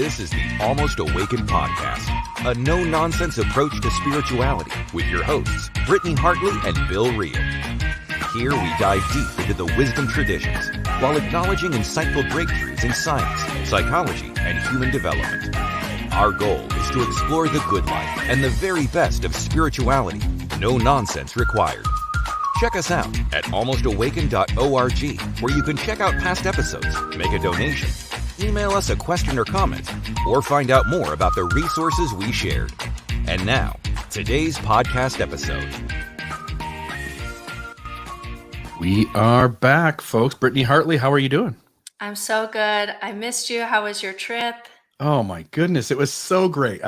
This is the Almost Awakened Podcast, a no-nonsense approach to spirituality with your hosts, Brittany Hartley and Bill Reel. Here we dive deep into the wisdom traditions while acknowledging insightful breakthroughs in science, psychology, and human development. Our goal is to explore the good life and the very best of spirituality. No nonsense required. Check us out at almostawakened.org, where you can check out past episodes, make a donation, email us a question or comment, or find out more about the resources we shared. And now, today's podcast episode. We are back, folks. Brittany Hartley, how are you doing? I'm so good. I missed you. How was your trip? Oh my goodness, it was so great.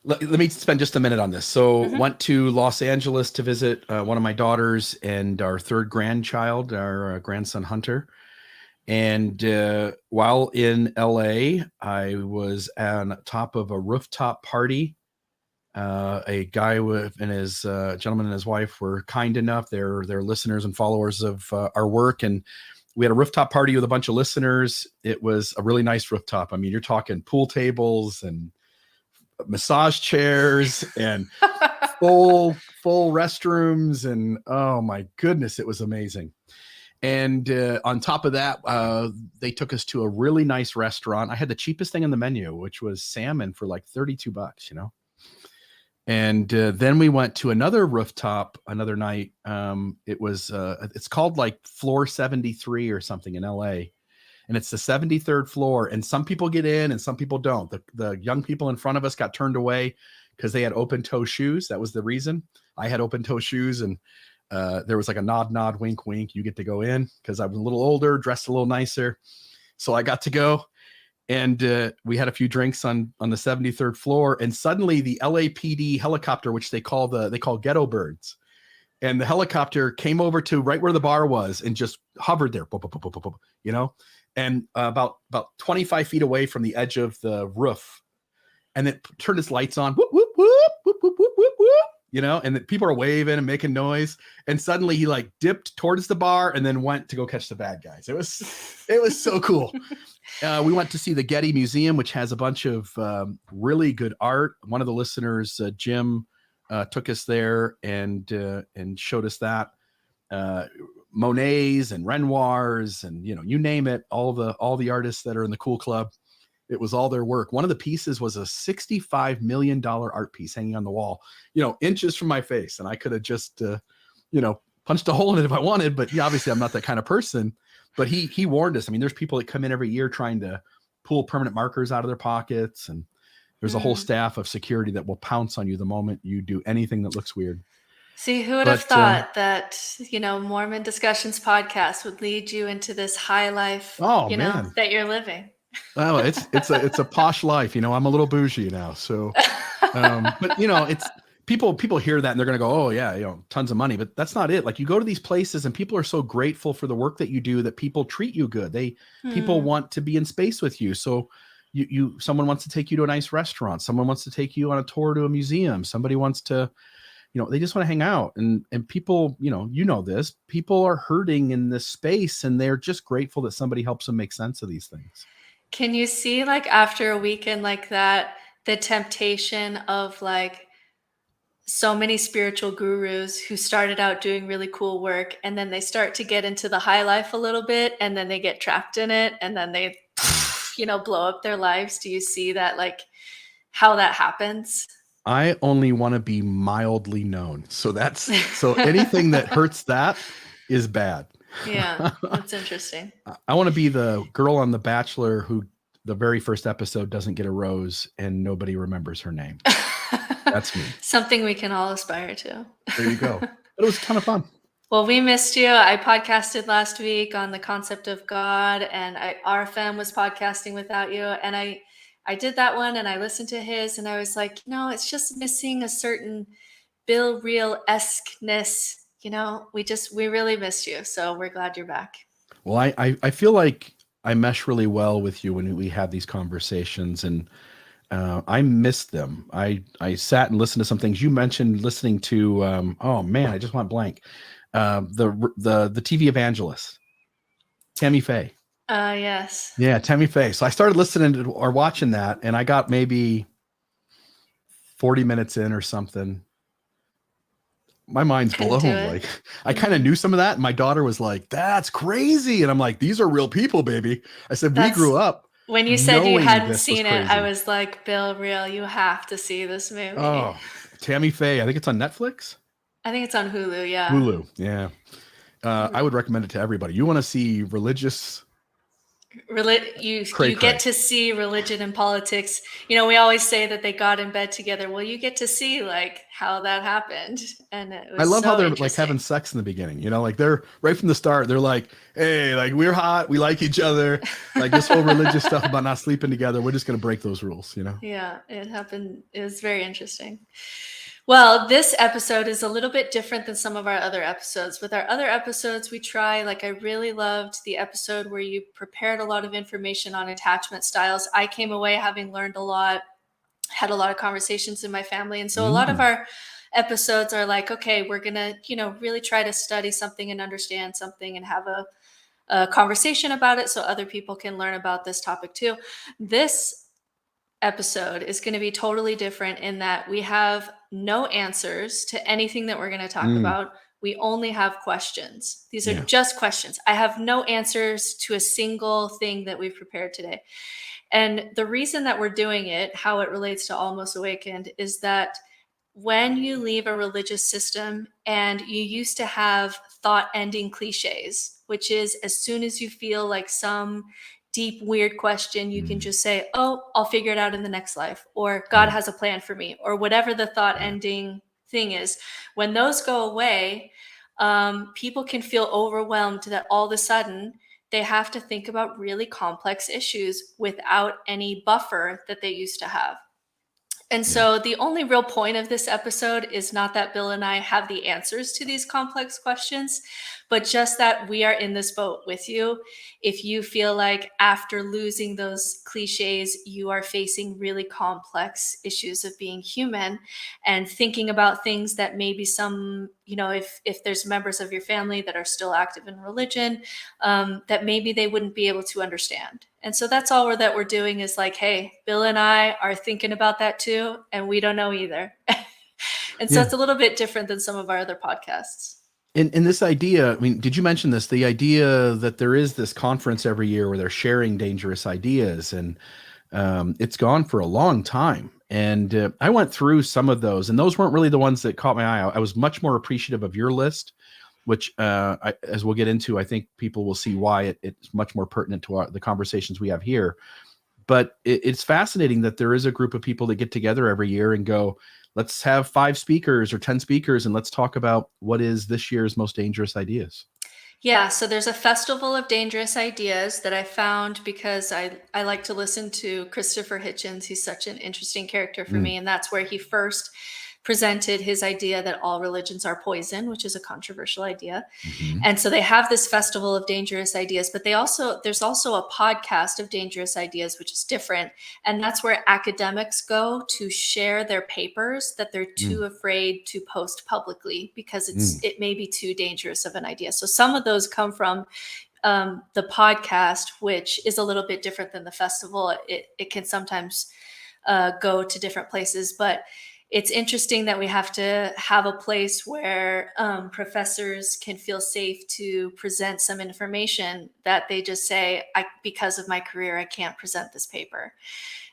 Let me spend just a minute on this. So went to Los Angeles to visit one of my daughters and our third grandchild, our grandson Hunter. And while in LA, I was on top of a rooftop party. A guy and his gentleman and his wife were kind enough. They're listeners and followers of our work. And we had a rooftop party with a bunch of listeners. It was a really nice rooftop. I mean, you're talking pool tables and massage chairs and full restrooms. And oh my goodness, it was amazing. And on top of that, they took us to a really nice restaurant. I had the cheapest thing on the menu, which was salmon for like $32, you know? And then we went to another rooftop another night. It's called like floor 73 or something in LA. And it's the 73rd floor. And some people get in and some people don't. The young people in front of us got turned away because they had open toe shoes. That was the reason. I had open toe shoes, and there was like a nod, wink, wink. You get to go in, because I was a little older, dressed a little nicer. So I got to go. And we had a few drinks on the 73rd floor, and suddenly the LAPD helicopter, which they call ghetto birds, and the helicopter came over to right where the bar was and just hovered there, you know, and about 25 feet away from the edge of the roof, and it turned its lights on, whoop, whoop, whoop, whoop, whoop, whoop, whoop, whoop, you know, and the people are waving and making noise, and suddenly he like dipped towards the bar and then went to go catch the bad guys. It was so cool. We went to see the Getty Museum, which has a bunch of really good art. One of the listeners, Jim, took us there and showed us that Monets and Renoirs and, you know, you name it, all the artists that are in the Cool Club. It was all their work. One of the pieces was a $65 million art piece hanging on the wall, you know, inches from my face. And I could have just, punched a hole in it if I wanted. But yeah, obviously I'm not that kind of person. But he warned us. I mean, there's people that come in every year trying to pull permanent markers out of their pockets. And there's a whole staff of security that will pounce on you the moment you do anything that looks weird. See, who would have thought that, Mormon Discussions podcast would lead you into this high life, that you're living? Well, it's a posh life, you know. I'm a little bougie now, so but it's people hear that and they're gonna go, oh yeah, tons of money, but that's not it. Like, you go to these places and people are so grateful for the work that you do that people treat you good. People want to be in space with you. So someone wants to take you to a nice restaurant, someone wants to take you on a tour to a museum, somebody wants to, they just want to hang out, and people, this, people are hurting in this space and they're just grateful that somebody helps them make sense of these things. Can you see, like, after a weekend like that, the temptation of like so many spiritual gurus who started out doing really cool work, and then they start to get into the high life a little bit, and then they get trapped in it, and then they, blow up their lives? Do you see that, like, how that happens? I only want to be mildly known. So anything that hurts that is bad. Yeah, that's interesting. I want to be the girl on The Bachelor who the very first episode doesn't get a rose and nobody remembers her name. That's me. Something we can all aspire to. There you go. But it was kind of fun. Well, we missed you. I podcasted last week on the concept of God, and RFM was podcasting without you. And I did that one and I listened to his, and I was like, it's just missing a certain Bill Reel-esque-ness. We really missed you. So we're glad you're back. Well, I feel like I mesh really well with you when we have these conversations, and I missed them. I sat and listened to some things you mentioned, listening to, I just went blank. The TV evangelist, Tammy Faye. Yes. Yeah, Tammy Faye. So I started listening to or watching that, and I got maybe 40 minutes in or something. My mind's Couldn't do blown. it. Like, I kind of knew some of that. And my daughter was like, that's crazy. And I'm like, these are real people, baby. I said, we grew up When you said you knowing hadn't this was seen it, I crazy. was like, Bill, real, you have to see this movie. Oh, Tammy Faye. I think it's on Netflix. I think it's on Hulu. Yeah. Hulu. Yeah. I would recommend it to everybody. You want to see religious. You Cray. get to see religion and politics. You know, we always say that they got in bed together. Well, you get to see like how that happened, and it was I love so how they're like interesting. having sex in the beginning. You know, like they're right from the start. They're like, "Hey, like we're hot. We like each other." Like this whole religious stuff about not sleeping together. We're just gonna break those rules. You know? Yeah, it happened. It was very interesting. Well, this episode is a little bit different than some of our other episodes. With our other episodes, we try, like, I really loved the episode where you prepared a lot of information on attachment styles. I came away having learned a lot, had a lot of conversations in my family. And so a lot of our episodes are like, okay, we're going to, really try to study something and understand something and have a conversation about it so other people can learn about this topic too. This episode is going to be totally different in that we have no answers to anything that we're going to talk about. We only have questions. These are just questions. I have no answers to a single thing that we've prepared today. And the reason that we're doing it, how it relates to Almost Awakened, is that when you leave a religious system and you used to have thought-ending cliches, which is as soon as you feel like some deep, weird question, you can just say, oh, I'll figure it out in the next life, or God has a plan for me, or whatever the thought ending thing is. When those go away, people can feel overwhelmed that all of a sudden they have to think about really complex issues without any buffer that they used to have. And so the only real point of this episode is not that Bill and I have the answers to these complex questions, but just that we are in this boat with you. If you feel like after losing those cliches, you are facing really complex issues of being human and thinking about things that maybe some, if there's members of your family that are still active in religion, that maybe they wouldn't be able to understand. And so that's all that we're doing is like, hey, Bill and I are thinking about that too, and we don't know either. And so it's a little bit different than some of our other podcasts. And this idea, I mean, did you mention this? The idea that there is this conference every year where they're sharing dangerous ideas, and it's gone for a long time. And I went through some of those, and those weren't really the ones that caught my eye. I was much more appreciative of your list, which, as we'll get into, I think people will see why it's much more pertinent to the conversations we have here. But it's fascinating that there is a group of people that get together every year and go, let's have 5 speakers or 10 speakers, and let's talk about what is this year's most dangerous ideas. Yeah, so there's a festival of dangerous ideas that I found because I like to listen to Christopher Hitchens. He's such an interesting character for me, and that's where he first presented his idea that all religions are poison, which is a controversial idea. And so they have this festival of dangerous ideas, but there's also a podcast of dangerous ideas, which is different. And that's where academics go to share their papers that they're too afraid to post publicly because it may be too dangerous of an idea. So some of those come from the podcast, which is a little bit different than the festival. It can sometimes go to different places, but it's interesting that we have to have a place where professors can feel safe to present some information that they just say, because of my career, I can't present this paper.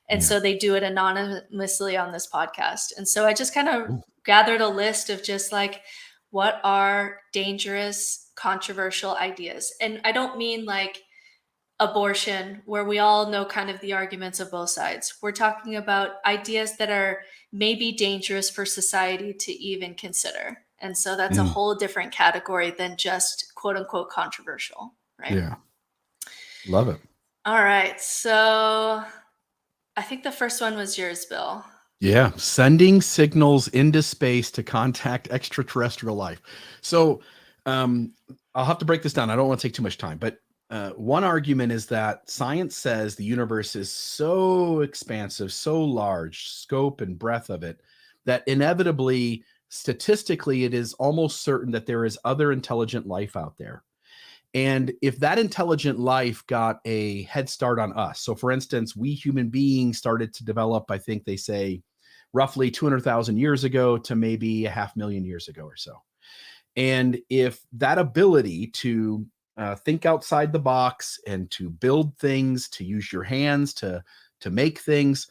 And so they do it anonymously on this podcast. And so I just kind of gathered a list of just like, what are dangerous, controversial ideas? And I don't mean like abortion, where we all know kind of the arguments of both sides. We're talking about ideas that are maybe dangerous for society to even consider. And so that's a whole different category than just quote unquote controversial, right? Yeah. Love it. All right. So I think the first one was yours, Bill. Yeah. Sending signals into space to contact extraterrestrial life. So I'll have to break this down. I don't want to take too much time, but one argument is that science says the universe is so expansive, so large, scope and breadth of it, that inevitably, statistically, it is almost certain that there is other intelligent life out there. And if that intelligent life got a head start on us, so for instance, we human beings started to develop, I think they say, roughly 200,000 years ago to maybe 500,000 years ago or so. And if that ability to think outside the box and to build things, to use your hands to make things,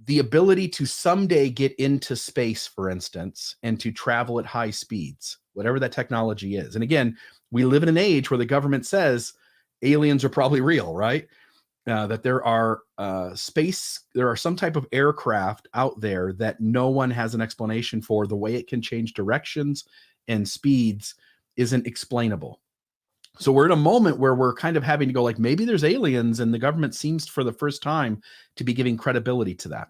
the ability to someday get into space, for instance, and to travel at high speeds, whatever that technology is. And again, we live in an age where the government says aliens are probably real, right? That there are some type of aircraft out there that no one has an explanation for. The way it can change directions and speeds isn't explainable. So we're in a moment where we're kind of having to go like, maybe there's aliens, and the government seems for the first time to be giving credibility to that.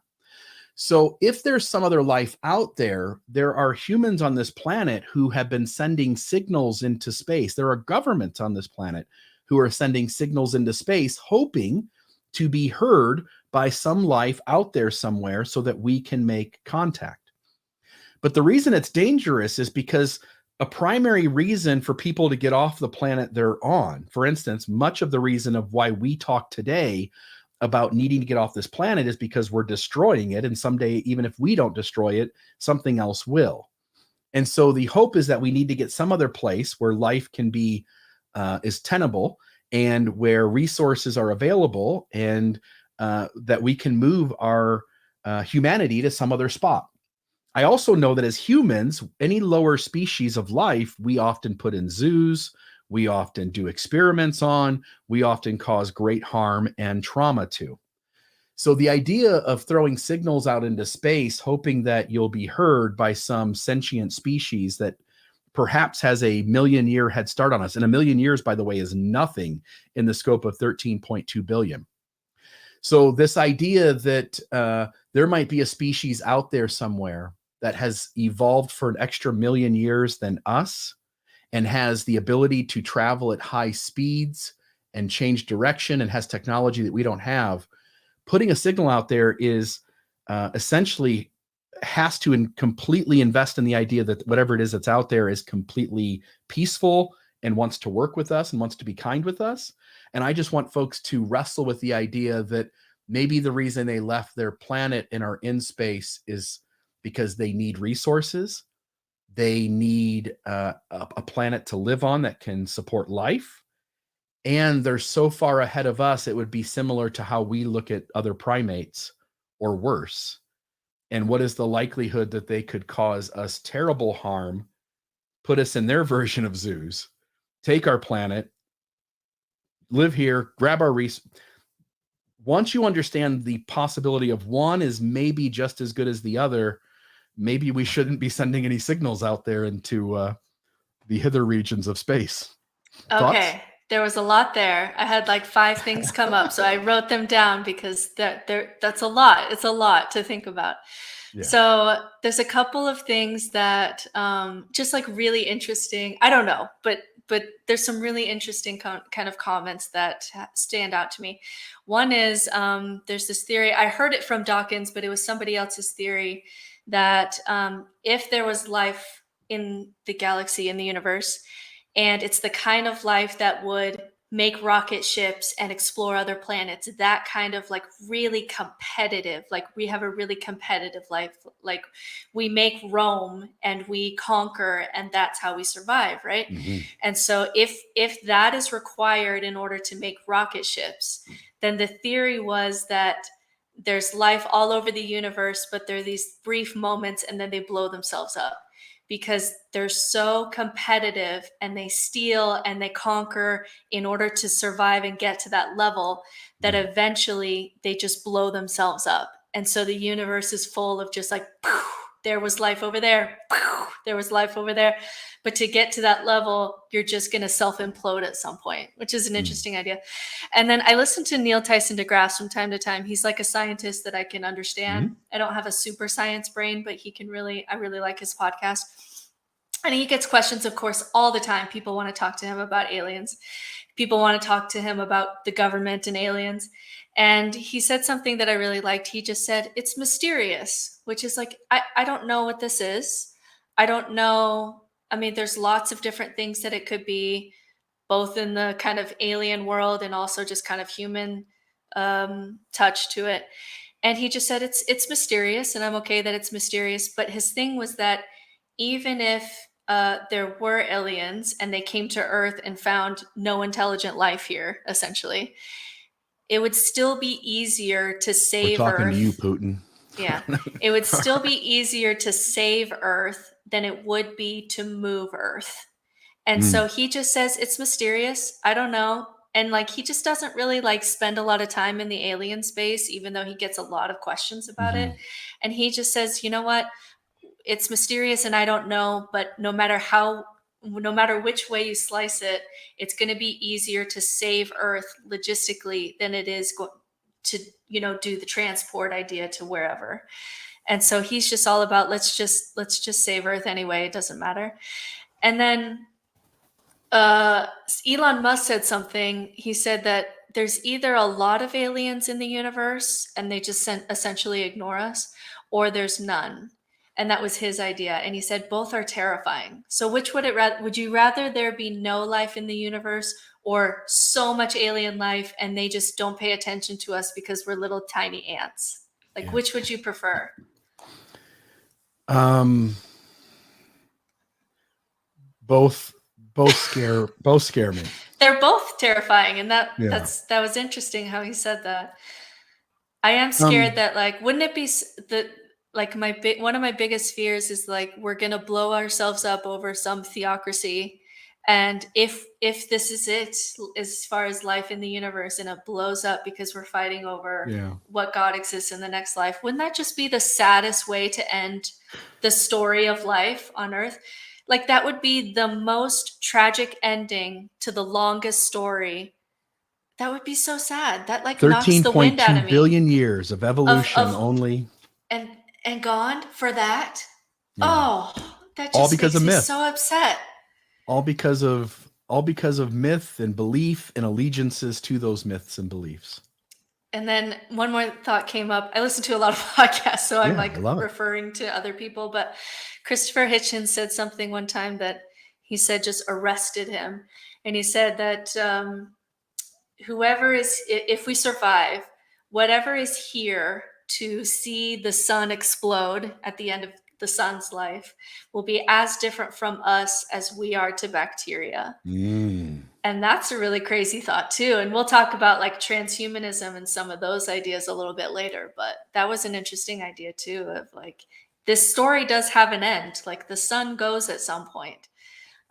So if there's some other life out there, there are humans on this planet who have been sending signals into space. There are governments on this planet who are sending signals into space, hoping to be heard by some life out there somewhere so that we can make contact. But the reason it's dangerous is because a primary reason for people to get off the planet they're on, for instance, much of the reason of why we talk today about needing to get off this planet is because we're destroying it. And someday, even if we don't destroy it, something else will. And so the hope is that we need to get some other place where life can be is tenable and where resources are available, and that we can move our humanity to some other spot. I also know that as humans, any lower species of life, we often put in zoos, we often do experiments on, we often cause great harm and trauma to. So the idea of throwing signals out into space, hoping that you'll be heard by some sentient species that perhaps has a 1,000,000-year head start on us. And 1,000,000 years, by the way, is nothing in the scope of 13.2 billion. So this idea that there might be a species out there somewhere that has evolved for an extra 1,000,000 years than us and has the ability to travel at high speeds and change direction and has technology that we don't have, putting a signal out there is essentially has to completely invest in the idea that whatever it is that's out there is completely peaceful and wants to work with us and wants to be kind with us. And I just want folks to wrestle with the idea that maybe the reason they left their planet and are in space is because they need resources. They need a planet to live on that can support life. And they're so far ahead of us, it would be similar to how we look at other primates or worse. And what is the likelihood that they could cause us terrible harm, put us in their version of zoos, take our planet, live here, grab our resources. Once you understand the possibility of one is maybe just as good as the other, maybe we shouldn't be sending any signals out there into the hither regions of space. Okay, Thoughts? there was a lot there. I had like 5 things come up, so I wrote them down because that's a lot. It's a lot to think about. Yeah. So there's a couple of things that just like really interesting. I don't know, but there's some really interesting kind of comments that stand out to me. One is there's this theory. I heard it from Dawkins, but it was somebody else's theory that if there was life in the galaxy, in the universe, and it's the kind of life that would make rocket ships and explore other planets, that kind of like really competitive, like we have a really competitive life, like we make roam and we conquer, and that's how we survive, right? Mm-hmm. And so if that is required in order to make rocket ships, then the theory was that there's life all over the universe, but there are these brief moments and then they blow themselves up because they're so competitive and they steal and they conquer in order to survive and get to that level that eventually they just blow themselves up. And so the universe is full of just like, there was life over there. There was life over there. But to get to that level, you're just going to self-implode at some point, which is an interesting idea. And then I listen to Neil Tyson deGrasse from time to time. He's like a scientist that I can understand. I don't have a super science brain, but I really like his podcast. And he gets questions, of course, all the time. People want to talk to him about aliens. People want to talk to him about the government and aliens. And he said something that I really liked. He just said, it's mysterious, which is like, I don't know what this is. I don't know. I mean, there's lots of different things that it could be. both in the kind of alien world and also just kind of human touch to it. And he just said it's mysterious, and I'm okay that it's mysterious. But his thing was that even if there were aliens and they came to Earth and found no intelligent life here, essentially, it would still be easier to We're save talking to you, Earth. Putin. Yeah, it would still be easier to save Earth than it would be to move Earth. And so he just says it's mysterious. I don't know. And like he just doesn't really like spend a lot of time in the alien space, even though he gets a lot of questions about it. And he just says, you know what? It's mysterious and I don't know, but no matter which way you slice it, it's going to be easier to save Earth logistically than it is to, do the transport idea to wherever. And so he's just all about let's just save Earth anyway. It doesn't matter. And then Elon Musk said something. He said that there's either a lot of aliens in the universe and they just essentially ignore us, or there's none. And that was his idea. And he said both are terrifying. So which would you rather there be no life in the universe or so much alien life and they just don't pay attention to us because we're little tiny ants? Like, which would you prefer? Both scare me. They're both terrifying, and that was interesting how he said that. I am scared that like wouldn't it be one of my biggest fears is like we're gonna blow ourselves up over some theocracy, and if this is it as far as life in the universe and it blows up because we're fighting over what God exists in the next life, wouldn't that just be the saddest way to end the story of life on Earth? Like that would be the most tragic ending to the longest story. That would be so sad. That like knocks the wind out of me. 13.2 billion years of evolution only. And gone for that. Yeah. Oh, that just all because makes of me myth. so upset. All because of myth and belief and allegiances to those myths and beliefs. And then one more thought came up. I listen to a lot of podcasts, so I'm like referring to other people. But Christopher Hitchens said something one time that he said just arrested him. And he said that if we survive, whatever is here to see the sun explode at the end of the sun's life will be as different from us as we are to bacteria. And that's a really crazy thought too. And we'll talk about like transhumanism and some of those ideas a little bit later, but that was an interesting idea too of like, this story does have an end, like the sun goes at some point.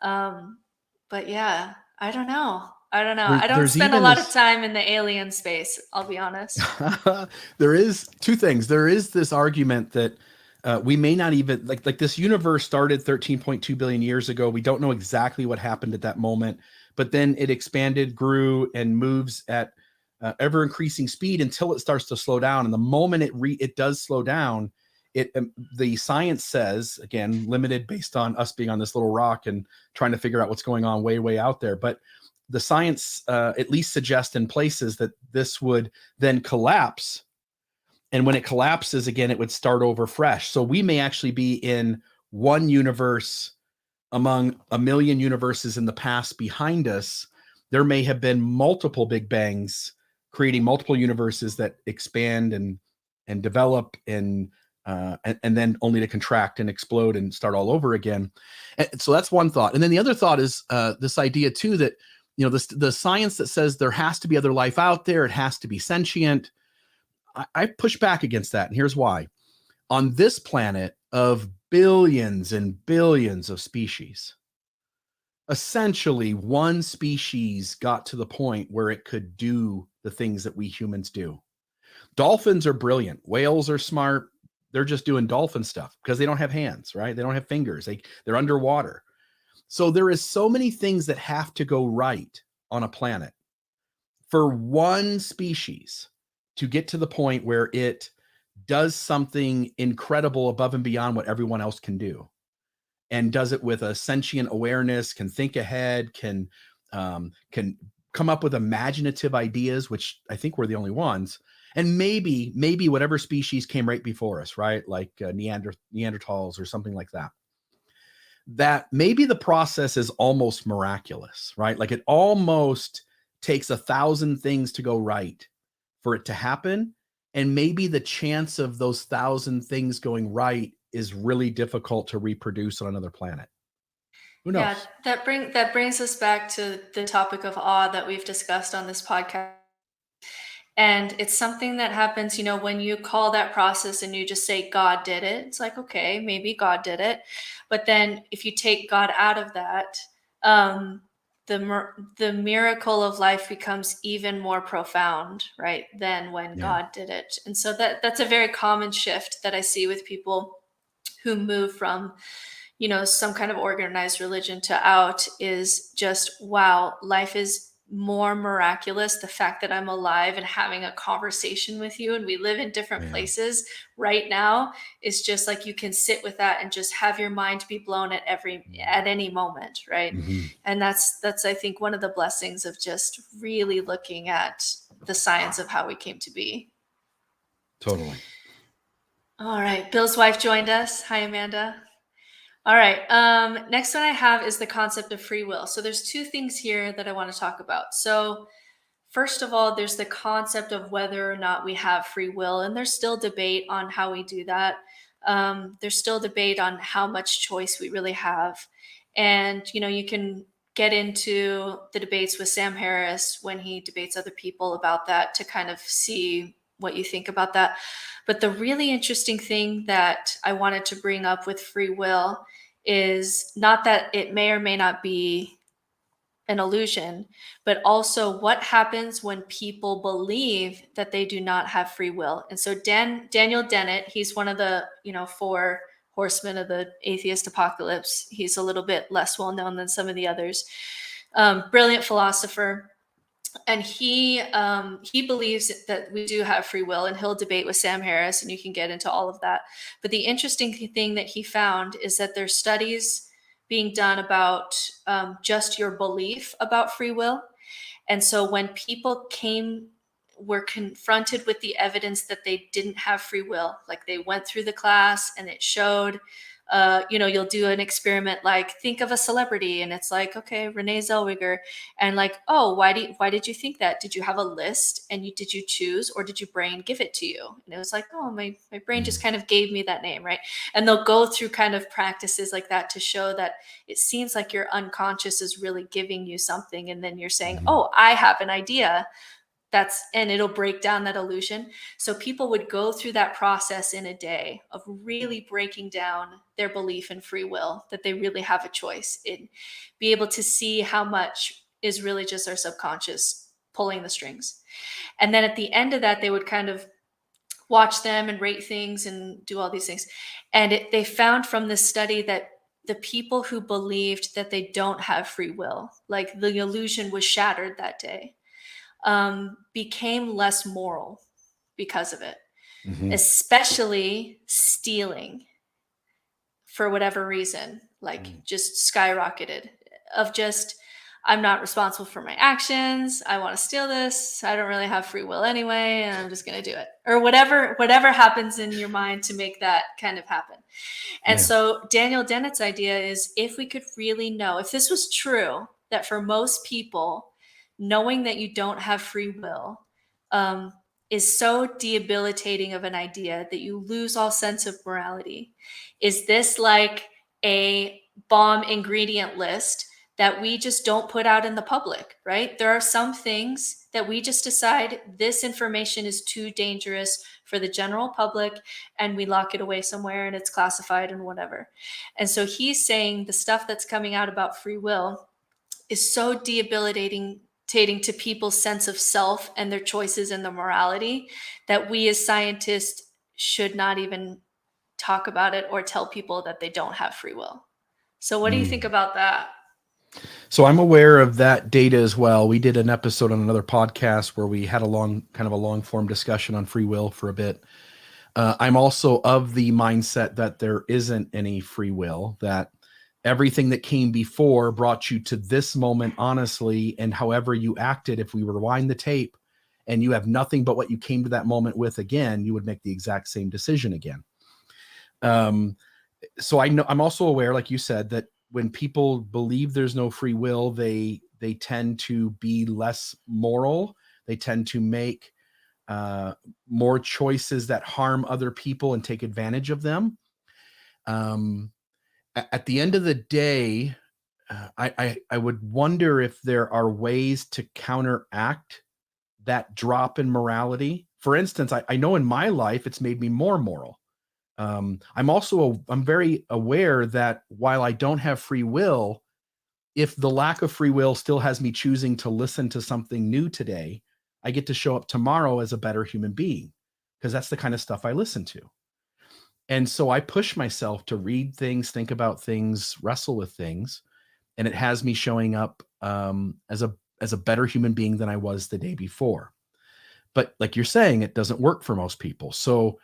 But yeah, I don't know. I don't spend a lot of time in the alien space, I'll be honest. There is two things. There is this argument that we may not even like this universe started 13.2 billion years ago. We don't know exactly what happened at that moment, but then it expanded, grew, and moves at ever increasing speed until it starts to slow down. And the moment it does slow down, the science says, again, limited based on us being on this little rock and trying to figure out what's going on way out there. But the science at least suggests in places that this would then collapse. And when it collapses again, it would start over fresh. So we may actually be in one universe among a million universes in the past behind us. There may have been multiple Big Bangs creating multiple universes that expand and develop and then only to contract and explode and start all over again. And so that's one thought. And then the other thought is this idea too, that, the science that says there has to be other life out there. It has to be sentient. I push back against that. And here's why. On this planet of billions and billions of species, essentially one species got to the point where it could do the things that we humans do. Dolphins are brilliant. Whales are smart. They're just doing dolphin stuff because they don't have hands, right? They don't have fingers. They're underwater. So there is so many things that have to go right on a planet for one species to get to the point where it does something incredible above and beyond what everyone else can do, and does it with a sentient awareness, can think ahead, can come up with imaginative ideas, which I think we're the only ones. And maybe whatever species came right before us, right? Like Neanderthals or something like that. that maybe the process is almost miraculous, right? Like it almost takes 1,000 things to go right for it to happen. And maybe the chance of those 1,000 things going right is really difficult to reproduce on another planet. Who knows? Yeah, that brings us back to the topic of awe that we've discussed on this podcast. And it's something that happens, when you call that process and you just say God did it. It's like, okay, maybe God did it. But then if you take God out of that, the miracle of life becomes even more profound, right, than when God did it. And so that's a very common shift that I see with people who move from some kind of organized religion to out, is just, wow, life is more miraculous. The fact that I'm alive and having a conversation with you, and we live in different places right now, is just like, you can sit with that and just have your mind be blown at any moment, right? Mm-hmm. And that's I think one of the blessings of just really looking at the science of how we came to be. Totally. All right, Bill's wife joined us. Hi, Amanda. All right. Next one I have is the concept of free will. So there's two things here that I want to talk about. So first of all, there's the concept of whether or not we have free will, and there's still debate on how we do that. There's still debate on how much choice we really have. And, you can get into the debates with Sam Harris when he debates other people about that to kind of see what you think about that. But the really interesting thing that I wanted to bring up with free will is not that it may or may not be an illusion, but also what happens when people believe that they do not have free will. And so Daniel Dennett, he's one of the 4 horsemen of the atheist apocalypse. He's a little bit less well known than some of the others. Brilliant philosopher. And he believes that we do have free will, and he'll debate with Sam Harris, and you can get into all of that. But the interesting thing that he found is that there's studies being done about just your belief about free will. And so when people were confronted with the evidence that they didn't have free will, like they went through the class and it showed, you'll do an experiment, like think of a celebrity, and it's like, okay, Renee Zellweger, and like, oh, why did you think that? Did you have a list, and did you choose, or did your brain give it to you? And it was like, oh, my brain just kind of gave me that name, right? And they'll go through kind of practices like that to show that it seems like your unconscious is really giving you something, and then you're saying, oh, I have an idea. And it'll break down that illusion. So people would go through that process in a day of really breaking down their belief in free will, that they really have a choice, and be able to see how much is really just our subconscious pulling the strings. And then at the end of that, they would kind of watch them and rate things and do all these things. And they found from this study that the people who believed that they don't have free will, like the illusion was shattered that day, became less moral because of it, especially stealing for whatever reason, like just skyrocketed, of just, I'm not responsible for my actions. I want to steal this. I don't really have free will anyway, and I'm just going to do it, or whatever happens in your mind to make that kind of happen. And so Daniel Dennett's idea is, if we could really know, if this was true, that for most people, knowing that you don't have free will is so debilitating of an idea that you lose all sense of morality. Is this like a bomb ingredient list that we just don't put out in the public, right? There are some things that we just decide this information is too dangerous for the general public, and we lock it away somewhere and it's classified and whatever. And so he's saying the stuff that's coming out about free will is so debilitating to people's sense of self and their choices and the morality, that we as scientists should not even talk about it or tell people that they don't have free will. So what do you think about that? So I'm aware of that data as well. We did an episode on another podcast where we had a long form discussion on free will for a bit. I'm also of the mindset that there isn't any free will, that everything that came before brought you to this moment honestly, and however you acted, if we rewind the tape and you have nothing but what you came to that moment with again, you would make the exact same decision again. So I know, I'm also aware, like you said, that when people believe there's no free will, they tend to be less moral. They tend to make more choices that harm other people and take advantage of them. At the end of the day, I would wonder if there are ways to counteract that drop in morality. For instance, I know in my life it's made me more moral. I'm very aware that while I don't have free will, if the lack of free will still has me choosing to listen to something new today, I get to show up tomorrow as a better human being, because that's the kind of stuff I listen to. And so I push myself to read things, think about things, wrestle with things, and it has me showing up as a better human being than I was the day before. But like you're saying, it doesn't work for most people. So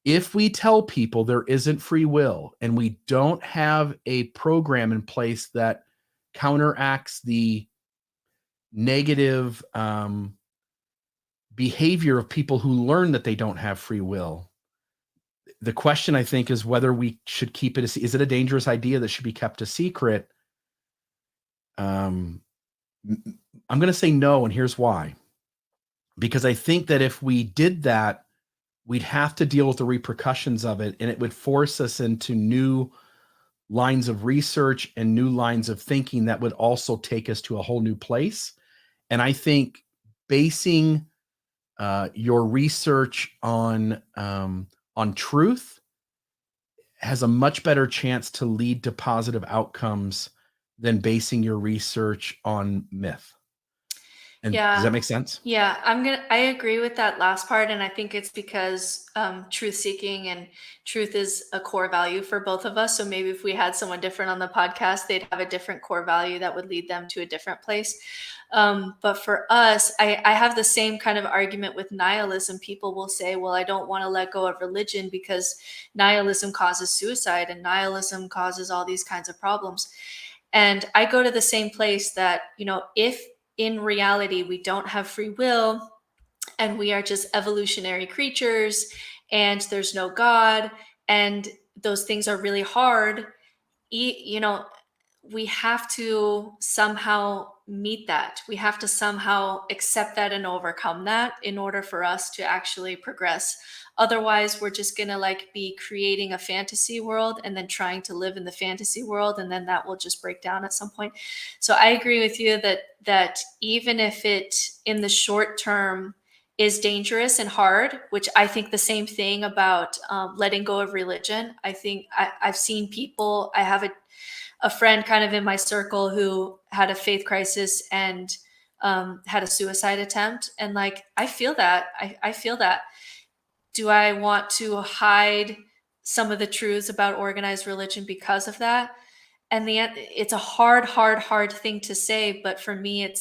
if we tell people there isn't free will and we don't have a program in place that counteracts the negative behavior of people who learn that they don't have free will, the question, I think, is whether we should keep it. Is it a dangerous idea that should be kept a secret? I'm going to say no, and here's why. Because I think that if we did that, we'd have to deal with the repercussions of it, and it would force us into new lines of research and new lines of thinking that would also take us to a whole new place. And I think basing your research on truth has a much better chance to lead to positive outcomes than basing your research on myth. And does that make sense? Yeah, I agree with that last part. And I think it's because truth seeking and truth is a core value for both of us. So maybe if we had someone different on the podcast, they'd have a different core value that would lead them to a different place. But for us, I have the same kind of argument with nihilism. People will say, well, I don't want to let go of religion because nihilism causes suicide and nihilism causes all these kinds of problems. And I go to the same place that, if in reality we don't have free will and we are just evolutionary creatures and there's no God and those things are really hard, we have to somehow meet that. We have to somehow accept that and overcome that in order for us to actually progress. Otherwise, we're just going to be creating a fantasy world and then trying to live in the fantasy world. And then that will just break down at some point. So I agree with you that even if it in the short term is dangerous and hard, which I think the same thing about letting go of religion. I think I've seen people, I have a friend kind of in my circle who had a faith crisis and had a suicide attempt. And I feel that. I feel that. Do I want to hide some of the truths about organized religion because of that? And it's a hard thing to say. But for me,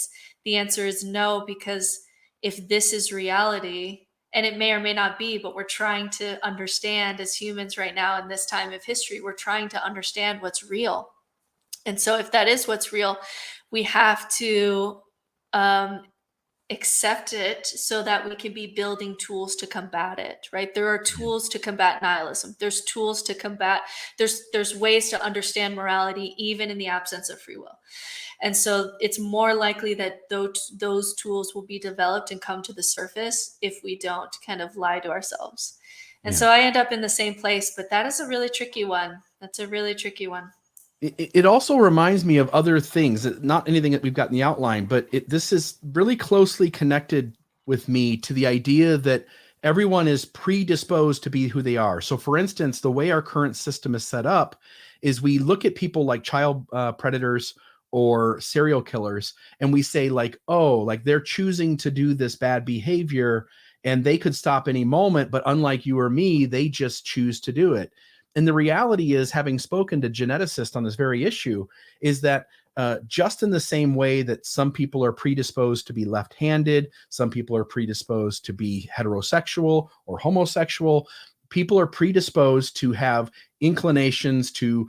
the answer is no, because if this is reality, and it may or may not be, but we're trying to understand as humans right now in this time of history, we're trying to understand what's real. And so if that is what's real, we have to accept it so that we can be building tools to combat it, right? There are tools to combat nihilism. There's tools to combat, there's ways to understand morality, even in the absence of free will. And so it's more likely that those tools will be developed and come to the surface if we don't kind of lie to ourselves. And so I end up in the same place, but that is a really tricky one. That's a really tricky one. It also reminds me of other things, not anything that we've got in the outline, but this is really closely connected with me to the idea that everyone is predisposed to be who they are. So for instance, the way our current system is set up is we look at people like child predators or serial killers, and we say they're choosing to do this bad behavior and they could stop any moment, but unlike you or me, they just choose to do it. And the reality is, having spoken to geneticists on this very issue, is that just in the same way that some people are predisposed to be left-handed, some people are predisposed to be heterosexual or homosexual, people are predisposed to have inclinations to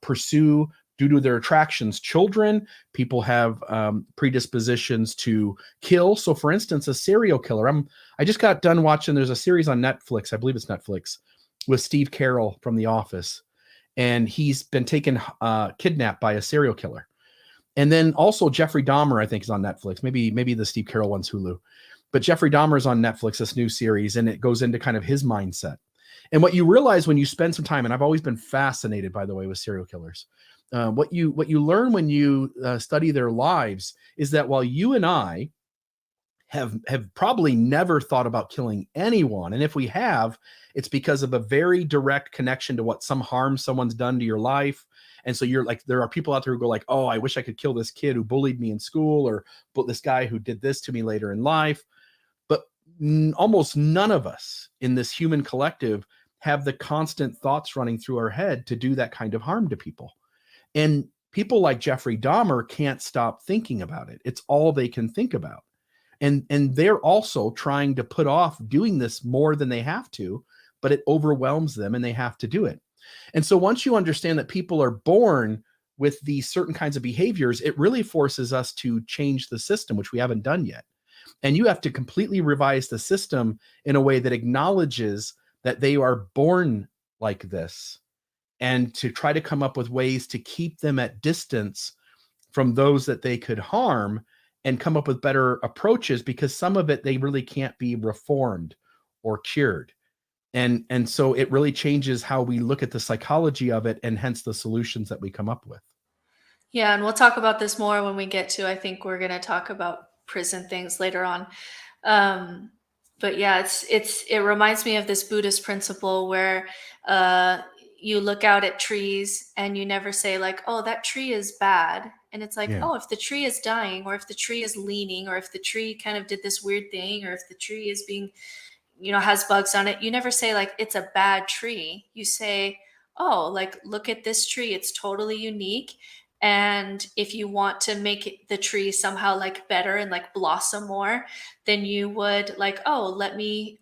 pursue, due to their attractions, children. People have predispositions to kill. So for instance, a serial killer. I just got done watching, there's a series on Netflix, I believe it's Netflix, with Steve Carell from The Office. and he's been taken kidnapped by a serial killer. And then also Jeffrey Dahmer, I think, is on Netflix. Maybe the Steve Carell one's Hulu. But Jeffrey Dahmer is on Netflix, this new series, and it goes into kind of his mindset. And what you realize when you spend some time, and I've always been fascinated, by the way, with serial killers, what you learn when you study their lives is that while you and I have probably never thought about killing anyone, and if we have, it's because of a very direct connection to what some harm someone's done to your life. And so you're like, there are people out there who go like, oh, I wish I could kill this kid who bullied me in school, or this guy who did this to me later in life. But almost none of us in this human collective have the constant thoughts running through our head to do that kind of harm to people. And people like Jeffrey Dahmer can't stop thinking about it. It's all they can think about. And they're also trying to put off doing this more than they have to, but it overwhelms them and they have to do it. And so once you understand that people are born with these certain kinds of behaviors, it really forces us to change the system, which we haven't done yet. And you have to completely revise the system in a way that acknowledges that they are born like this, and to try to come up with ways to keep them at distance from those that they could harm, and come up with better approaches, because some of it, they really can't be reformed or cured. And so it really changes how we look at the psychology of it, and hence the solutions that we come up with. Yeah, and we'll talk about this more when we get to, I think we're going to talk about prison things later on. But yeah, it reminds me of this Buddhist principle where you look out at trees and you never say like, oh, that tree is bad. And it's like, Yeah. oh, if the tree is dying, or if the tree is leaning, or if the tree kind of did this weird thing, or if the tree is being, has bugs on it, you never say like, it's a bad tree. You say, oh, like, look at this tree. It's totally unique. And if you want to make the tree somehow like better and like blossom more, then you would like, oh, let me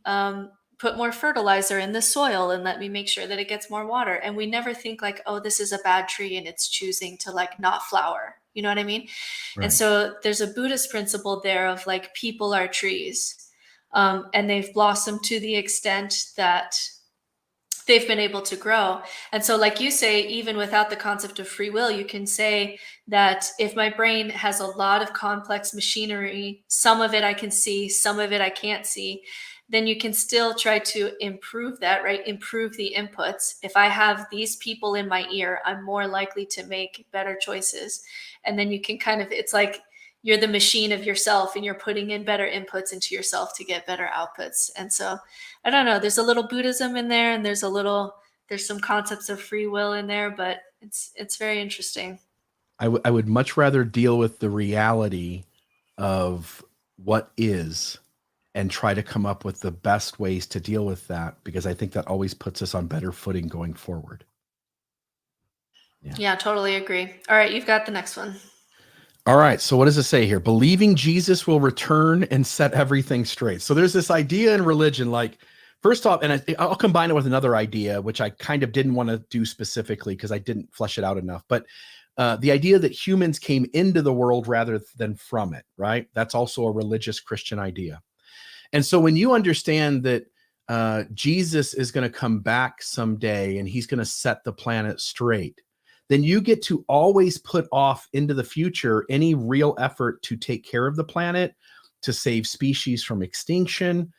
put more fertilizer in the soil, and let me make sure that it gets more water. And we never think like, oh, this is a bad tree and it's choosing to like not flower. You know what I mean? Right. And so there's a Buddhist principle there of like, people are trees, and they've blossomed to the extent that they've been able to grow. And so like you say, even without the concept of free will, you can say that if my brain has a lot of complex machinery, some of it I can see, some of it I can't see, then you can still try to improve that, right? Improve the inputs. If I have these people in my ear, I'm more likely to make better choices. And then you can kind of, it's like you're the machine of yourself, and you're putting in better inputs into yourself to get better outputs. And so I don't know, there's a little Buddhism in there, and there's some concepts of free will in there, but it's very interesting. I would much rather deal with the reality of what is, and try to come up with the best ways to deal with that, because I think that always puts us on better footing going forward. Yeah, totally agree. All right, you've got the next one. All right. So what does it say here? Believing Jesus will return and set everything straight. So there's this idea in religion, like, first off, and I'll combine it with another idea, which I kind of didn't want to do specifically because I didn't flesh it out enough. But the idea that humans came into the world rather than from it, right? That's also a religious Christian idea. And so when you understand that Jesus is going to come back someday and he's going to set the planet straight, then you get to always put off into the future any real effort to take care of the planet, to save species from extinction.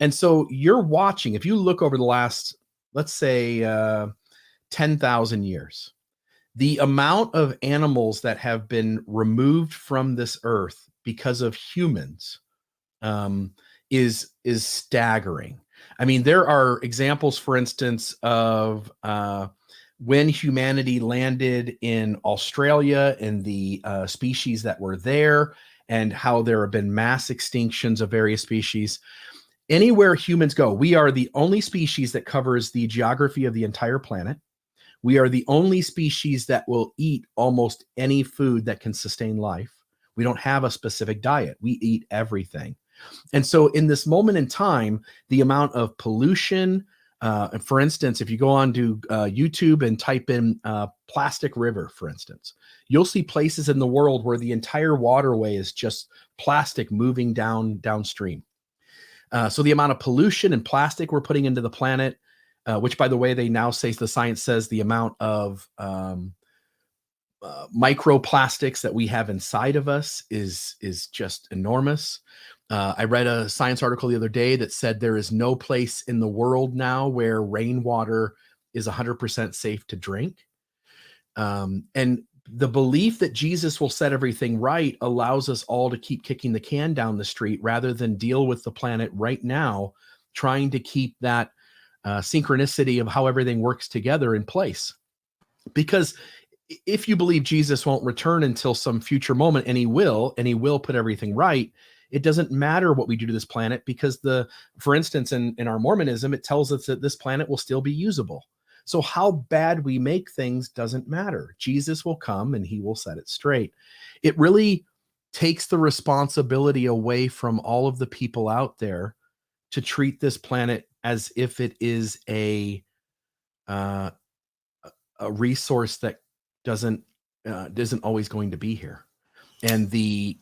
And so you're watching, if you look over the last, let's say, 10,000 years, the amount of animals that have been removed from this earth because of humans is staggering. I mean, there are examples, for instance, of when humanity landed in Australia and the species that were there, and how there have been mass extinctions of various species. Anywhere humans go, we are the only species that covers the geography of the entire planet. We are the only species that will eat almost any food that can sustain life. We don't have a specific diet. We eat everything. And so in this moment in time, the amount of pollution, for instance, if you go on to YouTube and type in plastic river, for instance, you'll see places in the world where the entire waterway is just plastic moving downstream. So the amount of pollution and plastic we're putting into the planet, which, by the way, they now say the science says the amount of microplastics that we have inside of us is just enormous. I read a science article the other day that said there is no place in the world now where rainwater is 100% safe to drink. And the belief that Jesus will set everything right allows us all to keep kicking the can down the street rather than deal with the planet right now, trying to keep that synchronicity of how everything works together in place. Because if you believe Jesus won't return until some future moment, and he will put everything right, it doesn't matter what we do to this planet, because for instance, in our Mormonism, it tells us that this planet will still be usable. So how bad we make things doesn't matter. Jesus will come and he will set it straight. It really takes the responsibility away from all of the people out there to treat this planet as if it is a resource that isn't always going to be here. And the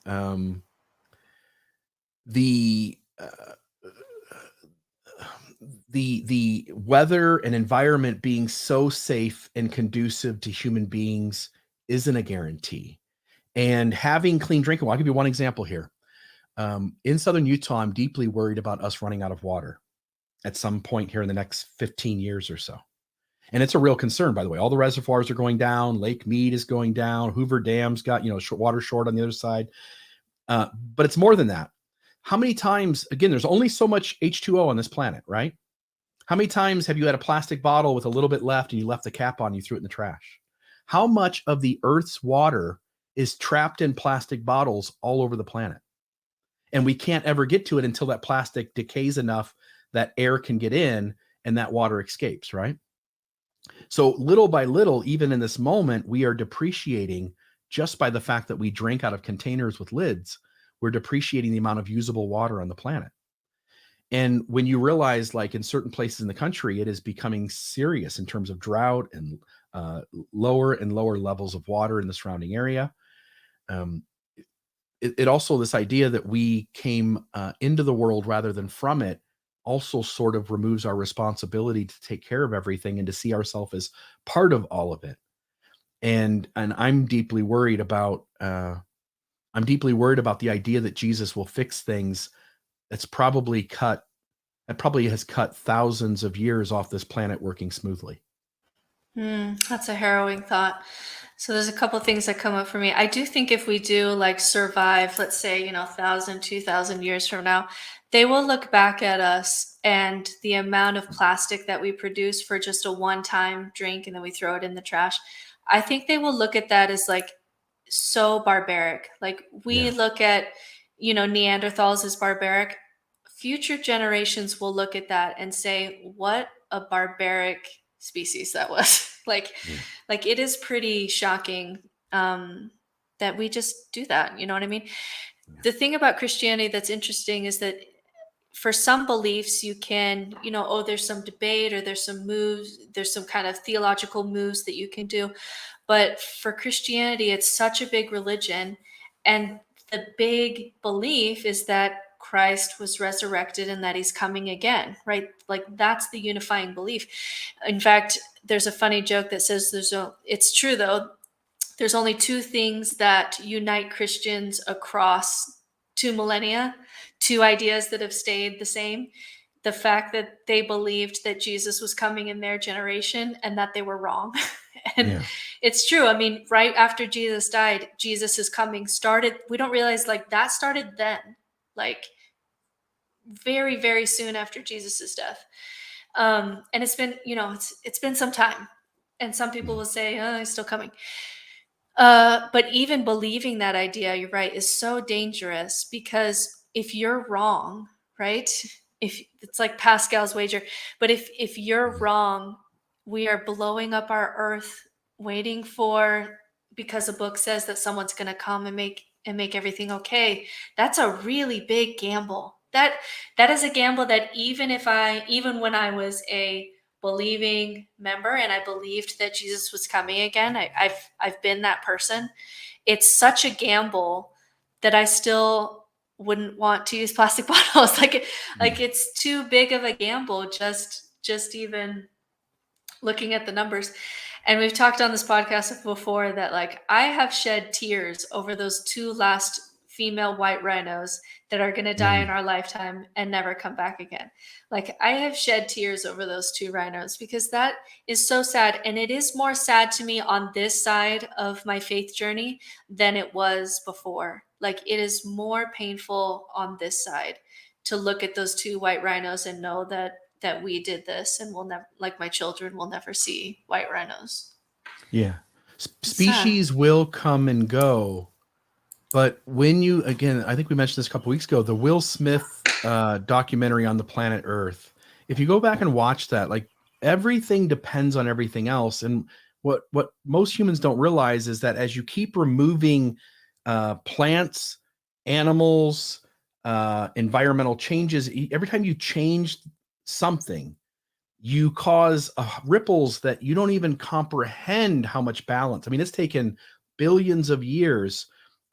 weather and environment being so safe and conducive to human beings isn't a guarantee. And having clean drinking water, I'll give you one example here. In southern Utah, I'm deeply worried about us running out of water at some point here in the next 15 years or so. And it's a real concern, by the way. All the reservoirs are going down. Lake Mead is going down. Hoover Dam's got, water short on the other side. But it's more than that. How many times, again, there's only so much H2O on this planet, right? How many times have you had a plastic bottle with a little bit left and you left the cap on, you threw it in the trash? How much of the Earth's water is trapped in plastic bottles all over the planet? And we can't ever get to it until that plastic decays enough that air can get in and that water escapes, right? So little by little, even in this moment, we are depreciating just by the fact that we drink out of containers with lids. We're depreciating the amount of usable water on the planet. And when you realize, like in certain places in the country, it is becoming serious in terms of drought and lower and lower levels of water in the surrounding area. It also, this idea that we came into the world rather than from it, also sort of removes our responsibility to take care of everything and to see ourselves as part of all of it. And I'm deeply worried about the idea that Jesus will fix things that probably has cut thousands of years off this planet working smoothly. That's a harrowing thought. So there's a couple of things that come up for me. I do think if we do like survive, let's say, 1,000, 2,000 years from now, they will look back at us and the amount of plastic that we produce for just a one-time drink and then we throw it in the trash. I think they will look at that as like so barbaric. Like we look at, Neanderthals as barbaric. Future generations will look at that and say, what a barbaric species that was. Like it is pretty shocking that we just do that. You know what I mean? The thing about Christianity that's interesting is that for some beliefs you can, there's some debate or there's some moves, there's some kind of theological moves that you can do. But for Christianity, it's such a big religion. And the big belief is that Christ was resurrected and that he's coming again, right? Like that's the unifying belief. In fact, there's a funny joke that says it's true though, there's only two things that unite Christians across 2 millennia, two ideas that have stayed the same. The fact that they believed that Jesus was coming in their generation and that they were wrong. And it's true. I mean, right after Jesus died, Jesus is coming started. We don't realize like that started then, like very, very soon after Jesus's death. And it's been, it's been some time. And some people will say, oh, he's still coming. But even believing that idea, you're right, is so dangerous because if you're wrong, right? If it's like Pascal's wager, but if you're wrong, we are blowing up our earth waiting because a book says that someone's going to come and make everything okay. That's a really big gamble. That is a gamble that even when I was a believing member and I believed that Jesus was coming again, I've been that person. It's such a gamble that I still wouldn't want to use plastic bottles. Like it's too big of a gamble just even looking at the numbers. And we've talked on this podcast before that, like, I have shed tears over those 2 last female white rhinos that are going to die in our lifetime and never come back again. Like, I have shed tears over those 2 rhinos because that is so sad. And it is more sad to me on this side of my faith journey than it was before. Like, it is more painful on this side to look at those 2 white rhinos and know that we did this, and we'll never, like, my children will never see white rhinos. Yeah. Species will come and go. But when you, again, I think we mentioned this a couple weeks ago, the Will Smith documentary on the planet Earth, if you go back and watch that, like, everything depends on everything else. And what most humans don't realize is that as you keep removing plants, animals, environmental changes, every time you change something, you cause ripples that you don't even comprehend how much balance. I mean, it's taken billions of years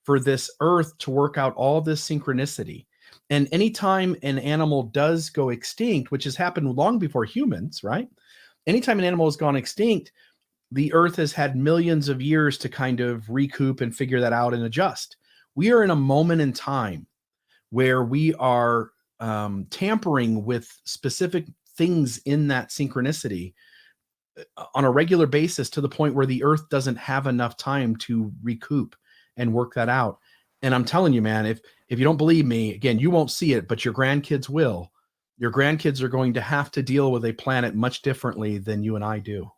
for this earth to work out all this synchronicity. And anytime an animal does go extinct, which has happened long before humans, right? Anytime an animal has gone extinct, the earth has had millions of years to kind of recoup and figure that out and adjust. We are in a moment in time where we are tampering with specific things in that synchronicity on a regular basis, to the point where the earth doesn't have enough time to recoup and work that out. And I'm telling you, man, if you don't believe me, again, you won't see it, but your grandkids will. Your grandkids are going to have to deal with a planet much differently than you and I do.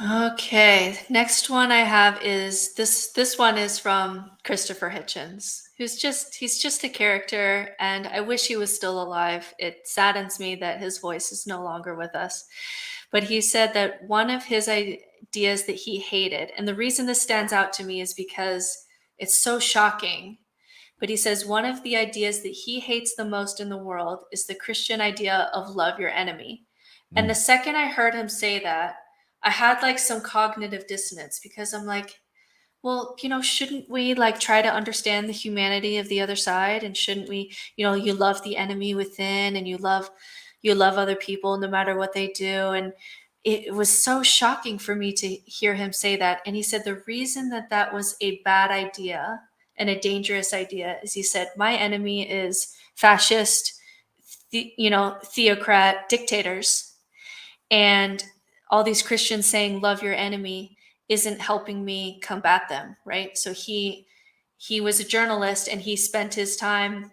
Okay, next one I have is this one is from Christopher Hitchens, he's just a character, and I wish he was still alive. It saddens me that his voice is no longer with us. But he said that one of his ideas that he hated, and the reason this stands out to me is because it's so shocking, but he says one of the ideas that he hates the most in the world is the Christian idea of love your enemy. And the second I heard him say that, I had like some cognitive dissonance, because I'm like, well, shouldn't we like try to understand the humanity of the other side? And shouldn't we, you love the enemy within, and you love other people no matter what they do. And it was so shocking for me to hear him say that. And he said the reason that was a bad idea and a dangerous idea is, he said, my enemy is fascist, theocrat dictators. And all these Christians saying love your enemy isn't helping me combat them, right? So he was a journalist, and he spent his time,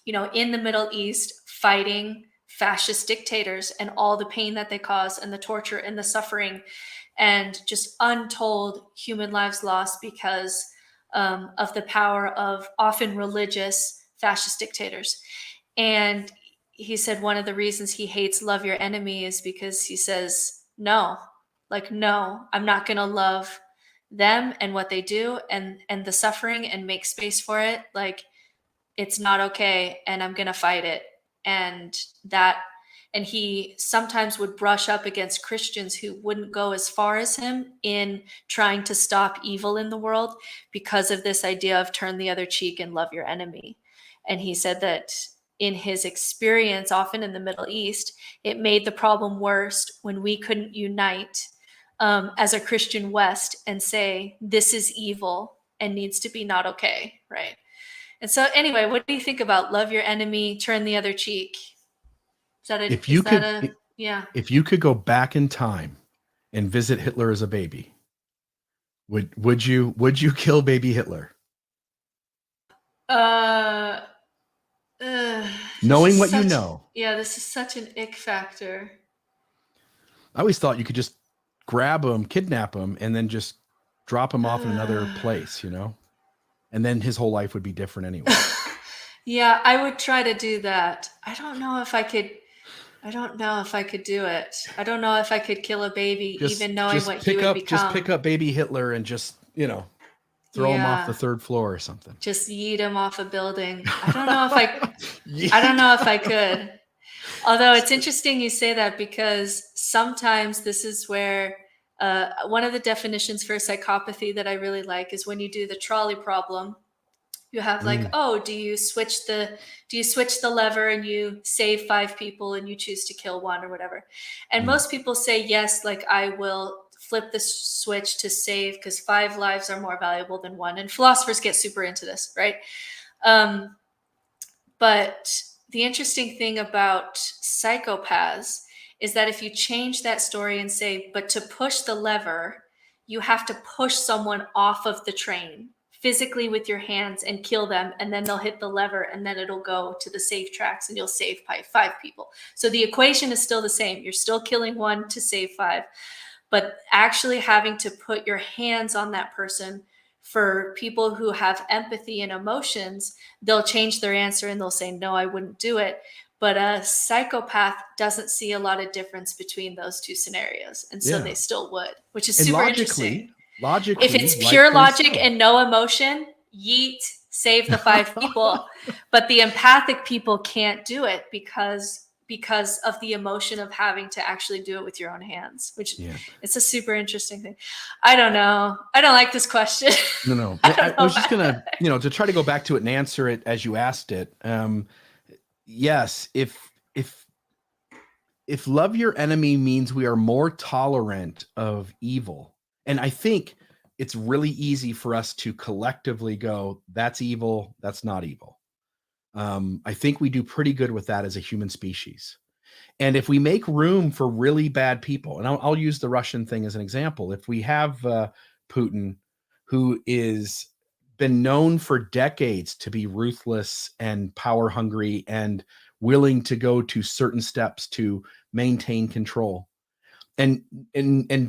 in the Middle East fighting fascist dictators and all the pain that they cause, and the torture and the suffering, and just untold human lives lost because of the power of often religious fascist dictators. And he said one of the reasons he hates love your enemy is because he says, no, I'm not going to love them and what they do and the suffering and make space for it. Like, it's not okay, and I'm going to fight it. And he sometimes would brush up against Christians who wouldn't go as far as him in trying to stop evil in the world because of this idea of turn the other cheek and love your enemy. And he said that in his experience, often in the Middle East, it made the problem worse when we couldn't unite as a Christian West and say, this is evil and needs to be not okay, right? And so anyway, what do you think about love your enemy, turn the other cheek? If you could go back in time and visit Hitler as a baby, would you kill baby Hitler? Knowing what you know. Yeah, this is such an ick factor. I always thought you could just grab him, kidnap him, and then just drop him off in another place, and then his whole life would be different anyway. Yeah, I would try to do that. I don't know if I could do it. I don't know if I could kill a baby, even knowing what he would become. Just pick up baby Hitler and just, throw him off the third floor or something. Just yeet him off a building. I don't know if I could. Although it's interesting you say that, because sometimes this is where one of the definitions for psychopathy that I really like is when you do the trolley problem You have like, oh, do you switch the lever and you save 5 people and you choose to kill 1 or whatever? And most people say yes, like I will flip the switch to save because 5 lives are more valuable than 1. And philosophers get super into this, right? But the interesting thing about psychopaths is that if you change that story and say, but to push the lever, you have to push someone off of the train physically with your hands and kill them, and then they'll hit the lever and then it'll go to the safe tracks and you'll save 5 people. So the equation is still the same. You're still killing 1 to save 5, but actually having to put your hands on that person. For people who have empathy and emotions, they'll change their answer and they'll say, no, I wouldn't do it. But a psychopath doesn't see a lot of difference between those 2 scenarios. And so they still would, which is super interesting. Logically, if it's pure logic and no emotion, yeet, save the 5 people. But the empathic people can't do it because of the emotion of having to actually do it with your own hands, which it's a super interesting thing. I don't know. I don't like this question. No. I was just going to, to try to go back to it and answer it as you asked it. Yes. If love your enemy means we are more tolerant of evil, and I think it's really easy for us to collectively go, that's evil, that's not evil. I think we do pretty good with that as a human species. And if we make room for really bad people, and I'll use the Russian thing as an example. If we have Putin, who is been known for decades to be ruthless and power hungry and willing to go to certain steps to maintain control, and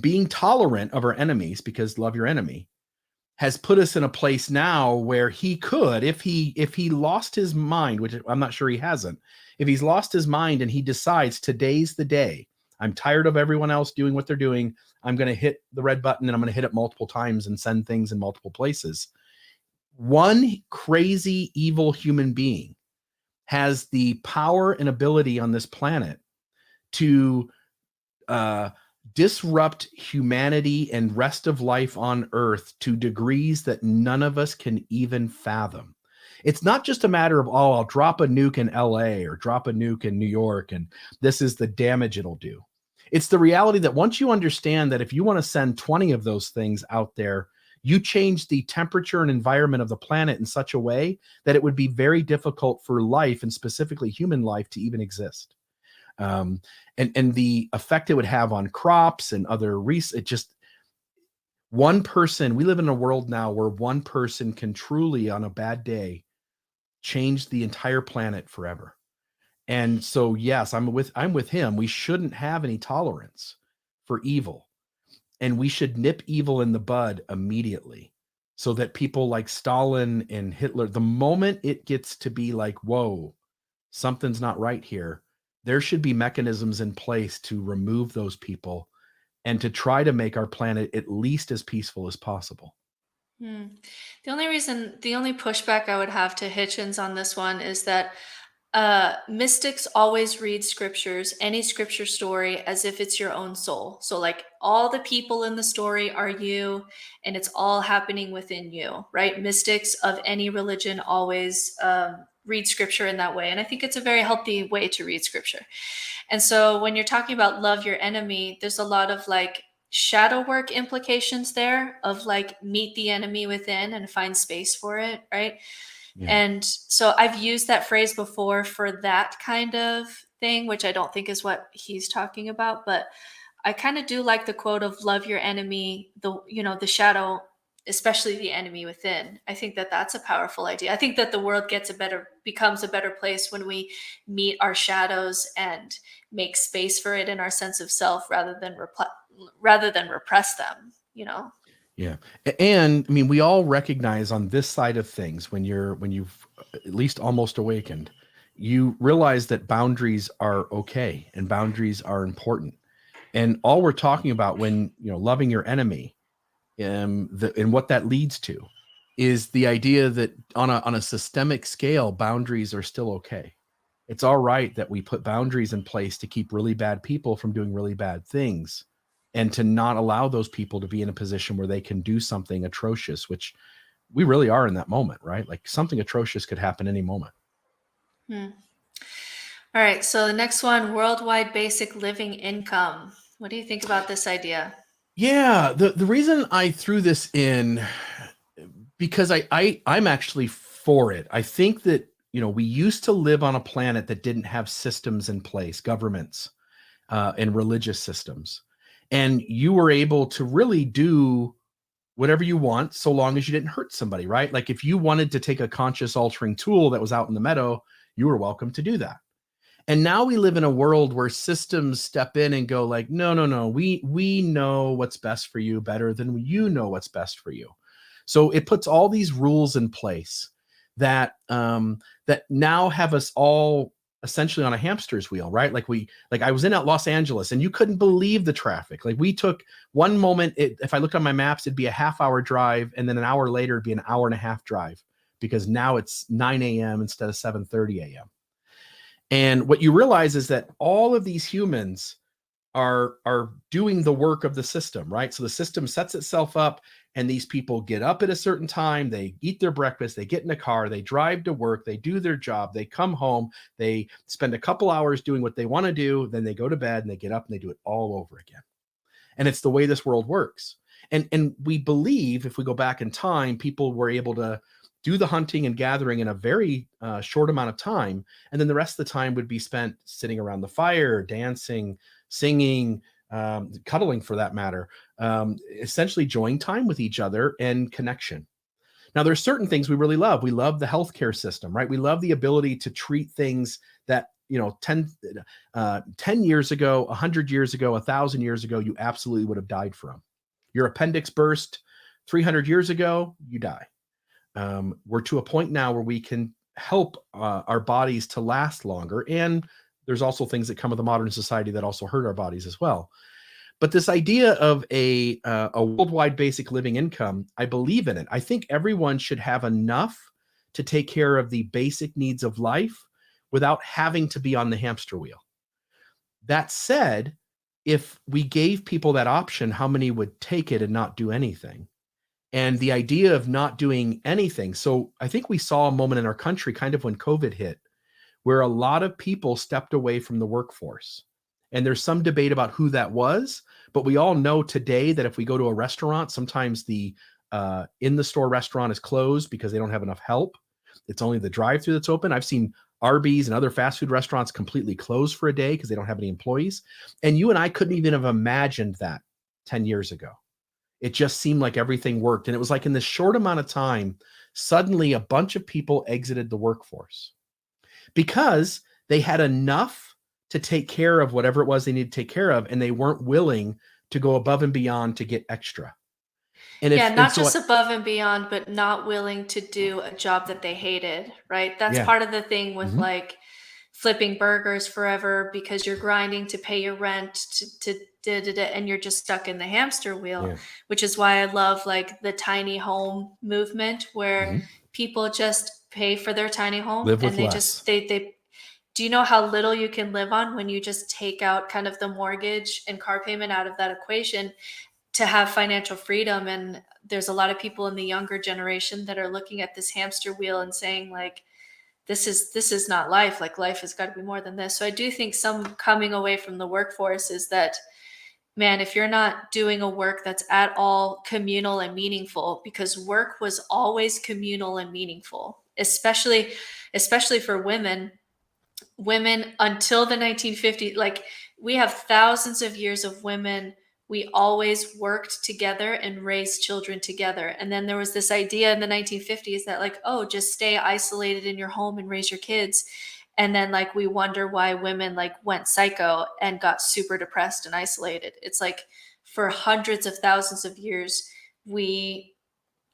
being tolerant of our enemies, because love your enemy, has put us in a place now where he could, if he lost his mind, which I'm not sure he hasn't, if he's lost his mind and he decides today's the day, I'm tired of everyone else doing what they're doing, I'm going to hit the red button and I'm going to hit it multiple times and send things in multiple places. One crazy, evil human being has the power and ability on this planet to disrupt humanity and rest of life on Earth to degrees that none of us can even fathom. It's not just a matter of, oh, I'll drop a nuke in LA or drop a nuke in New York, and this is the damage it'll do. It's the reality that once you understand that if you want to send 20 of those things out there, you change the temperature and environment of the planet in such a way that it would be very difficult for life, and specifically human life, to even exist. And the effect it would have on crops and other one person, we live in a world now where one person can truly, on a bad day, change the entire planet forever. And so, yes, I'm with him. We shouldn't have any tolerance for evil, and we should nip evil in the bud immediately, so that people like Stalin and Hitler, the moment it gets to be like, whoa, something's not right here, there should be mechanisms in place to remove those people and to try to make our planet at least as peaceful as possible. The only pushback I would have to Hitchens on this one is that mystics always read scriptures, any scripture story, as if it's your own soul. So like all the people in the story are you, and it's all happening within you, right? Mystics of any religion always read scripture in that way. And I think it's a very healthy way to read scripture. And so when you're talking about love your enemy, there's a lot of like shadow work implications there of like meet the enemy within and find space for it, right? Yeah. And so I've used that phrase before for that kind of thing, which I don't think is what he's talking about, but I kind of do like the quote of love your enemy, the shadow, especially the enemy within. I think that that's a powerful idea. I think that the world becomes a better place when we meet our shadows and make space for it in our sense of self rather than repress them, Yeah. And I mean, we all recognize on this side of things, when you've at least almost awakened, you realize that boundaries are okay and boundaries are important. And all we're talking about when, loving your enemy, and what that leads to is the idea that on a systemic scale, boundaries are still okay. It's all right that we put boundaries in place to keep really bad people from doing really bad things, and to not allow those people to be in a position where they can do something atrocious, which we really are in that moment, right? Like something atrocious could happen any moment. All right, so the next one, worldwide basic living income. What do you think about this idea? Yeah, the reason I threw this in, because I'm actually for it. I think that, we used to live on a planet that didn't have systems in place, governments, and religious systems. And you were able to really do whatever you want so long as you didn't hurt somebody, right? Like if you wanted to take a conscious altering tool that was out in the meadow, you were welcome to do that. And now we live in a world where systems step in and go like, no, we know what's best for you better than you know what's best for you. So it puts all these rules in place that that now have us all essentially on a hamster's wheel, right? Like I was in Los Angeles and you couldn't believe the traffic. Like we took one moment, if I looked on my maps, it'd be a half-hour drive, and then an hour later it'd be an hour and a half drive, because now it's 9 a.m. instead of 7:30 a.m. And what you realize is that all of these humans are doing the work of the system, right? So the system sets itself up, and these people get up at a certain time, they eat their breakfast, they get in a car, they drive to work, they do their job, they come home, they spend a couple hours doing what they want to do, then they go to bed and they get up and they do it all over again. And it's the way this world works. And we believe, if we go back in time, people were able to do the hunting and gathering in a very short amount of time, and then the rest of the time would be spent sitting around the fire, dancing, singing, cuddling for that matter, essentially enjoying time with each other and connection. Now, there's certain things we really love. We love the healthcare system, right? We love the ability to treat things that, 10 years ago, 100 years ago, 1,000 years ago, you absolutely would have died from. Your appendix burst 300 years ago, you die. We're to a point now where we can help our bodies to last longer. And there's also things that come with a modern society that also hurt our bodies as well. But this idea of a worldwide basic living income, I believe in it. I think everyone should have enough to take care of the basic needs of life without having to be on the hamster wheel. That said, if we gave people that option, how many would take it and not do anything? And the idea of not doing anything. So I think we saw a moment in our country kind of when COVID hit, where a lot of people stepped away from the workforce. And there's some debate about who that was, but we all know today that if we go to a restaurant, sometimes the in the store restaurant is closed because they don't have enough help. It's only the drive-through that's open. I've seen Arby's and other fast food restaurants completely closed for a day because they don't have any employees. And you and I couldn't even have imagined that 10 years ago. It just seemed like everything worked. And it was like in this short amount of time, suddenly a bunch of people exited the workforce because they had enough to take care of whatever it was they needed to take care of, and they weren't willing to go above and beyond to get extra. And not just above and beyond, but not willing to do a job that they hated, right? That's part of the thing with like flipping burgers forever, because you're grinding to pay your rent and you're just stuck in the hamster wheel, which is why I love like the tiny home movement, where people just pay for their tiny home and they just they do you know how little you can live on when you just take out kind of the mortgage and car payment out of that equation to have financial freedom? And there's a lot of people in the younger generation that are looking at this hamster wheel and saying like, this is not life. Like life has got to be more than this. So I do think some coming away from the workforce is that, man, if you're not doing a work that's at all communal and meaningful, because work was always communal and meaningful, especially for women until the 1950s. Like we have thousands of years of women. We always worked together and raised children together. And then there was this idea in the 1950s that like, oh, just stay isolated in your home and raise your kids. And then like we wonder why women like went psycho and got super depressed and isolated. It's like for hundreds of thousands of years, we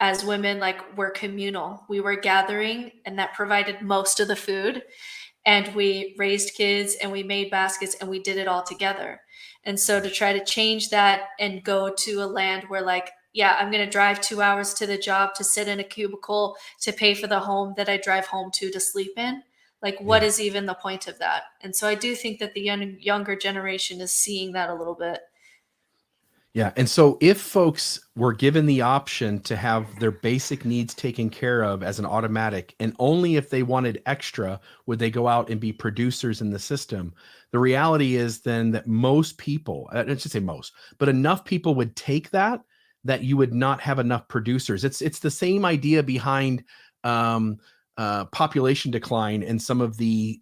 as women like were communal. We were gathering, and that provided most of the food. And we raised kids and we made baskets and we did it all together. And so to try to change that and go to a land where like, yeah, I'm going to drive 2 hours to the job to sit in a cubicle to pay for the home that I drive home to sleep in. Like, what is even the point of that? And so I do think that the younger generation is seeing that a little bit. Yeah. And so if folks were given the option to have their basic needs taken care of as an automatic, and only if they wanted extra would they go out and be producers in the system, the reality is then that most people, I should say most, but enough people would take that you would not have enough producers. It's the same idea behind um, population decline and some of the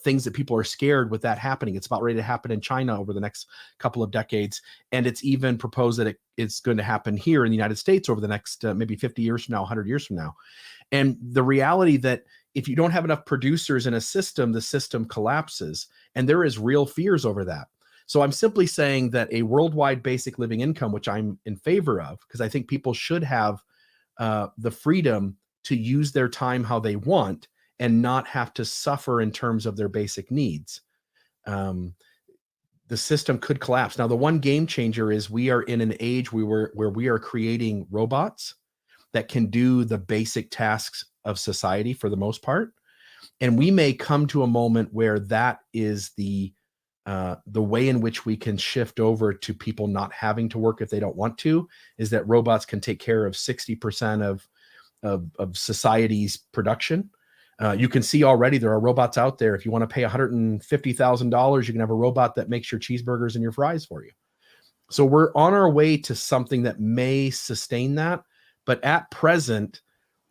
things that people are scared with that happening. It's about ready to happen in China over the next couple of decades. And it's even proposed that it's going to happen here in the United States over the next maybe 50 years from now, 100 years from now. And the reality that if you don't have enough producers in a system, the system collapses. And there is real fears over that. So I'm simply saying that a worldwide basic living income, which I'm in favor of, because I think people should have the freedom to use their time how they want and not have to suffer in terms of their basic needs. The system could collapse. Now, the one game changer is we are in an age where we are creating robots that can do the basic tasks of society for the most part. And we may come to a moment where that is the way in which we can shift over to people not having to work if they don't want to, is that robots can take care of 60% of society's production. You can see already there are robots out there. If you want to pay $150,000, you can have a robot that makes your cheeseburgers and your fries for you. So we're on our way to something that may sustain that. But at present,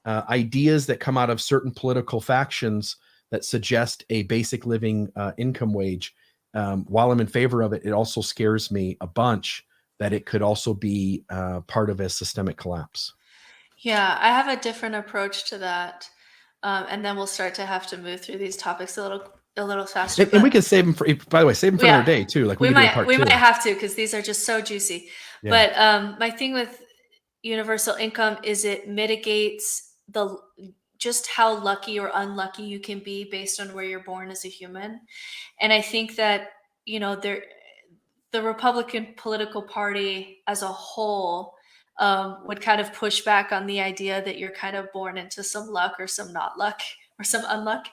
ideas that come out of certain political factions that suggest a basic living income wage, while I'm in favor of it, it also scares me a bunch that it could also be part of a systemic collapse. Yeah, I have a different approach to that. And then we'll start to have to move through these topics a little faster. And we can save them for, by the way, save them for another day too. Like we could do a part we two. might have to, because these are just so juicy. Yeah. But my thing with universal income is it mitigates just how lucky or unlucky you can be based on where you're born as a human. And I think that, the Republican political party as a whole would kind of push back on the idea that you're kind of born into some luck or some not luck or some unluck,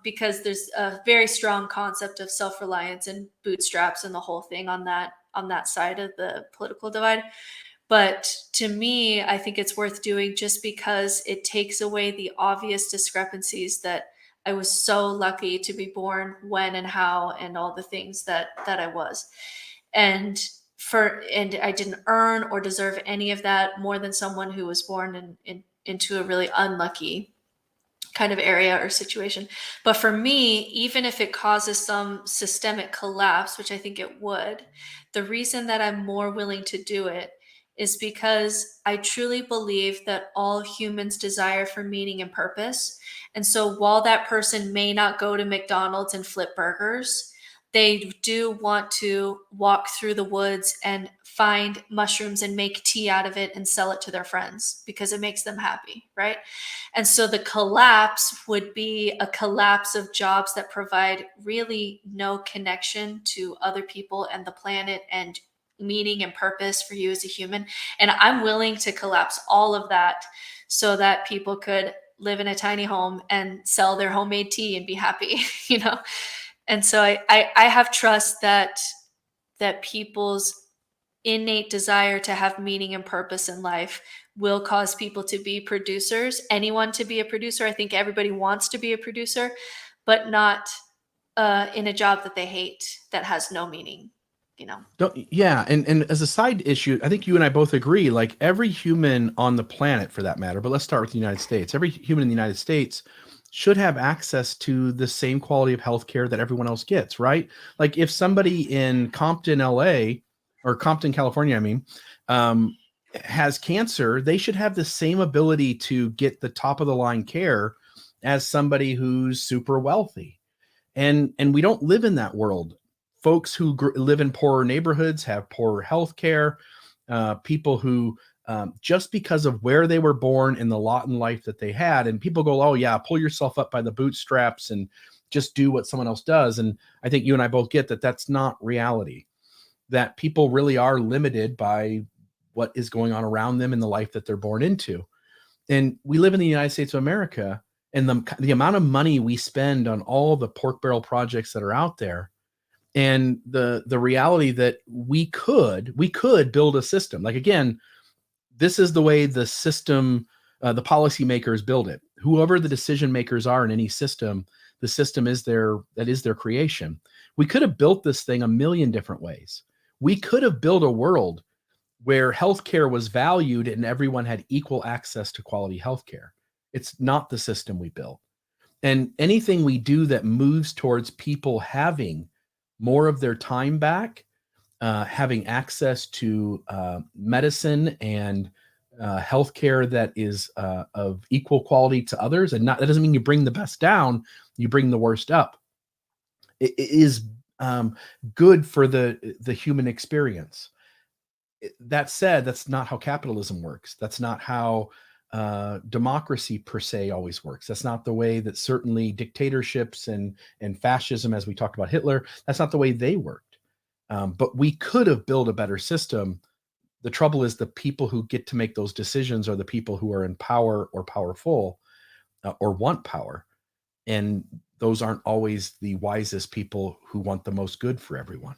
because there's a very strong concept of self-reliance and bootstraps and the whole thing on that side of the political divide. But to me, I think it's worth doing just because it takes away the obvious discrepancies that I was so lucky to be born when and how and all the things that I was. And I didn't earn or deserve any of that more than someone who was born into a really unlucky kind of area or situation. But for me, even if it causes some systemic collapse, which I think it would, the reason that I'm more willing to do it is because I truly believe that all humans desire for meaning and purpose. And so while that person may not go to McDonald's and flip burgers, they do want to walk through the woods and find mushrooms and make tea out of it and sell it to their friends because it makes them happy, right? And so the collapse would be a collapse of jobs that provide really no connection to other people and the planet and meaning and purpose for you as a human. And I'm willing to collapse all of that so that people could live in a tiny home and sell their homemade tea and be happy, And so I have trust that people's innate desire to have meaning and purpose in life will cause people to be producers, anyone to be a producer. I think everybody wants to be a producer, but not in a job that they hate, that has no meaning. Yeah. And as a side issue, I think you and I both agree, like every human on the planet for that matter, but let's start with the United States. Every human in the United States should have access to the same quality of healthcare that everyone else gets, right? Like if somebody in Compton, LA, or Compton, California, has cancer, they should have the same ability to get the top of the line care as somebody who's super wealthy. And we don't live in that world. Folks who live in poorer neighborhoods have poorer health care. People who, just because of where they were born and the lot in life that they had, and people go, oh yeah, pull yourself up by the bootstraps and just do what someone else does. And I think you and I both get that that's not reality, that people really are limited by what is going on around them in the life that they're born into. And we live in the United States of America, and the amount of money we spend on all the pork barrel projects that are out there, And the reality that we could build a system. Like, again, this is the way the system, the policymakers build it. Whoever the decision makers are in any system, the system is their creation. We could have built this thing a million different ways. We could have built a world where healthcare was valued and everyone had equal access to quality healthcare. It's not the system we built. And anything we do that moves towards people having more of their time back, having access to medicine and healthcare that is of equal quality to others, and that doesn't mean you bring the best down, you bring the worst up. It is good for the human experience. That said, that's not how capitalism works. That's not how democracy per se always works. That's not the way that certainly dictatorships and fascism, as we talked about Hitler, that's not the way they worked. But we could have built a better system. The trouble is the people who get to make those decisions are the people who are in power or powerful or want power. And those aren't always the wisest people who want the most good for everyone.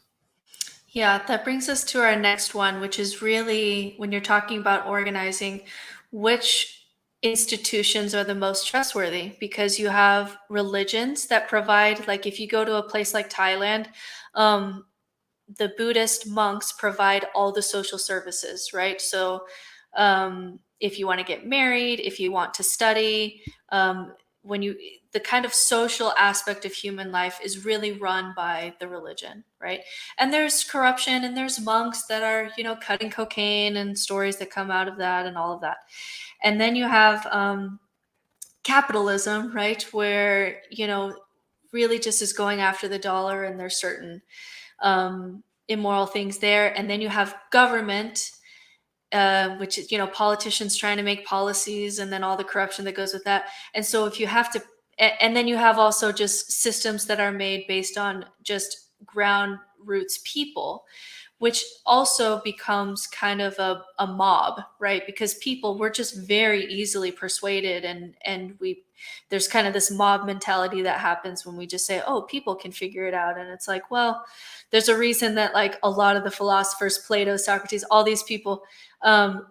Yeah, that brings us to our next one, which is really when you're talking about organizing, which institutions are the most trustworthy? Because you have religions that provide, like if you go to a place like Thailand, the Buddhist monks provide all the social services, right? So if you want to get married, if you want to study, the kind of social aspect of human life is really run by the religion, right? And there's corruption and there's monks that are, cutting cocaine and stories that come out of that and all of that. And then you have capitalism, right? Where, really just is going after the dollar, and there's certain immoral things there. And then you have government, which is, politicians trying to make policies, and then all the corruption that goes with that. And so if you have to, and then you have also just systems that are made based on just ground roots people, which also becomes kind of a mob, right? Because people, we're just very easily persuaded, and there's kind of this mob mentality that happens when we just say, oh, people can figure it out. And it's like, well, there's a reason that like a lot of the philosophers, Plato, Socrates, all these people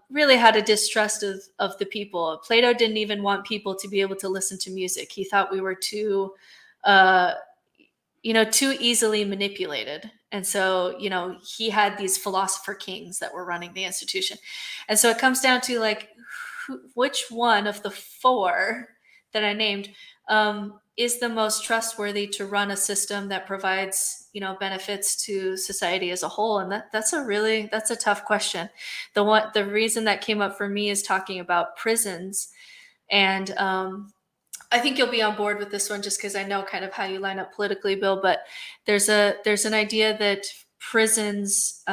really had a distrust of the people. Plato didn't even want people to be able to listen to music. He thought we were too easily manipulated. And so, he had these philosopher kings that were running the institution. And so it comes down to like, which one of the four that I named is the most trustworthy to run a system that provides, benefits to society as a whole? And that's a tough question. The reason that came up for me is talking about prisons. And I think you'll be on board with this one just because I know kind of how you line up politically, Bill. But there's an idea that prisons,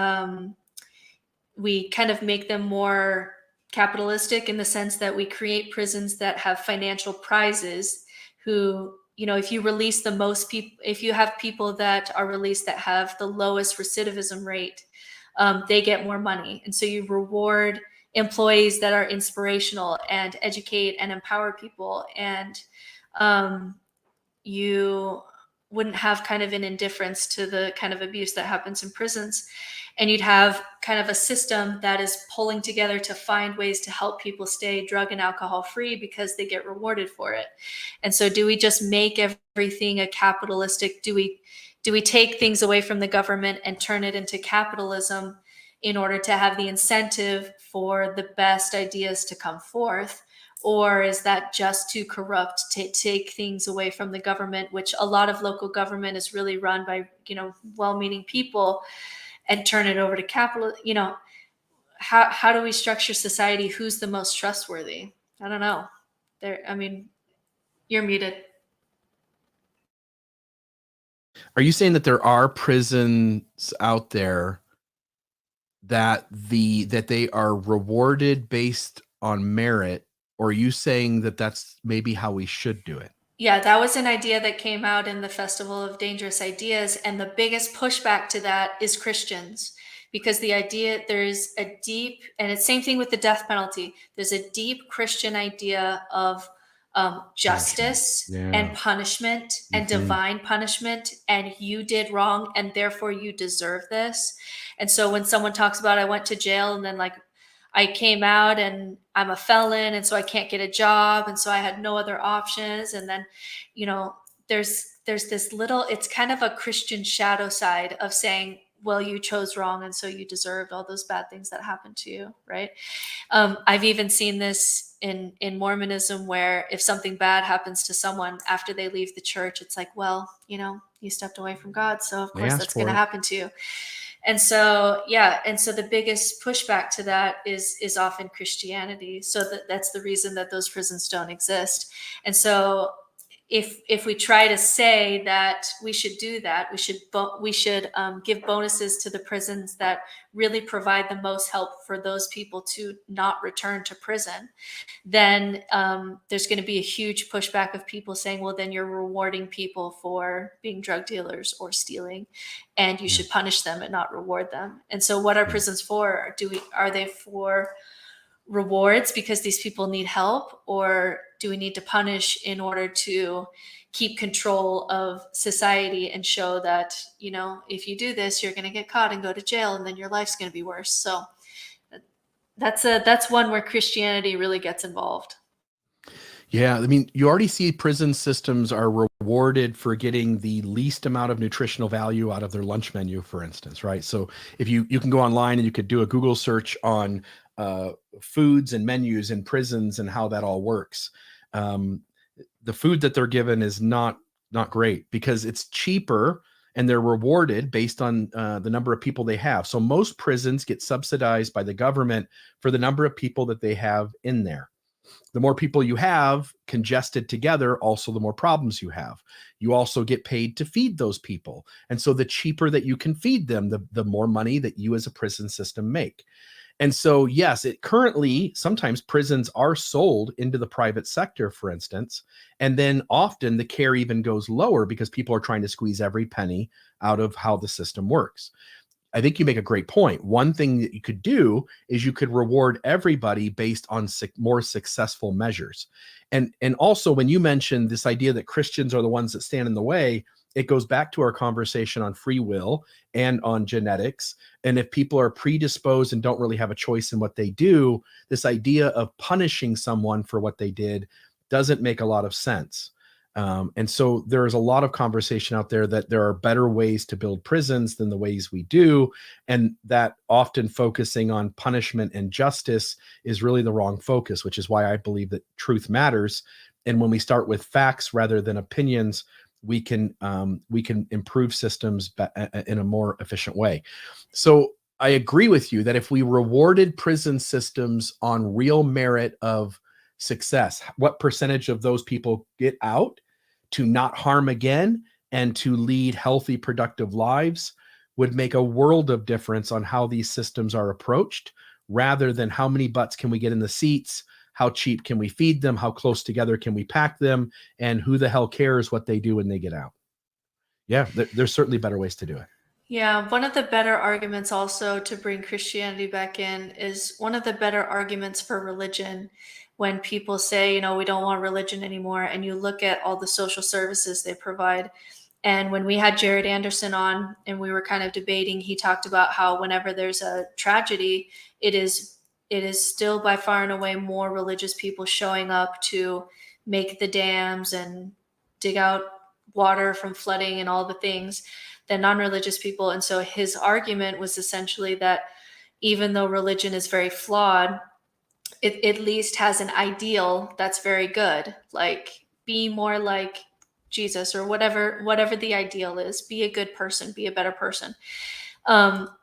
we kind of make them more capitalistic in the sense that we create prisons that have financial prizes who, if you release the most people, if you have people that are released that have the lowest recidivism rate, they get more money. And so you reward employees that are inspirational and educate and empower people. And you wouldn't have kind of an indifference to the kind of abuse that happens in prisons. And you'd have kind of a system that is pulling together to find ways to help people stay drug and alcohol free because they get rewarded for it. And so do we just make everything a capitalistic, do we take things away from the government and turn it into capitalism in order to have the incentive for the best ideas to come forth? Or is that just too corrupt to take things away from the government, which a lot of local government is really run by, well-meaning people, and turn it over to capital? How do we structure society? Who's the most trustworthy? I don't know. You're muted. Are you saying that there are prisons out there that they are rewarded based on merit, or are you saying that that's maybe how we should do it? Yeah, that was an idea that came out in the Festival of Dangerous Ideas. And the biggest pushback to that is Christians, because the idea, there's a deep, and it's same thing with the death penalty. There's a deep Christian idea of justice Yeah. and punishment and divine punishment, and you did wrong and therefore you deserve this. And so when someone talks about, I went to jail and then like I came out and I'm a felon and so I can't get a job and so I had no other options, and then there's this little, it's kind of a Christian shadow side of saying, well, you chose wrong and so you deserved all those bad things that happened to you, right? I've even seen this in Mormonism, where if something bad happens to someone after they leave the church, it's like, well, you stepped away from God, so of course that's going to happen to you. And so, the biggest pushback to that is often Christianity. So that's the reason that those prisons don't exist. And so if we try to say that we should do that, we should give bonuses to the prisons that really provide the most help for those people to not return to prison, then there's going to be a huge pushback of people saying, well, then you're rewarding people for being drug dealers or stealing, and you should punish them and not reward them. And so what are prisons for? Are they for rewards because these people need help, or do we need to punish in order to keep control of society and show that, if you do this, you're going to get caught and go to jail and then your life's going to be worse? So that's one where Christianity really gets involved. Yeah, I mean, you already see prison systems are rewarded for getting the least amount of nutritional value out of their lunch menu, for instance, right? So if you can go online and you could do a Google search on foods and menus in prisons and how that all works. The food that they're given is not great because it's cheaper, and they're rewarded based on the number of people they have. So most prisons get subsidized by the government for the number of people that they have in there. The more people you have congested together, also the more problems you have. You also get paid to feed those people. And so the cheaper that you can feed them, the more money that you as a prison system make. And so, yes, currently, sometimes prisons are sold into the private sector, for instance, and then often the care even goes lower because people are trying to squeeze every penny out of how the system works. I think you make a great point. One thing that you could do is you could reward everybody based on more successful measures. And also, when you mentioned this idea that Christians are the ones that stand in the way, it goes back to our conversation on free will and on genetics. And if people are predisposed and don't really have a choice in what they do, this idea of punishing someone for what they did doesn't make a lot of sense. And so there is a lot of conversation out there that there are better ways to build prisons than the ways we do, and that often focusing on punishment and justice is really the wrong focus, which is why I believe that truth matters. And when we start with facts rather than opinions, we can improve systems in a more efficient way. So I agree with you that if we rewarded prison systems on real merit of success, what percentage of those people get out to not harm again and to lead healthy, productive lives would make a world of difference on how these systems are approached, rather than how many butts can we get in the seats, how cheap can we feed them, how close together can we pack them, and who the hell cares what they do when they get out. Yeah, there's certainly better ways to do it. Yeah, one of the better arguments also to bring Christianity back in is one of the better arguments for religion. When people say, we don't want religion anymore, and you look at all the social services they provide. And when we had Jared Anderson on and we were kind of debating, he talked about how whenever there's a tragedy, it is still by far and away more religious people showing up to make the dams and dig out water from flooding and all the things than non-religious people. And so his argument was essentially that even though religion is very flawed, it at least has an ideal that's very good, like be more like Jesus or whatever the ideal is. Be a good person, be a better person.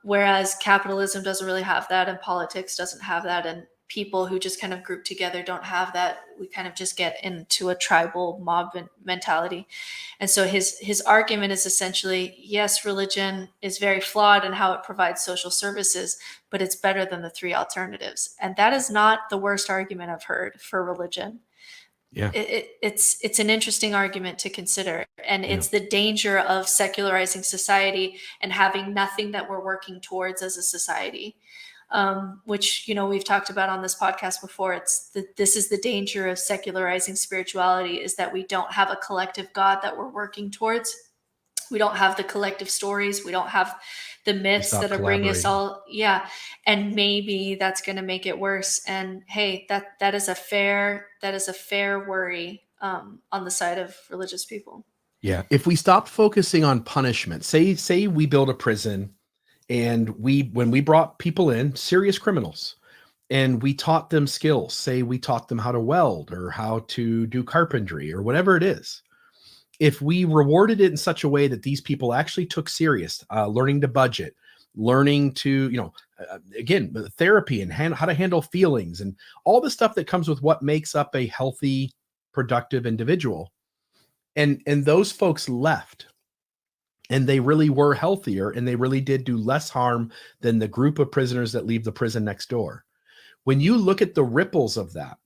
Whereas capitalism doesn't really have that, and politics doesn't have that, and people who just kind of group together don't have that. We kind of just get into a tribal mob mentality. And so his argument is essentially, yes, religion is very flawed in how it provides social services, but it's better than the three alternatives. And that is not the worst argument I've heard for religion. Yeah, it's an interesting argument to consider. And it's the danger of secularizing society and having nothing that we're working towards as a society. which, we've talked about on this podcast before. This is the danger of secularizing spirituality, is that we don't have a collective God that we're working towards. We don't have the collective stories. We don't have the myths that are bringing us all. Yeah. And maybe that's going to make it worse. And hey, that is a fair worry on the side of religious people. Yeah. If we stopped focusing on punishment, say we build a prison, and when we brought people in, serious criminals, and we taught them skills, say we taught them how to weld or how to do carpentry or whatever it is. If we rewarded it in such a way that these people actually took serious, learning to budget, learning to, again, therapy and how to handle feelings and all the stuff that comes with what makes up a healthy, productive individual. And those folks left, and they really were healthier, and they really did do less harm than the group of prisoners that leave the prison next door. When you look at the ripples of that,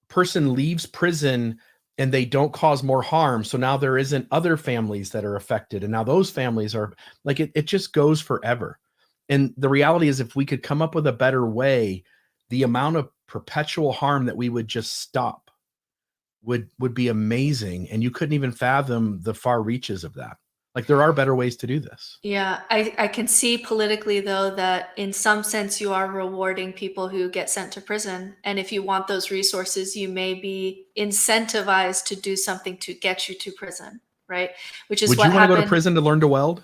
person leaves prison and they don't cause more harm. So now there isn't other families that are affected. And now those families are like, it just goes forever. And the reality is, if we could come up with a better way, the amount of perpetual harm that we would just stop would be amazing. And you couldn't even fathom the far reaches of that. Like, there are better ways to do this. Yeah, I can see politically, though, that in some sense you are rewarding people who get sent to prison. And if you want those resources, you may be incentivized to do something to get you to prison, right? Which is Would what you want to happened. go to prison to learn to weld?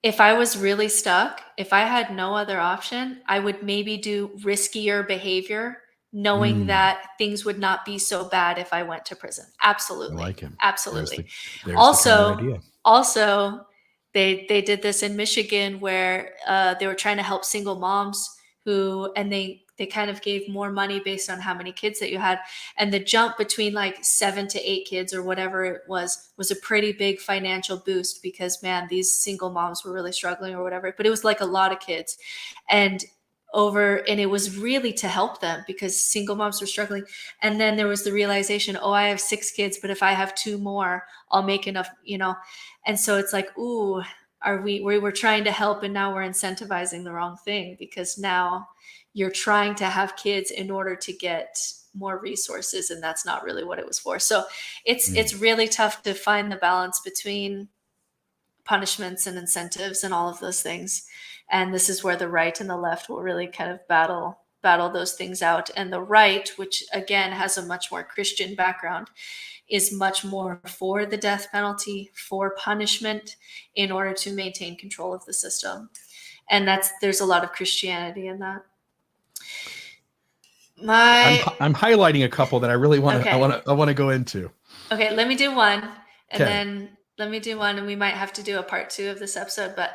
If I was really stuck, if I had no other option, I would maybe do riskier behavior, knowing that things would not be so bad if I went to prison. Absolutely. I like him. Absolutely. There's Also, the kind of idea. Also, they did this in Michigan where they were trying to help single moms and they kind of gave more money based on how many kids that you had. And the jump between like 7 to 8 kids or whatever it was a pretty big financial boost, because man, these single moms were really struggling or whatever, but it was like a lot of kids. And it was really to help them because single moms were struggling. And then there was the realization, I have 6 kids, but if I have 2 more, I'll make enough, And so it's like, ooh, we were trying to help, and now we're incentivizing the wrong thing, because now you're trying to have kids in order to get more resources, and that's not really what it was for. So it's really tough to find the balance between punishments and incentives and all of those things. And this is where the right and the left will really kind of battle those things out. And the right, which again has a much more Christian background, is much more for the death penalty, for punishment, in order to maintain control of the system. And there's a lot of Christianity in that. I'm highlighting a couple that I really want to. Okay. I want to go into. Okay, let me do one, and then let me do one, and we might have to do a part 2 of this episode. But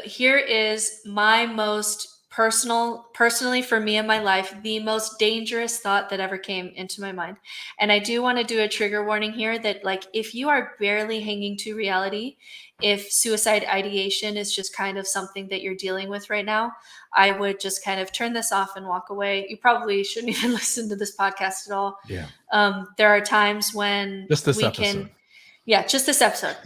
here is my most personally for me in my life, the most dangerous thought that ever came into my mind. And I do want to do a trigger warning here that, like, if you are barely hanging to reality, if suicide ideation is just kind of something that you're dealing with right now, I would just kind of turn this off and walk away. You probably shouldn't even listen to this podcast at all. Yeah. There are times when just this episode. Just this episode.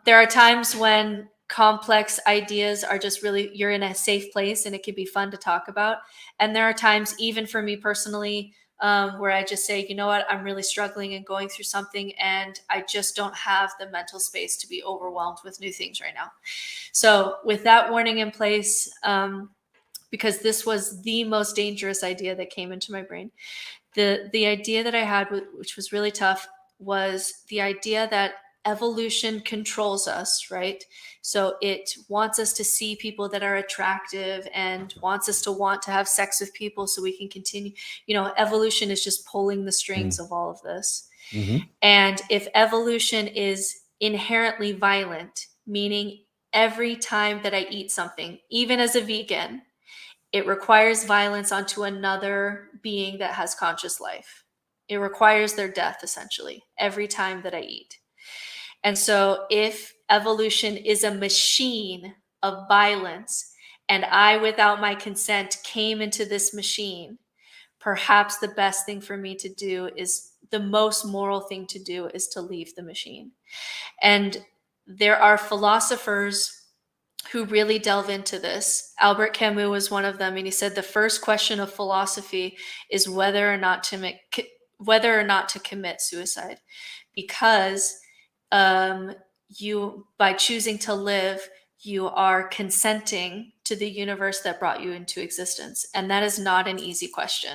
There are times when complex ideas are just really, you're in a safe place and it can be fun to talk about. And there are times, even for me personally, where I just say, you know what, I'm really struggling and going through something, and I just don't have the mental space to be overwhelmed with new things right now. So with that warning in place, because this was the most dangerous idea that came into my brain, the idea that I had, which was really tough, was the idea that evolution controls us, right? So it wants us to see people that are attractive and wants us to want to have sex with people so we can continue. Evolution is just pulling the strings of all of this. Mm-hmm. And if evolution is inherently violent, meaning every time that I eat something, even as a vegan, it requires violence onto another being that has conscious life. It requires their death, essentially, every time that I eat. And so if evolution is a machine of violence, and I, without my consent, came into this machine, perhaps the best thing for me to do, is the most moral thing to do, is to leave the machine. And there are philosophers who really delve into this. Albert Camus was one of them, and he said the first question of philosophy is whether or not to commit suicide, because you, by choosing to live, you are consenting to the universe that brought you into existence, and that is not an easy question.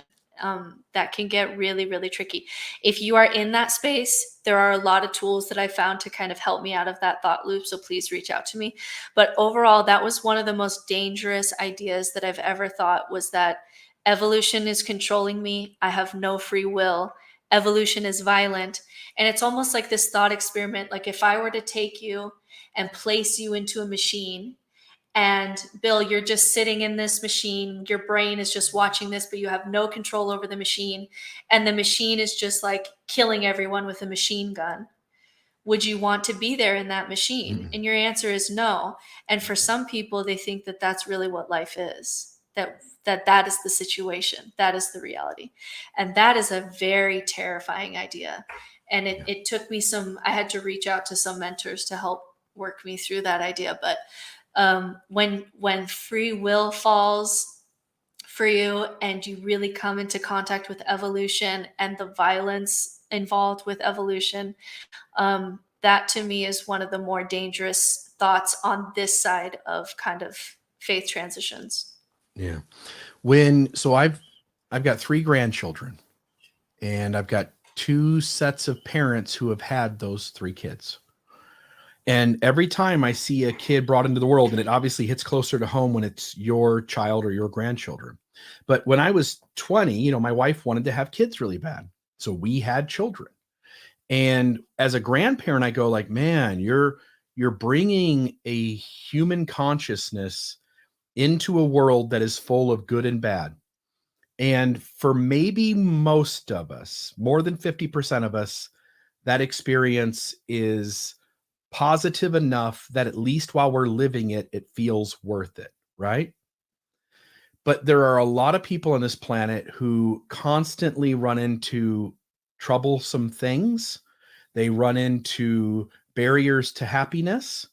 That can get really, really tricky. If you are in that space, there are a lot of tools that I found to kind of help me out of that thought loop. So please reach out to me. But overall, that was one of the most dangerous ideas that I've ever thought, was that evolution is controlling me. I have no free will. Evolution is violent. And it's almost like this thought experiment. Like if I were to take you and place you into a machine, and Bill, you're just sitting in this machine. Your brain is just watching this, but you have no control over the machine. And the machine is just like killing everyone with a machine gun. Would you want to be there in that machine? And your answer is no. And for some people, they think that that's really what life is. That is the situation. That is the reality. And that is a very terrifying idea. And it took me I had to reach out to some mentors to help work me through that idea. But when free will falls for you and you really come into contact with evolution and the violence involved with evolution, that to me is one of the more dangerous thoughts on this side of kind of faith transitions. Yeah. So I've got 3 grandchildren, and I've got 2 sets of parents who have had those 3 kids. And every time I see a kid brought into the world, and it obviously hits closer to home when it's your child or your grandchildren. But when I was 20, my wife wanted to have kids really bad. So we had children. And as a grandparent, I go like, man, you're bringing a human consciousness into a world that is full of good and bad. And for maybe most of us, more than 50% of us, that experience is positive enough that at least while we're living it, it feels worth it, right? But there are a lot of people on this planet who constantly run into troublesome things. They run into barriers to happiness,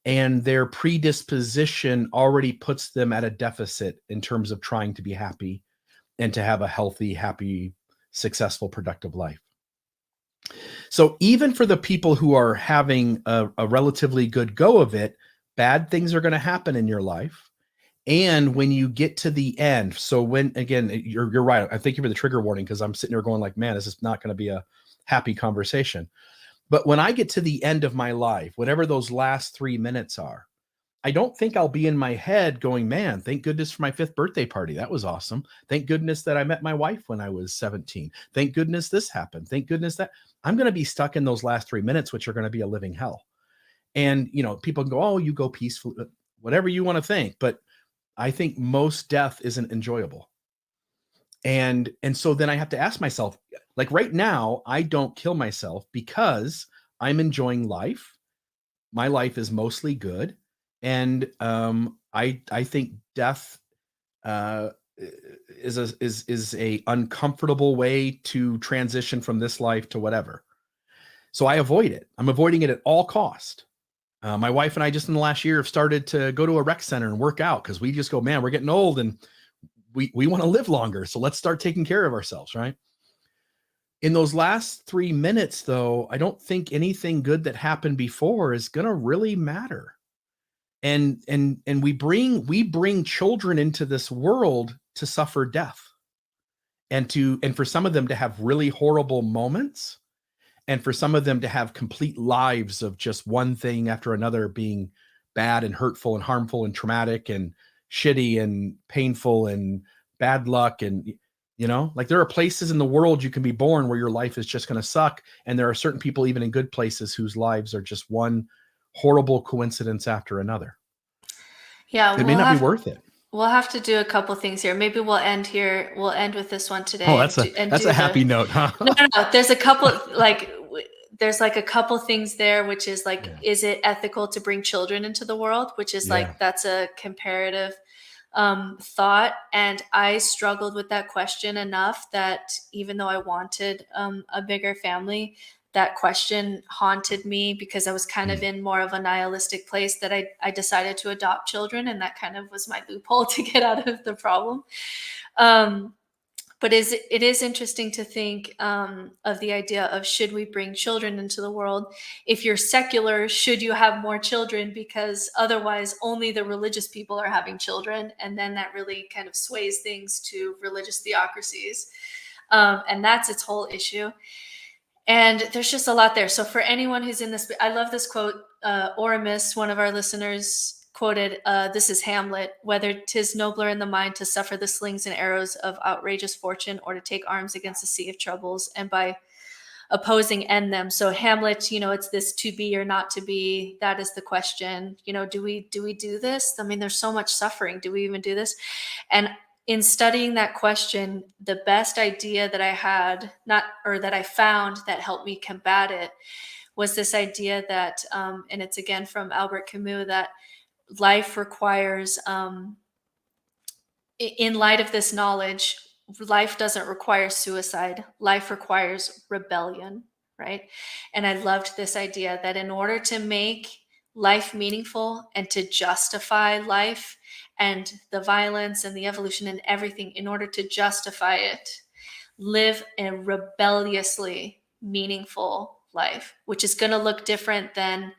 and their predisposition already puts them at a deficit in terms of trying to be happy and to have a healthy, happy, successful, productive life. So even for the people who are having a relatively good go of it, bad things are going to happen in your life. And when you get to the end, so when, again, you're right. I thank you for the trigger warning, because I'm sitting there going like, man, this is not going to be a happy conversation. But when I get to the end of my life, whatever those last 3 minutes are, I don't think I'll be in my head going, man, thank goodness for my 5th birthday party. That was awesome. Thank goodness that I met my wife when I was 17. Thank goodness this happened. Thank goodness that. I'm going to be stuck in those last 3 minutes, which are going to be a living hell. And, people can go, oh, you go peacefully, whatever you want to think. But I think most death isn't enjoyable. And so then I have to ask myself, like right now, I don't kill myself because I'm enjoying life. My life is mostly good. And I think death is a uncomfortable way to transition from this life to whatever. So I avoid it. I'm avoiding it at all cost. My wife and I just in the last year have started to go to a rec center and work out, because we just go, man, we're getting old and we want to live longer. So let's start taking care of ourselves, right? In those last 3 minutes, though, I don't think anything good that happened before is going to really matter. And we bring children into this world to suffer death, and for some of them to have really horrible moments, and for some of them to have complete lives of just one thing after another being bad and hurtful and harmful and traumatic and shitty and painful and bad luck. And like there are places in the world you can be born where your life is just going to suck, and there are certain people even in good places whose lives are just one horrible coincidence after another. Yeah, it may not be worth it. We'll have to do a couple things here. Maybe we'll end here. We'll end with this one today. Oh, that's a happy note, huh? No. There's a couple there's like a couple things there, which is like, is it ethical to bring children into the world? Which is like, that's a comparative thought. And I struggled with that question enough that even though I wanted a bigger family, that question haunted me because I was kind of in more of a nihilistic place that I decided to adopt children, and that kind of was my loophole to get out of the problem. But it is interesting to think of the idea of, should we bring children into the world? If you're secular, should you have more children? Because otherwise only the religious people are having children. And then that really kind of sways things to religious theocracies. And that's its whole issue. And there's just a lot there. So for anyone who's in this, I love this quote. Oramus, one of our listeners, quoted, this is Hamlet: "Whether 'tis nobler in the mind to suffer the slings and arrows of outrageous fortune, or to take arms against a sea of troubles, and by opposing end them." So Hamlet, it's this to be or not to be. That is the question. Do we do this? I mean, there's so much suffering. Do we even do this? And in studying that question, the best idea that I had, that I found that helped me combat it, was this idea that, and it's again from Albert Camus, that life requires, in light of this knowledge, life doesn't require suicide. Life requires rebellion, right? And I loved this idea that in order to make life meaningful and to justify life and the violence and the evolution and everything, in order to justify it, live a rebelliously meaningful life, which is going to look different than,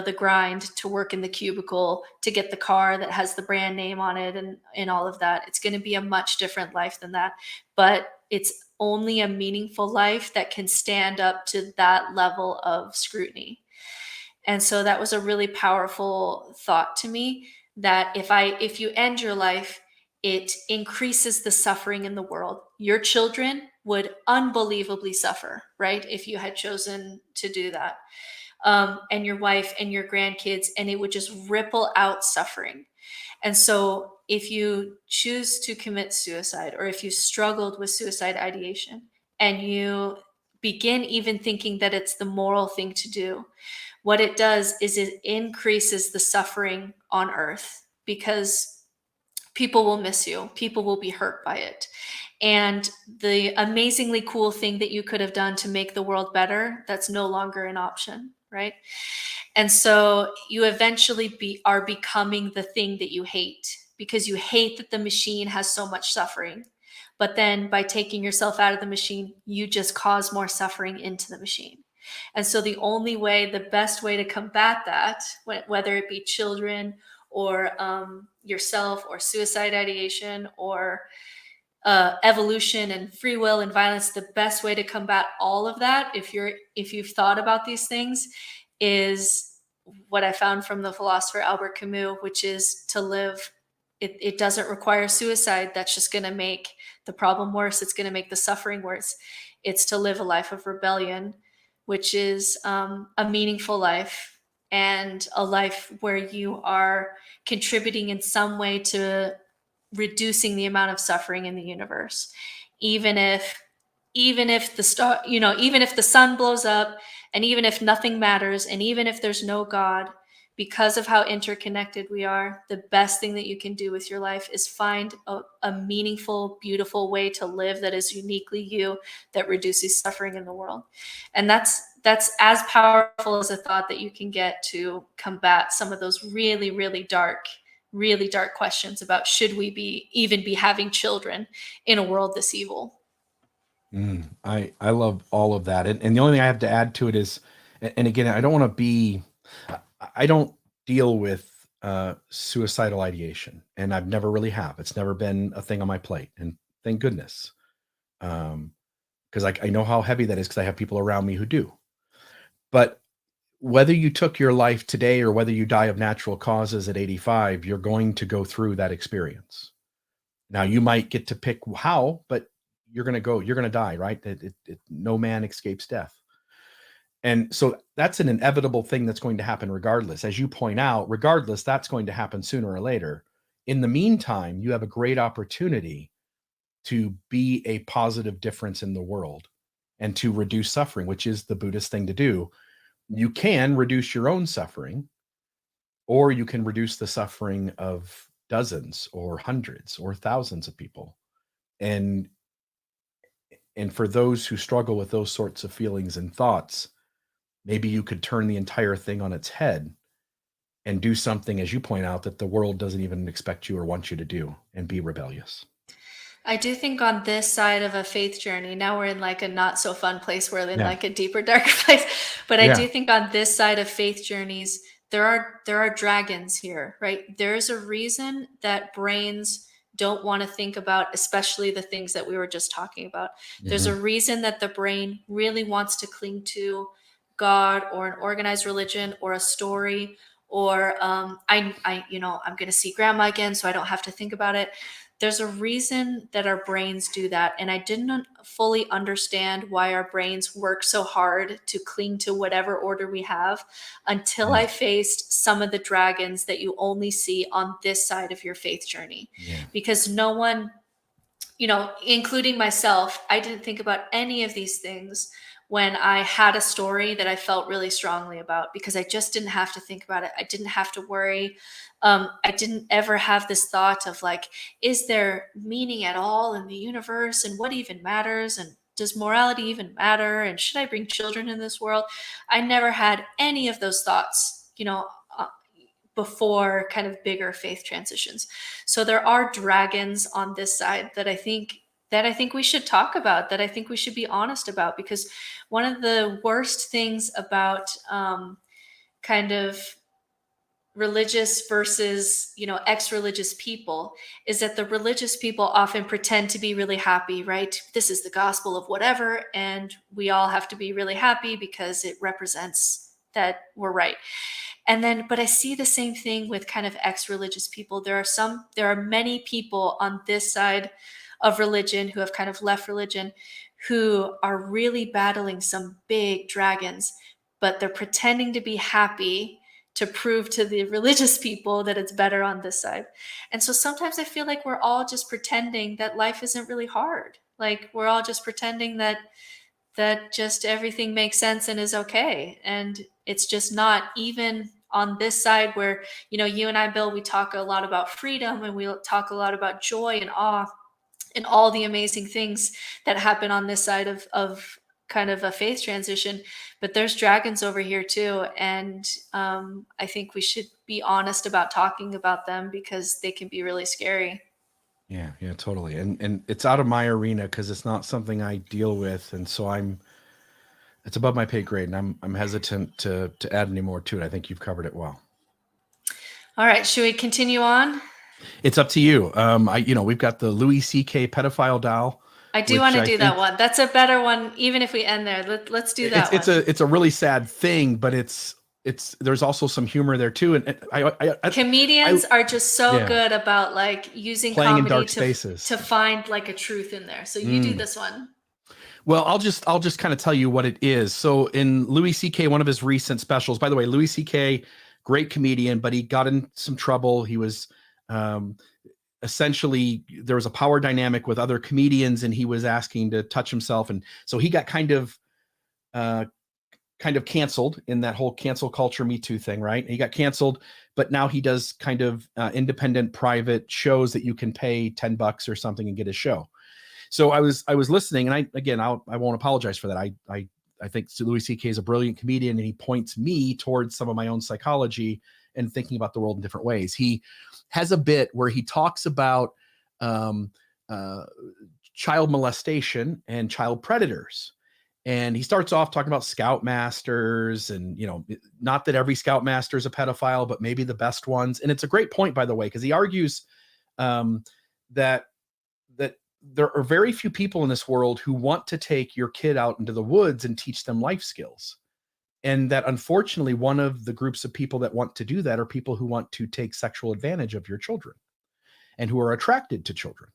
the grind to work in the cubicle to get the car that has the brand name on it and all of that. It's going to be a much different life than that. But it's only a meaningful life that can stand up to that level of scrutiny. And so that was a really powerful thought to me, that if you end your life, it increases the suffering in the world. Your children would unbelievably suffer, right? If you had chosen to do that. And your wife and your grandkids, and it would just ripple out suffering. And so if you choose to commit suicide, or if you struggled with suicide ideation, and you begin even thinking that it's the moral thing to do, what it does is it increases the suffering on earth, because people will miss you. People will be hurt by it. And the amazingly cool thing that you could have done to make the world better, that's no longer an option, right? And so you eventually are becoming the thing that you hate, because you hate that the machine has so much suffering. But then by taking yourself out of the machine, you just cause more suffering into the machine. And so the best way to combat that, whether it be children or yourself, or suicide ideation, or evolution and free will and violence, the best way to combat all of that, if you've thought about these things, is what I found from the philosopher Albert Camus, which is to live. It doesn't require suicide. That's just going to make the problem worse. It's going to make the suffering worse. It's to live a life of rebellion, which is a meaningful life, and a life where you are contributing in some way to reducing the amount of suffering in the universe. Even if even if the sun blows up, and even if nothing matters, and even if there's no God, because of how interconnected we are, the best thing that you can do with your life is find a meaningful, beautiful way to live that is uniquely you, that reduces suffering in the world. And that's as powerful as a thought that you can get to combat some of those really, really dark questions about, should we even be having children in a world this evil? I love all of that. And the only thing I have to add to it is, and again, I don't deal with suicidal ideation, and I've never really have. It's never been a thing on my plate, and thank goodness. Because I know how heavy that is, because I have people around me who do. But whether you took your life today or whether you die of natural causes at 85, you're going to go through that experience. Now, you might get to pick how, but you're going to die, right? No man escapes death. And so that's an inevitable thing that's going to happen regardless. As you point out, regardless, that's going to happen sooner or later. In the meantime, you have a great opportunity to be a positive difference in the world and to reduce suffering, which is the Buddhist thing to do. You can reduce your own suffering, or you can reduce the suffering of dozens or hundreds or thousands of people. And And for those who struggle with those sorts of feelings and thoughts, maybe you could turn the entire thing on its head and do something, as you point out, that the world doesn't even expect you or want you to do, and be rebellious. I do think on this side of a faith journey, now we're in like a not so fun place, we're in Yeah. like a deeper, darker place. But I Yeah. do think on this side of faith journeys, there are dragons here, right? There's a reason that brains don't want to think about, especially the things that we were just talking about. There's a reason that the brain really wants to cling to God or an organized religion or a story, or I'm going to see grandma again, so I don't have to think about it. There's a reason that our brains do that. And I didn't fully understand why our brains work so hard to cling to whatever order we have until I faced some of the dragons that you only see on this side of your faith journey. Yeah. Because no one, including myself, I didn't think about any of these things when I had a story that I felt really strongly about, because I just didn't have to think about it. I didn't have to worry. I didn't ever have this thought of like, is there meaning at all in the universe, and what even matters, and does morality even matter, and should I bring children in this world? I never had any of those thoughts, before kind of bigger faith transitions. So there are dragons on this side that I think we should talk about, that I think we should be honest about, because one of the worst things about kind of religious versus, ex-religious people is that the religious people often pretend to be really happy, right? This is the gospel of whatever, and we all have to be really happy because it represents that we're right. And then, but I see the same thing with kind of ex-religious people. There are many people on this side of religion who have kind of left religion who are really battling some big dragons, but they're pretending to be happy to prove to the religious people that it's better on this side. And so sometimes I feel like we're all just pretending that life isn't really hard. Like we're all just pretending that just everything makes sense and is okay. And it's just not, even on this side where, you and I, Bill, we talk a lot about freedom, and we talk a lot about joy and awe and all the amazing things that happen on this side of kind of a faith transition. But there's dragons over here too. And I think we should be honest about talking about them, because they can be really scary. Yeah, totally. And it's out of my arena because it's not something I deal with. And so it's above my pay grade, and I'm hesitant to add any more to it. I think you've covered it well. All right. Should we continue on? It's up to you. We've got the Louis CK Pedophile doll. I do want to do that one. That's a better one. Even if we end there, let's do that one. It's a really sad thing, but there's also some humor there too. And comedians are just so good about like using playing comedy in dark spaces to find like a truth in there. So you do this one. Well, I'll just kind of tell you what it is. So in Louis CK, one of his recent specials, by the way, Louis CK, great comedian, but he got in some trouble. He was essentially, there was a power dynamic with other comedians, and he was asking to touch himself. And so he got kind of canceled in that whole cancel culture Me Too thing, right? He got canceled, but now he does kind of independent private shows that you can pay $10 or something and get a show. So I was listening, and I won't apologize for that. I think Louis CK is a brilliant comedian, and he points me towards some of my own psychology and thinking about the world in different ways. He has a bit where he talks about child molestation and child predators. And he starts off talking about scoutmasters, and, not that every scoutmaster is a pedophile, but maybe the best ones. And it's a great point, by the way, because he argues that there are very few people in this world who want to take your kid out into the woods and teach them life skills. And that, unfortunately, one of the groups of people that want to do that are people who want to take sexual advantage of your children and who are attracted to children.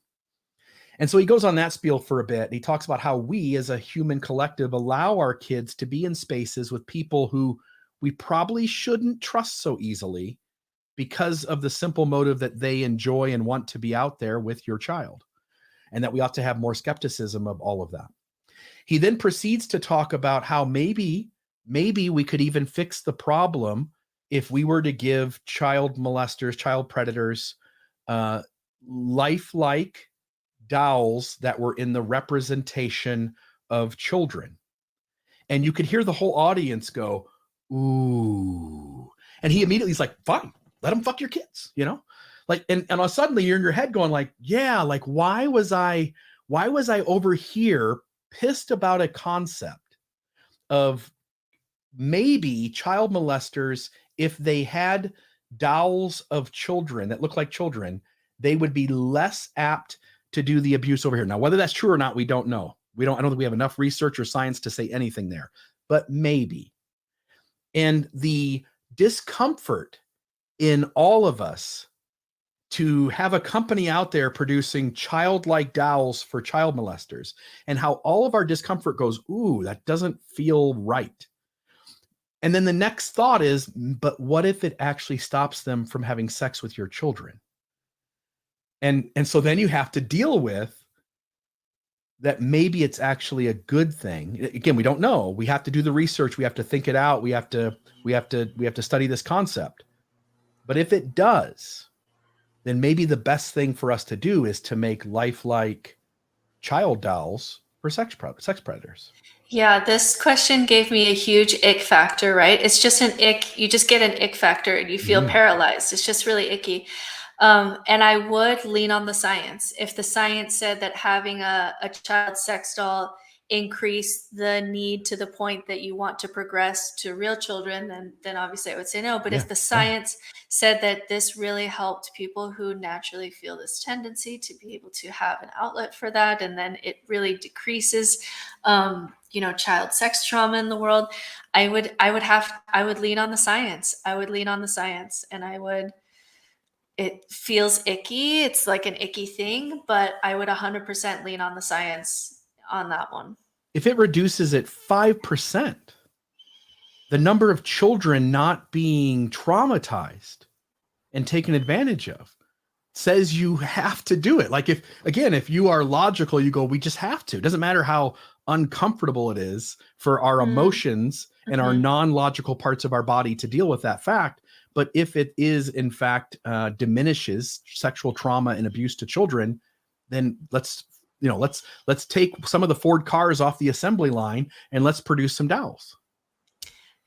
And so he goes on that spiel for a bit. He talks about how we as a human collective allow our kids to be in spaces with people who we probably shouldn't trust so easily because of the simple motive that they enjoy and want to be out there with your child, and that we ought to have more skepticism of all of that. He then proceeds to talk about how maybe we could even fix the problem if we were to give child molesters, child predators, lifelike, dolls that were in the representation of children. And you could hear the whole audience go, ooh. And he immediately is like, fine, let them fuck your kids, you know? Like, and suddenly you're in your head going like, yeah, like, why was I over here pissed about a concept of maybe child molesters, if they had dolls of children that look like children, they would be less apt to do the abuse over here. Now, whether that's true or not, we don't know. I don't think we have enough research or science to say anything there, but maybe. And the discomfort in all of us to have a company out there producing childlike dolls for child molesters, and how all of our discomfort goes, ooh, that doesn't feel right. And then the next thought is, but what if it actually stops them from having sex with your children? And so then you have to deal with that. Maybe it's actually a good thing. Again, we don't know. We have to do the research. We have to think it out. We have to study this concept. But if it does, then maybe the best thing for us to do is to make lifelike child dolls for sex predators. Yeah, this question gave me a huge ick factor, right? It's just an ick. You just get an ick factor and you feel paralyzed. It's just really icky. And I would lean on the science. If the science said that having a child sex doll increased the need to the point that you want to progress to real children, then obviously I would say no. But if the science said that this really helped people who naturally feel this tendency to be able to have an outlet for that, and then it really decreases child sex trauma in the world, I would lean on the science. And it feels icky. It's like an icky thing, but I would 100% lean on the science on that one. If it reduces it 5%, the number of children not being traumatized and taken advantage of says you have to do it. Like, if you are logical, you go, we just have to. It doesn't matter how uncomfortable it is for our emotions and our non-logical parts of our body to deal with that fact. But if it is, in fact, diminishes sexual trauma and abuse to children, then let's take some of the Ford cars off the assembly line and let's produce some dolls.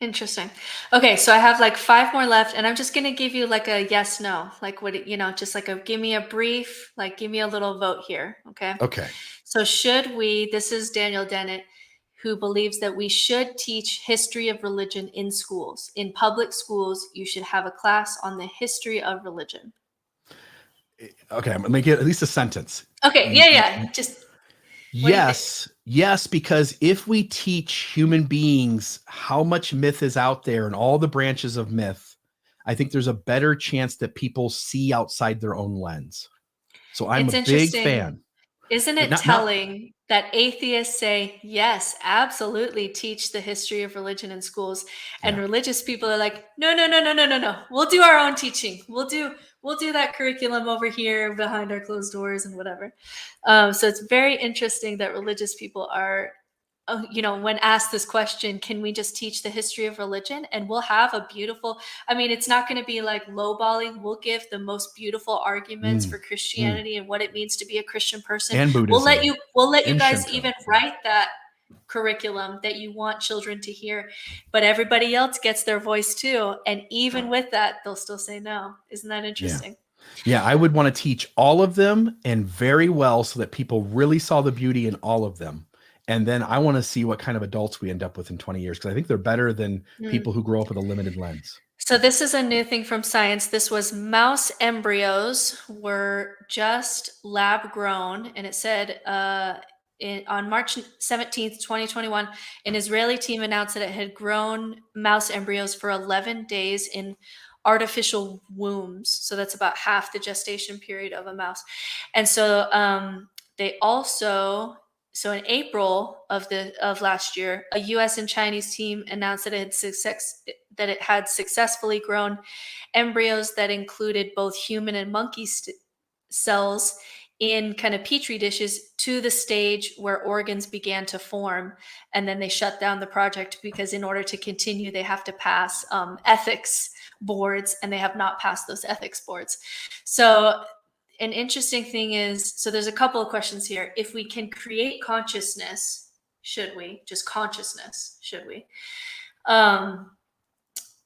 Interesting. Okay, so I have like 5 more left, and I'm just going to give you like a yes, no, like just like give me a brief, like give me a little vote here. Okay. Okay. So this is Daniel Dennett, who believes that we should teach history of religion in schools. In public schools, you should have a class on the history of religion. Okay, I'm gonna make it at least a sentence. Okay, yeah. Yes, because if we teach human beings how much myth is out there and all the branches of myth, I think there's a better chance that people see outside their own lens. So I'm a big fan. Isn't it telling that atheists say, yes, absolutely teach the history of religion in schools, and religious people are like, no. We'll do our own teaching. We'll do that curriculum over here behind our closed doors and whatever. So it's very interesting that religious people are, when asked this question, can we just teach the history of religion? And we'll have it's not going to be like lowballing. We'll give the most beautiful arguments for Christianity and what it means to be a Christian person. And Buddhism. We'll let you guys even write that curriculum that you want children to hear, but everybody else gets their voice too. And even with that, they'll still say no. Isn't that interesting? Yeah, I would want to teach all of them, and very well, so that people really saw the beauty in all of them. And then I want to see what kind of adults we end up with in 20 years, because I think they're better than people who grow up with a limited lens. So this is a new thing from science. This was mouse embryos were just lab grown. And it said on March 17th, 2021, an Israeli team announced that it had grown mouse embryos for 11 days in artificial wombs. So that's about half the gestation period of a mouse. And so they also... So in April of last year, a U.S. and Chinese team announced that it had successfully grown embryos that included both human and monkey cells in kind of petri dishes to the stage where organs began to form. And then they shut down the project because in order to continue, they have to pass ethics boards, and they have not passed those ethics boards. So an interesting thing is, so there's a couple of questions here. If we can create consciousness, should we? Just consciousness, should we?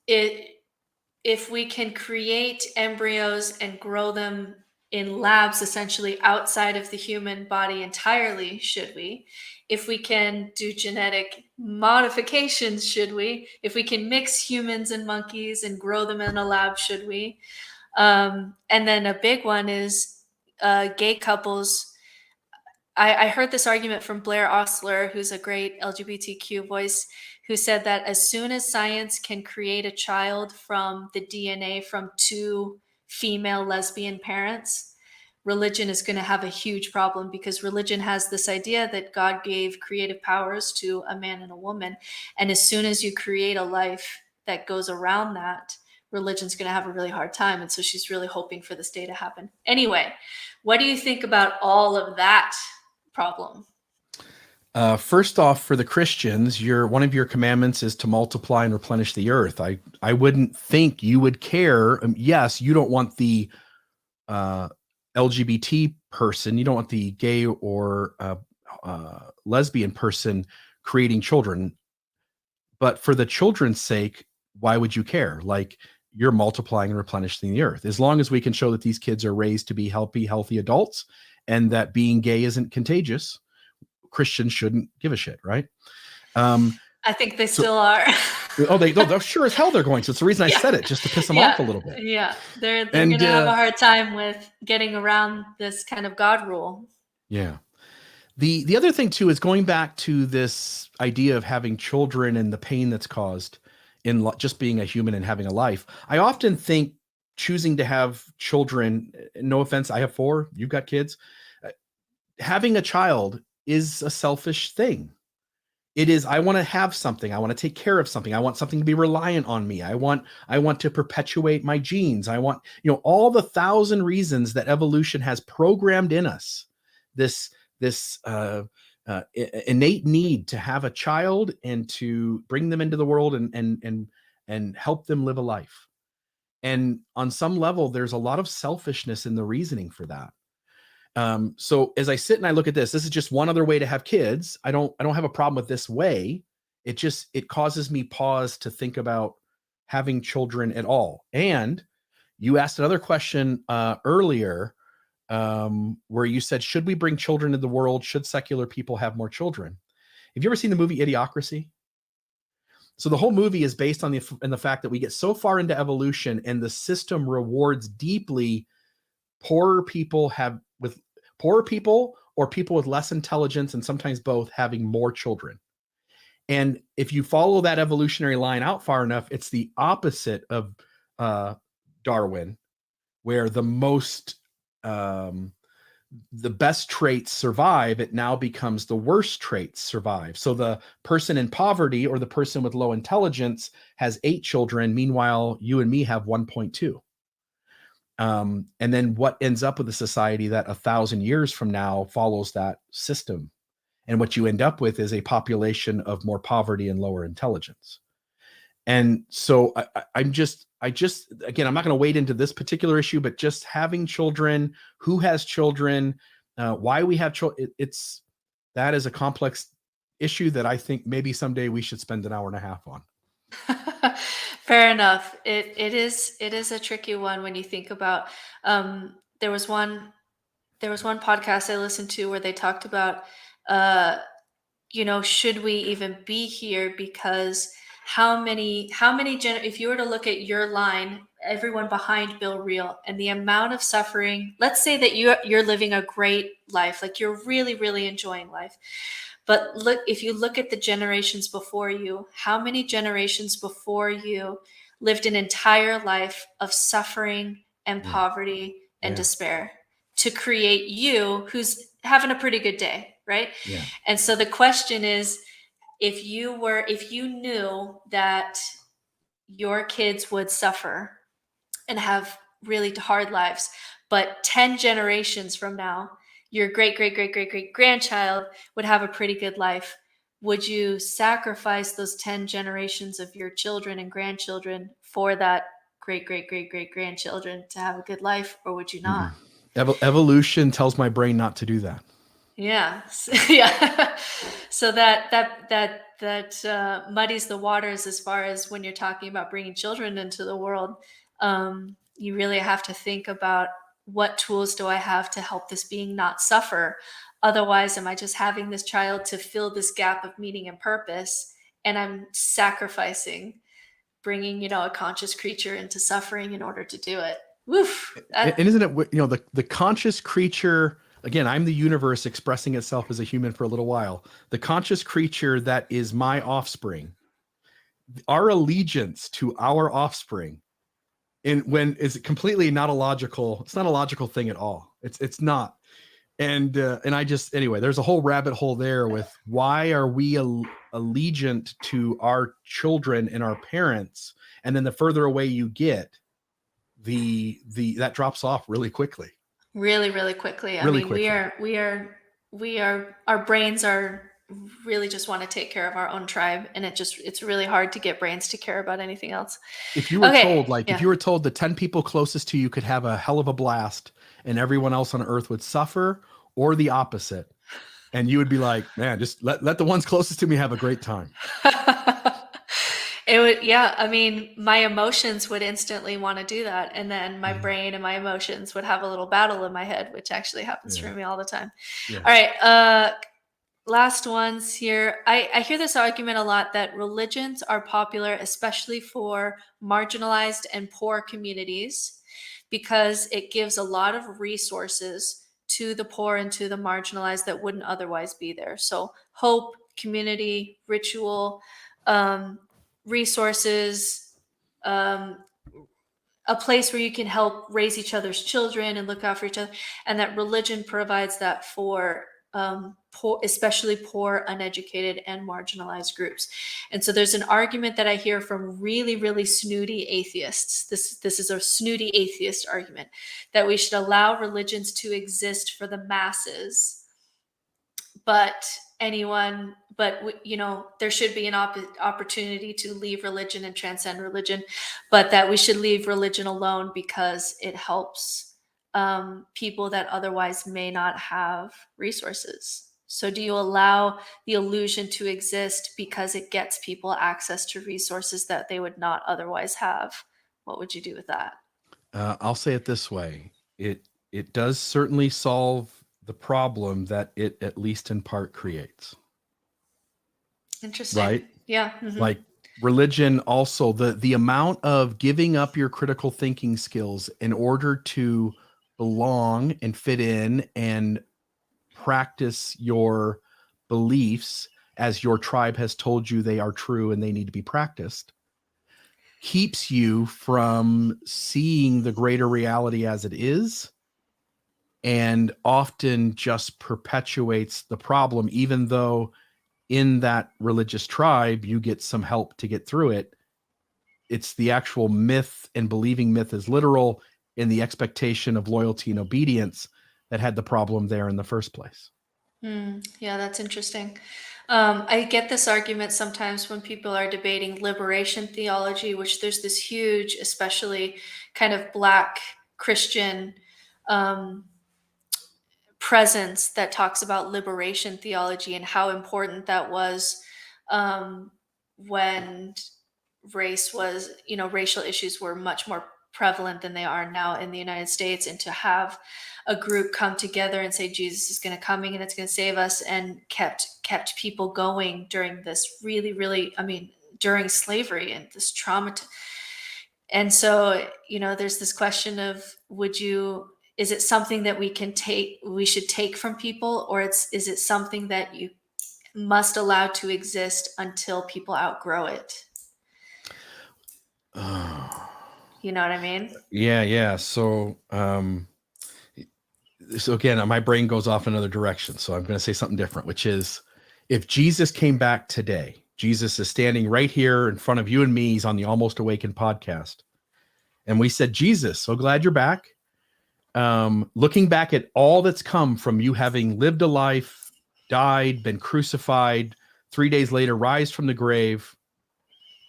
If we can create embryos and grow them in labs essentially outside of the human body entirely, should we? If we can do genetic modifications, should we? If we can mix humans and monkeys and grow them in a lab, should we? And then a big one is gay couples. I heard this argument from Blair Osler, who's a great LGBTQ voice, who said that as soon as science can create a child from the DNA from two female lesbian parents, religion is going to have a huge problem, because religion has this idea that God gave creative powers to a man and a woman. And as soon as you create a life that goes around that, religion's going to have a really hard time. And so she's really hoping for this day to happen. Anyway, what do you think about all of that problem? First off, for the Christians, one of your commandments is to multiply and replenish the earth. I wouldn't think you would care. Yes, you don't want the LGBT person, you don't want the gay or lesbian person creating children. But for the children's sake, why would you care? Like, you're multiplying and replenishing the earth. As long as we can show that these kids are raised to be healthy adults, and that being gay isn't contagious, Christians shouldn't give a shit, right? I think they still are. They're sure as hell they're going to. It's the reason I said it, just to piss them off a little bit. Yeah, they're going to have a hard time with getting around this kind of God rule. Yeah. The other thing too is going back to this idea of having children and the pain that's caused in just being a human and having a life. I often think choosing to have children, no offense, I have 4, you've got kids, having a child is a selfish thing. It is, I want to have something. I want to take care of something. I want something to be reliant on me. I want to perpetuate my genes. I want, all the 1,000 reasons that evolution has programmed in us, this innate need to have a child and to bring them into the world and help them live a life. And on some level, there's a lot of selfishness in the reasoning for that. So as I sit and I look at this is just one other way to have kids. I don't have a problem with this way. It causes me pause to think about having children at all. And you asked another question earlier, where you said, should we bring children into the world? Should secular people have more children? Have you ever seen the movie Idiocracy? So the whole movie is based on the fact that we get so far into evolution and the system rewards deeply poorer people or people with less intelligence, and sometimes both, having more children. And if you follow that evolutionary line out far enough, it's the opposite of Darwin, where the best traits survive. It now becomes the worst traits survive. So the person in poverty or the person with low intelligence has 8 children. Meanwhile, you and me have 1.2. And then what ends up with a society that 1,000 years from now follows that system. And what you end up with is a population of more poverty and lower intelligence. And so I'm again, I'm not going to wade into this particular issue, but just having children, who has children, why we have children, that is a complex issue that I think maybe someday we should spend an hour and a half on. Fair enough. It is a tricky one when you think about, there was one podcast I listened to where they talked about, should we even be here? Because if you were to look at your line, everyone behind Bill Reel, and the amount of suffering, let's say that you're living a great life, like you're really, really enjoying life. But if you look at the generations before you, how many generations before you lived an entire life of suffering and poverty and despair to create you, who's having a pretty good day, right? Yeah. And so the question is, if you knew that your kids would suffer and have really hard lives, but 10 generations from now, your great grandchild would have a pretty good life, would you sacrifice those 10 generations of your children and grandchildren for that great grandchildren to have a good life, or would you not? Evolution tells my brain not to do that. Yeah. Yeah. So that muddies the waters as far as when you're talking about bringing children into the world. You really have to think about, what tools do I have to help this being not suffer? Otherwise, am I just having this child to fill this gap of meaning and purpose, and I'm sacrificing bringing, a conscious creature into suffering in order to do it? Woof. And isn't it, the conscious creature, again, I'm the universe expressing itself as a human for a little while. The conscious creature that is my offspring, our allegiance to our offspring, is completely not a logical, it's not a logical thing at all. It's not. And I just, anyway, there's a whole rabbit hole there with, why are we allegiant to our children and our parents? And then the further away you get, that drops off really quickly. Really, really quickly. I Really mean, quickly. we are, our brains are really just want to take care of our own tribe. And it's really hard to get brains to care about anything else. If you were told, yeah. if you were told the 10 people closest to you could have a hell of a blast and everyone else on earth would suffer, or the opposite, and you would be like, man, just let the ones closest to me have a great time. It would, yeah. I mean, my emotions would instantly want to do that. And then my brain and my emotions would have a little battle in my head, which actually happens for me all the time. Yeah. All right. Last ones here. I hear this argument a lot that religions are popular, especially for marginalized and poor communities, because it gives a lot of resources to the poor and to the marginalized that wouldn't otherwise be there. So hope, community, ritual, resources, a place where you can help raise each other's children and look out for each other, and that religion provides that for poor, especially poor, uneducated, and marginalized groups. And so there's an argument that I hear from really, really snooty atheists. This is a snooty atheist argument, that we should allow religions to exist for the masses, but there should be an opportunity to leave religion and transcend religion, but that we should leave religion alone because it helps people that otherwise may not have resources. So do you allow the illusion to exist because it gets people access to resources that they would not otherwise have? What would you do with that? I'll say it this way. It does certainly solve the problem that it, at least in part, creates. Interesting. Right? Yeah. Mm-hmm. Like religion also, the amount of giving up your critical thinking skills in order to belong and fit in and practice your beliefs as your tribe has told you they are true and they need to be practiced, keeps you from seeing the greater reality as it is, and often just perpetuates the problem, even though in that religious tribe you get some help to get through it. It's the actual myth and believing myth is literal in the expectation of loyalty and obedience that had the problem there in the first place. Yeah, that's interesting. I get this argument sometimes when people are debating liberation theology, which there's this huge, especially kind of Black Christian presence that talks about liberation theology and how important that was when race was, racial issues were much more prevalent than they are now in the United States, and to have a group come together and say Jesus is going to coming and it's going to save us, and kept people going during this really, really, during slavery and this trauma. And so, there's this question of, is it something that we should take from people, or is it something that you must allow to exist until people outgrow it? You know what I mean? Yeah. So again, my brain goes off in another direction. So I'm going to say something different, which is, if Jesus came back today, Jesus is standing right here in front of you and me. He's on the Almost Awakened podcast. And we said, Jesus, so glad you're back. Looking back at all that's come from you having lived a life, died, been crucified, 3 days later, rise from the grave.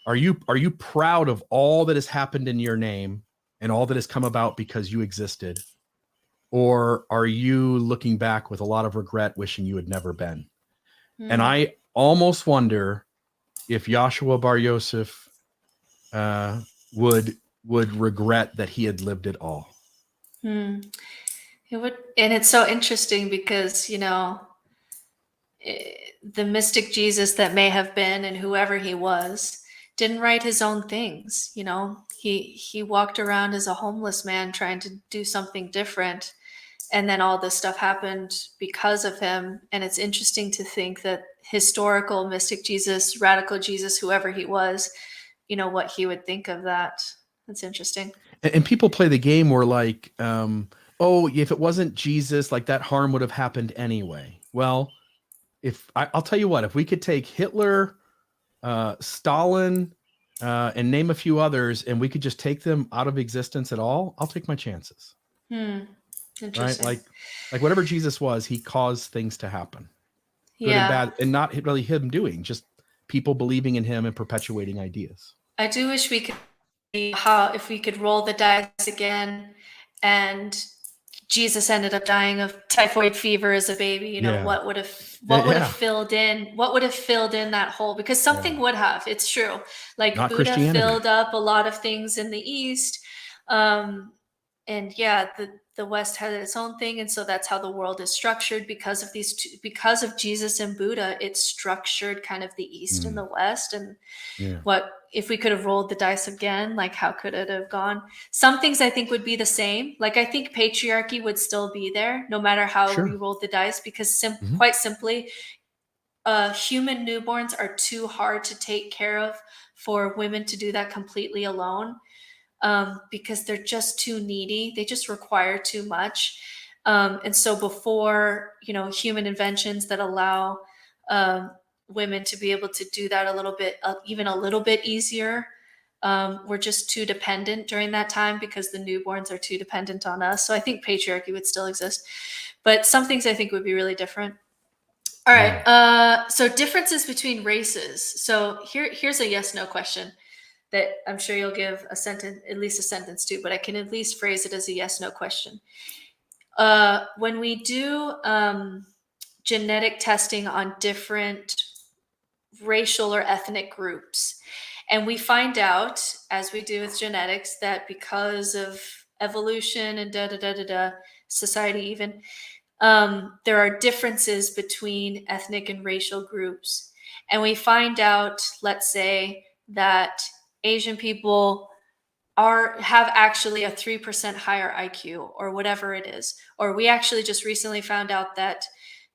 Are you proud of all that has happened in your name and all that has come about because you existed? or are you looking back with a lot of regret, wishing you had never been? And Mm. I almost wonder if Joshua Bar Yosef would regret that he had lived it all. It would, and it's so interesting because, you know, the mystic Jesus that may have been, and whoever he was, didn't write his own things. You know, he walked around as a homeless man trying to do something different, and then all this stuff happened because of him. And it's interesting to think that historical mystic Jesus, radical Jesus, whoever he was, you know, what he would think of that. That's interesting. And people play the game where like, oh, if it wasn't Jesus, like that harm would have happened anyway. Well, I'll tell you what, if we could take Hitler, Stalin, and name a few others, and we could just take them out of existence at all, I'll take my chances. Interesting. Right? Like whatever Jesus was, he caused things to happen. Good Yeah. and bad, and not really him doing, just people believing in him and perpetuating ideas. I do wish we could see how, if we could roll the dice again and Jesus ended up dying of typhoid fever as a baby, you know, Yeah. what would have Yeah. filled in that hole? Because something would have, it's true. Like Not Buddha Christianity. filled up a lot of things in the East. And yeah, the West had its own thing, and so that's how the world is structured because of these two, because of Jesus and Buddha. It's structured kind of the East and the West. And what if we could have rolled the dice again? Like, how could it have gone? Some things I think would be the same. Like, I think patriarchy would still be there no matter how we rolled the dice, because quite simply, human newborns are too hard to take care of for women to do that completely alone. Because they're just too needy. They just require too much. And so before, you know, human inventions that allow women to be able to do that a little bit, even a little bit easier, we're just too dependent during that time because the newborns are too dependent on us. So I think patriarchy would still exist. But some things I think would be really different. All right. So differences between races. So here's a yes/no question that I'm sure you'll give a sentence, at least a sentence to, but I can at least phrase it as a yes/no question. When we do genetic testing on different racial or ethnic groups, and we find out, as we do with genetics, that because of evolution and society even, there are differences between ethnic and racial groups. And we find out, let's say, that Asian people have actually a 3% higher IQ or whatever it is. Or we actually just recently found out that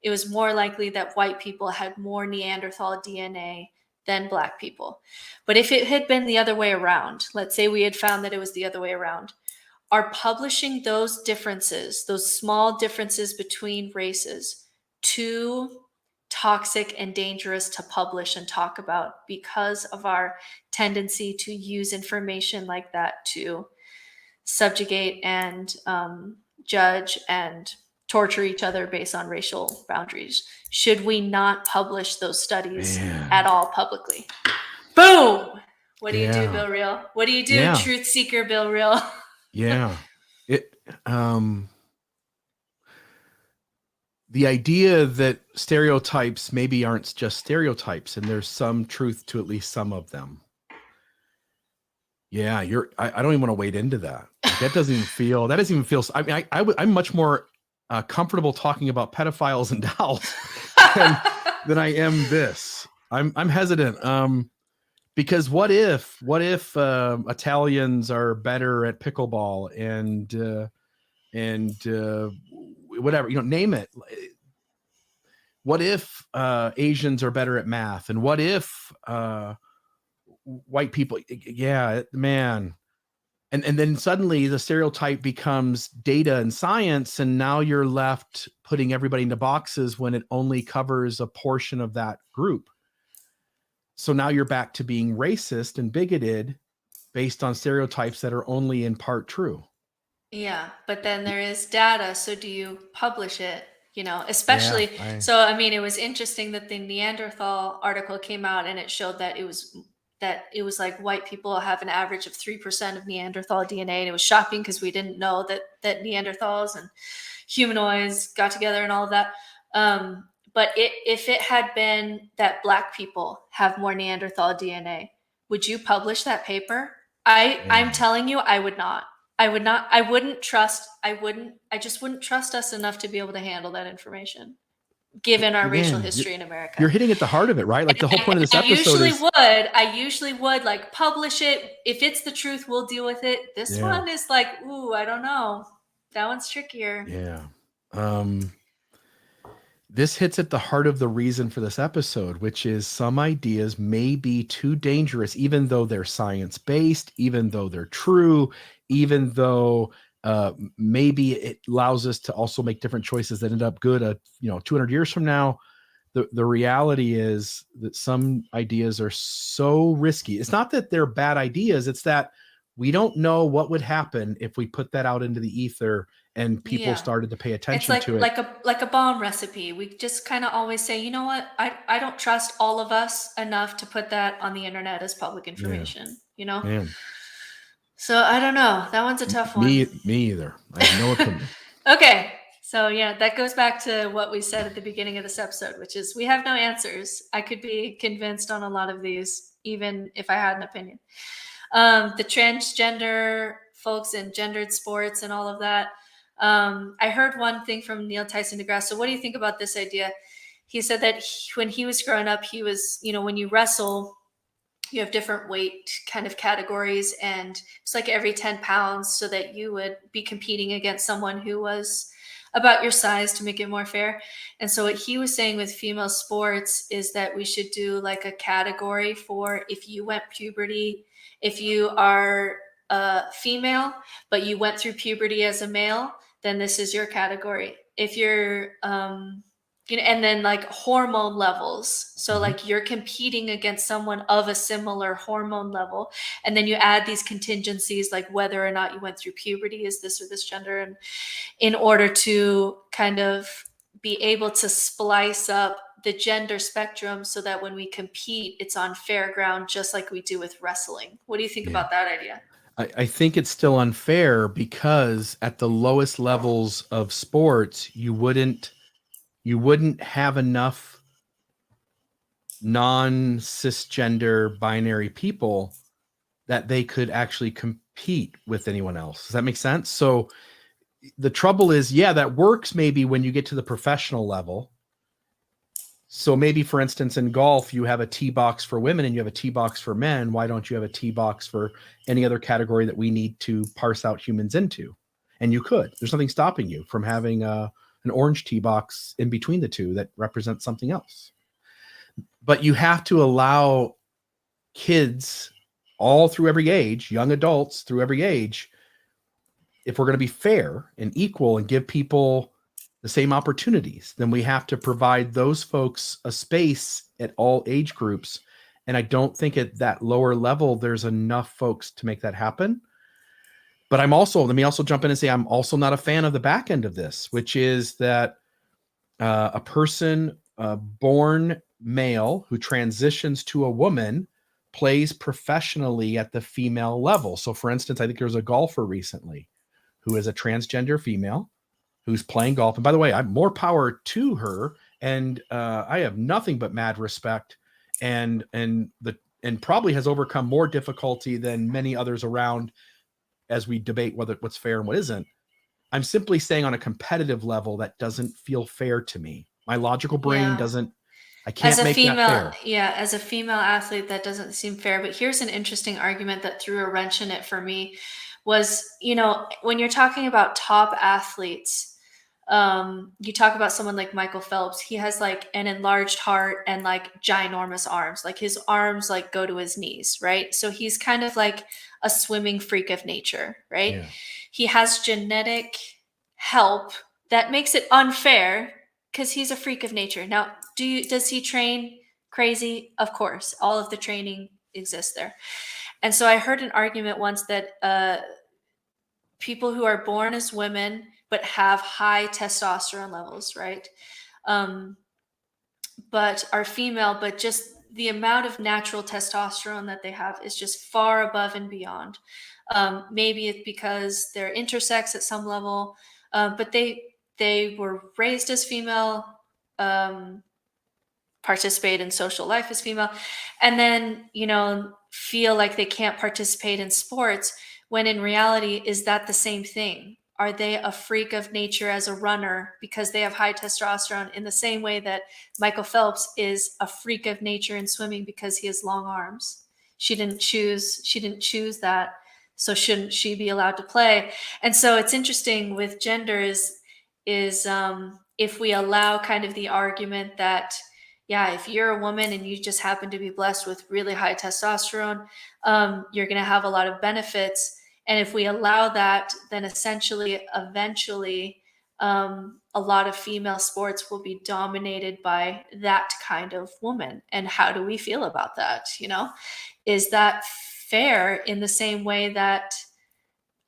it was more likely that white people had more Neanderthal DNA than Black people. But if it had been the other way around, let's say we had found that it was the other way around, are publishing those differences, those small differences between races, too toxic and dangerous to publish and talk about because of our tendency to use information like that to subjugate and judge and torture each other based on racial boundaries? Should we not publish those studies at all publicly? Boom! What do you do, Bill Reel? What do you do, truth seeker Bill Reel? The idea that stereotypes maybe aren't just stereotypes, and there's some truth to at least some of them. Yeah, I don't even want to wade into that. Like, that doesn't even feel. I mean, I'm much more comfortable talking about pedophiles and dolls than I am this. I'm hesitant. Because what if Italians are better at pickleball and whatever, you know, name it. What if Asians are better at math? And what if white people? Yeah, man. And then suddenly the stereotype becomes data and science, and now you're left putting everybody into boxes when it only covers a portion of that group. So now you're back to being racist and bigoted based on stereotypes that are only in part true. Yeah, but then there is data. So do you publish it? You know, especially. So, I mean, it was interesting that the Neanderthal article came out and it showed that it was that it was like white people have an average of 3% of Neanderthal DNA. And it was shocking because we didn't know that Neanderthals and humanoids got together and all of that. But if it had been that Black people have more Neanderthal DNA, would you publish that paper? I'm telling you, I would not. I just wouldn't trust us enough to be able to handle that information, given our racial history in America. You're hitting at the heart of it, right? Like the whole point of this episode I usually would like publish it. If it's the truth, we'll deal with it. This one is like, ooh, I don't know. That one's trickier. Yeah. This hits at the heart of the reason for this episode, which is some ideas may be too dangerous, even though they're science-based, even though they're true, even though maybe it allows us to also make different choices that end up good, 200 years from now. The reality is that some ideas are so risky. It's not that they're bad ideas. It's that we don't know what would happen if we put that out into the ether and people started to pay attention to it. Like a bomb recipe. We just kind of always say, you know what? I don't trust all of us enough to put that on the internet as public information, Man. So I don't know. That one's a tough one. Me either. I have no opinion. Okay. So yeah, that goes back to what we said at the beginning of this episode, which is we have no answers. I could be convinced on a lot of these, even if I had an opinion. The transgender folks in gendered sports and all of that. I heard one thing from Neil Tyson deGrasse. So what do you think about this idea? He said that when he was growing up, he was, when you wrestle, you have different weight kind of categories, and it's like every 10 pounds, so that you would be competing against someone who was about your size to make it more fair. And so what he was saying with female sports is that we should do like a category for if you went puberty, if you are a female, but you went through puberty as a male, then this is your category. If you're, and then like hormone levels. So like you're competing against someone of a similar hormone level. And then you add these contingencies, like whether or not you went through puberty, is this or this gender. And in order to kind of be able to splice up the gender spectrum so that when we compete, it's on fair ground, just like we do with wrestling. What do you think about that idea? I think it's still unfair because at the lowest levels of sports, you wouldn't have enough non-cisgender binary people that they could actually compete with anyone else. Does that make sense? So the trouble is, that works maybe when you get to the professional level. So maybe, for instance, in golf, you have a tee box for women and you have a tee box for men. Why don't you have a tee box for any other category that we need to parse out humans into? And you could. There's nothing stopping you from having an orange tee box in between the two that represents something else. But you have to allow kids all through every age, young adults through every age, if we're going to be fair and equal and give people the same opportunities, then we have to provide those folks a space at all age groups. And I don't think at that lower level, there's enough folks to make that happen. But let me also jump in and say, I'm also not a fan of the back end of this, which is that a person born male who transitions to a woman plays professionally at the female level. So for instance, I think there was a golfer recently who is a transgender female who's playing golf. And by the way, I'm more power to her. And I have nothing but mad respect and probably has overcome more difficulty than many others around as we debate what's fair and what isn't. I'm simply saying on a competitive level, that doesn't feel fair to me. My logical brain I can't make that fair. Yeah, as a female athlete, that doesn't seem fair. But here's an interesting argument that threw a wrench in it for me was, when you're talking about top athletes, you talk about someone like Michael Phelps. He has like an enlarged heart and like ginormous arms. Like his arms like go to his knees, right? So he's kind of like a swimming freak of nature, right? Yeah. He has genetic help that makes it unfair because he's a freak of nature. Now, does he train crazy? Of course, all of the training exists there. And so I heard an argument once that people who are born as women but have high testosterone levels, right? But are female, but just the amount of natural testosterone that they have is just far above and beyond. Maybe it's because they're intersex at some level, but they were raised as female, participate in social life as female, and then, feel like they can't participate in sports, when in reality, is that the same thing? Are they a freak of nature as a runner because they have high testosterone, in the same way that Michael Phelps is a freak of nature in swimming because he has long arms? She didn't choose that. So shouldn't she be allowed to play? And so it's interesting with gender is if we allow kind of the argument that, yeah, if you're a woman and you just happen to be blessed with really high testosterone, you're going to have a lot of benefits. And if we allow that, then essentially, eventually, a lot of female sports will be dominated by that kind of woman. And how do we feel about that? Is that fair, in the same way that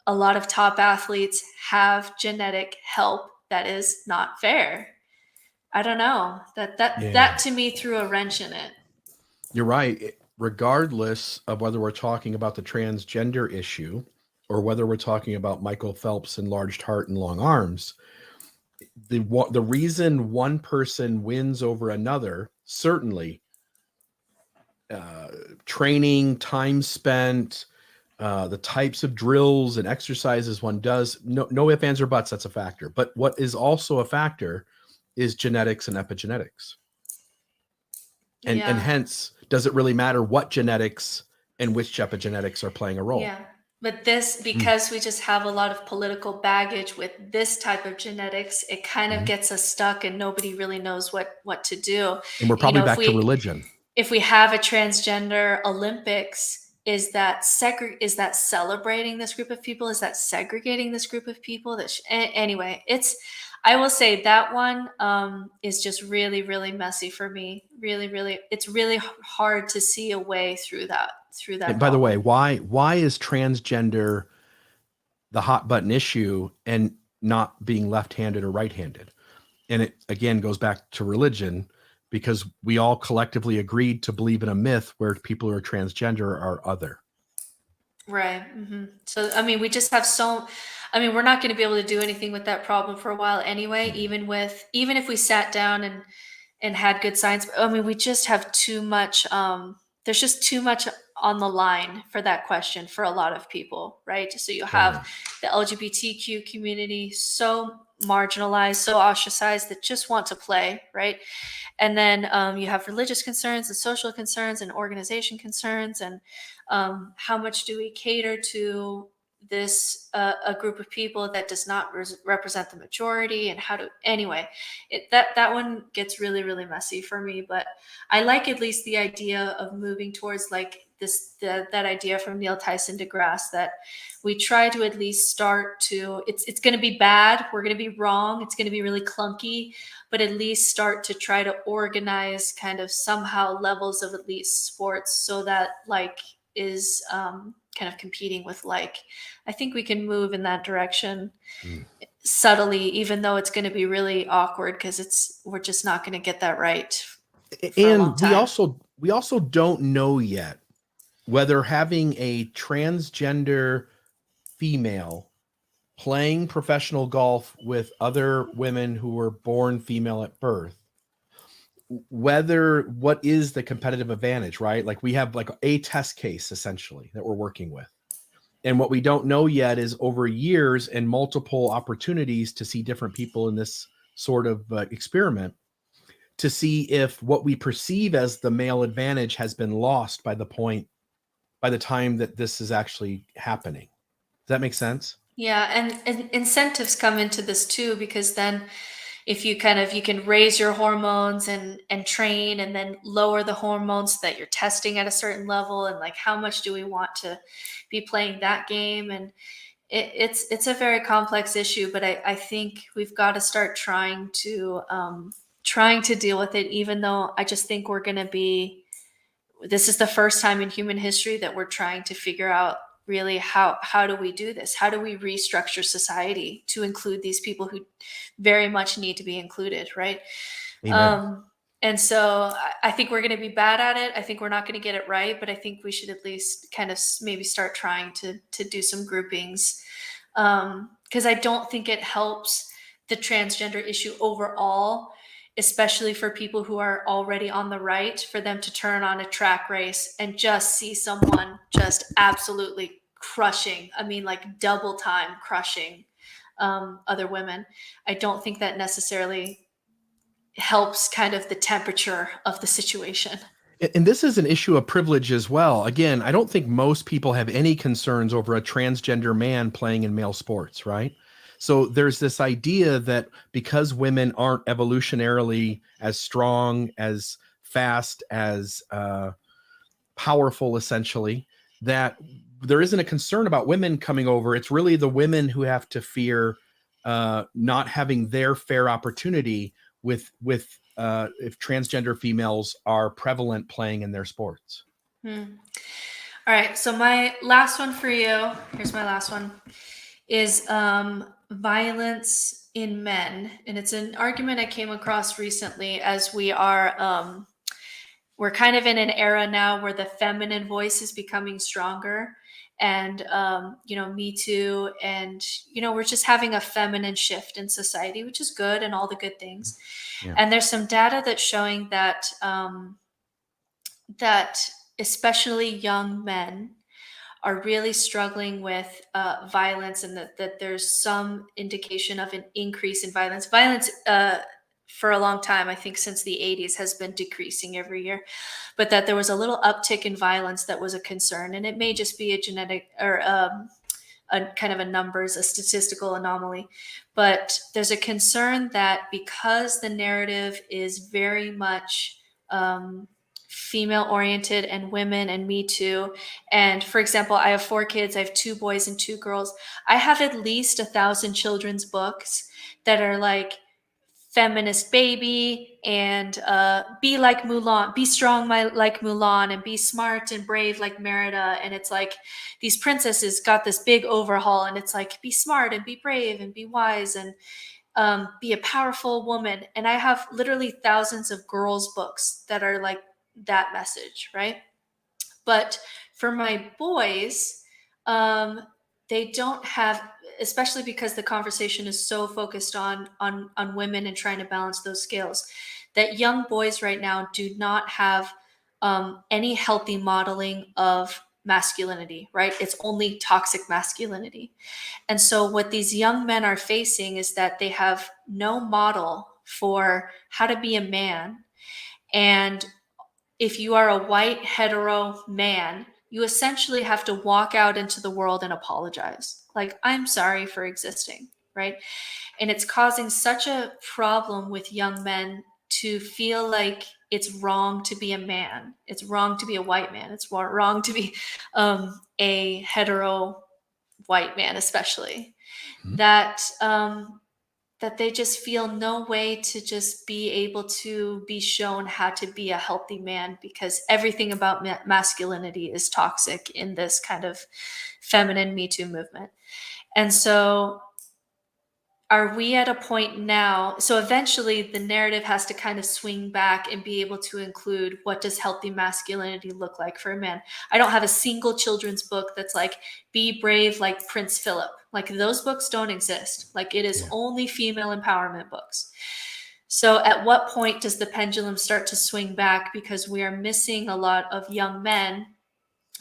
a lot of top athletes have genetic help that is not fair? I don't know. That to me threw a wrench in it. You're right. Regardless of whether we're talking about the transgender issue or whether we're talking about Michael Phelps' enlarged heart and long arms, the reason one person wins over another, certainly training, time spent, the types of drills and exercises one does, no ifs, ands, or buts, that's a factor. But what is also a factor is genetics and epigenetics. And hence, does it really matter what genetics and which epigenetics are playing a role? Yeah. But because we just have a lot of political baggage with this type of genetics, it kind of gets us stuck and nobody really knows what to do. And we're probably back to religion. If we have a transgender Olympics, is that celebrating this group of people? Is that segregating this group of people? Anyway, I will say that one is just really, really messy for me. Really, really, it's really hard to see a way through that. And by the way, why is transgender the hot button issue and not being left-handed or right-handed? And it again goes back to religion, because we all collectively agreed to believe in a myth where people who are transgender are other. Right. Mm-hmm. So, we just have we're not going to be able to do anything with that problem for a while anyway, even if we sat down and had good science. We just have too much, there's just too much on the line for that question for a lot of people, right? So you have the LGBTQ community so marginalized, so ostracized, that just want to play, right? And then you have religious concerns and social concerns and organization concerns, and how much do we cater to this a group of people that does not represent the majority, and that one gets really, really messy for me. But I like at least the idea of moving towards like that idea from Neil Tyson deGrasse, that we try to at least start to, it's going to be bad, we're going to be wrong, it's going to be really clunky, but at least start to try to organize kind of somehow levels of at least sports, so that like is kind of competing with like. I think we can move in that direction subtly, even though it's going to be really awkward, because we're just not going to get that right for a long time. we also don't know yet whether having a transgender female playing professional golf with other women who were born female at birth, what is the competitive advantage, right? Like we have like a test case essentially that we're working with. And what we don't know yet is, over years and multiple opportunities to see different people in this sort of experiment, to see if what we perceive as the male advantage has been lost by the time that this is actually happening. Does that make sense? Yeah, and incentives come into this too, because then if you can raise your hormones and train, and then lower the hormones so that you're testing at a certain level, and like how much do we want to be playing that game? And it's a very complex issue, but I think we've got to start trying to deal with it, even though I just think this is the first time in human history that we're trying to figure out really how do we do this? How do we restructure society to include these people who very much need to be included, right? Amen. And so I think we're going to be bad at it. I think we're not going to get it right, but I think we should at least kind of maybe start trying to do some groupings, because I don't think it helps the transgender issue overall, especially for people who are already on the right, for them to turn on a track race and just see someone just absolutely crushing, I mean, like double time crushing other women. I don't think that necessarily helps kind of the temperature of the situation. And this is an issue of privilege as well. Again, I don't think most people have any concerns over a transgender man playing in male sports, right? So there's this idea that because women aren't evolutionarily as strong, as fast, as powerful, essentially, that there isn't a concern about women coming over. It's really the women who have to fear not having their fair opportunity with if transgender females are prevalent playing in their sports. All right. So my last one for you, here's my last one, is violence in men. And it's an argument I came across recently, as we are, we're kind of in an era now where the feminine voice is becoming stronger. And, Me Too. And, we're just having a feminine shift in society, which is good, and all the good things. Yeah. And there's some data that's showing that, that especially young men are really struggling with violence, and that there's some indication of an increase in violence. Violence for a long time, I think since the 80s, has been decreasing every year, but that there was a little uptick in violence that was a concern. And it may just be a genetic or a kind of a statistical anomaly. But there's a concern that because the narrative is very much female oriented, and women, and Me Too. And for example, I have 4 kids. I have 2 boys and 2 girls. I have at least 1,000 children's books that are like feminist baby, and be like Mulan, be strong like Mulan, and be smart and brave like Merida. And it's like these princesses got this big overhaul, and it's like, be smart and be brave and be wise and be a powerful woman. And I have literally thousands of girls' books that are like that message, right? But for my boys, they don't have, especially because the conversation is so focused on women and trying to balance those scales, that young boys right now do not have any healthy modeling of masculinity, right? It's only toxic masculinity. And so what these young men are facing is that they have no model for how to be a man. And if you are a white hetero man, you essentially have to walk out into the world and apologize. Like, I'm sorry for existing, right? And it's causing such a problem with young men to feel like it's wrong to be a man. It's wrong to be a white man. It's wrong to be a hetero white man, especially. Mm-hmm. That they just feel no way to just be able to be shown how to be a healthy man, because everything about masculinity is toxic in this kind of feminine Me Too movement. And so are we at a point now? So eventually the narrative has to kind of swing back and be able to include, what does healthy masculinity look like for a man? I don't have a single children's book that's like, be brave like Prince Philip. Like, those books don't exist. Like, it is only female empowerment books. So at what point does the pendulum start to swing back? Because we are missing a lot of young men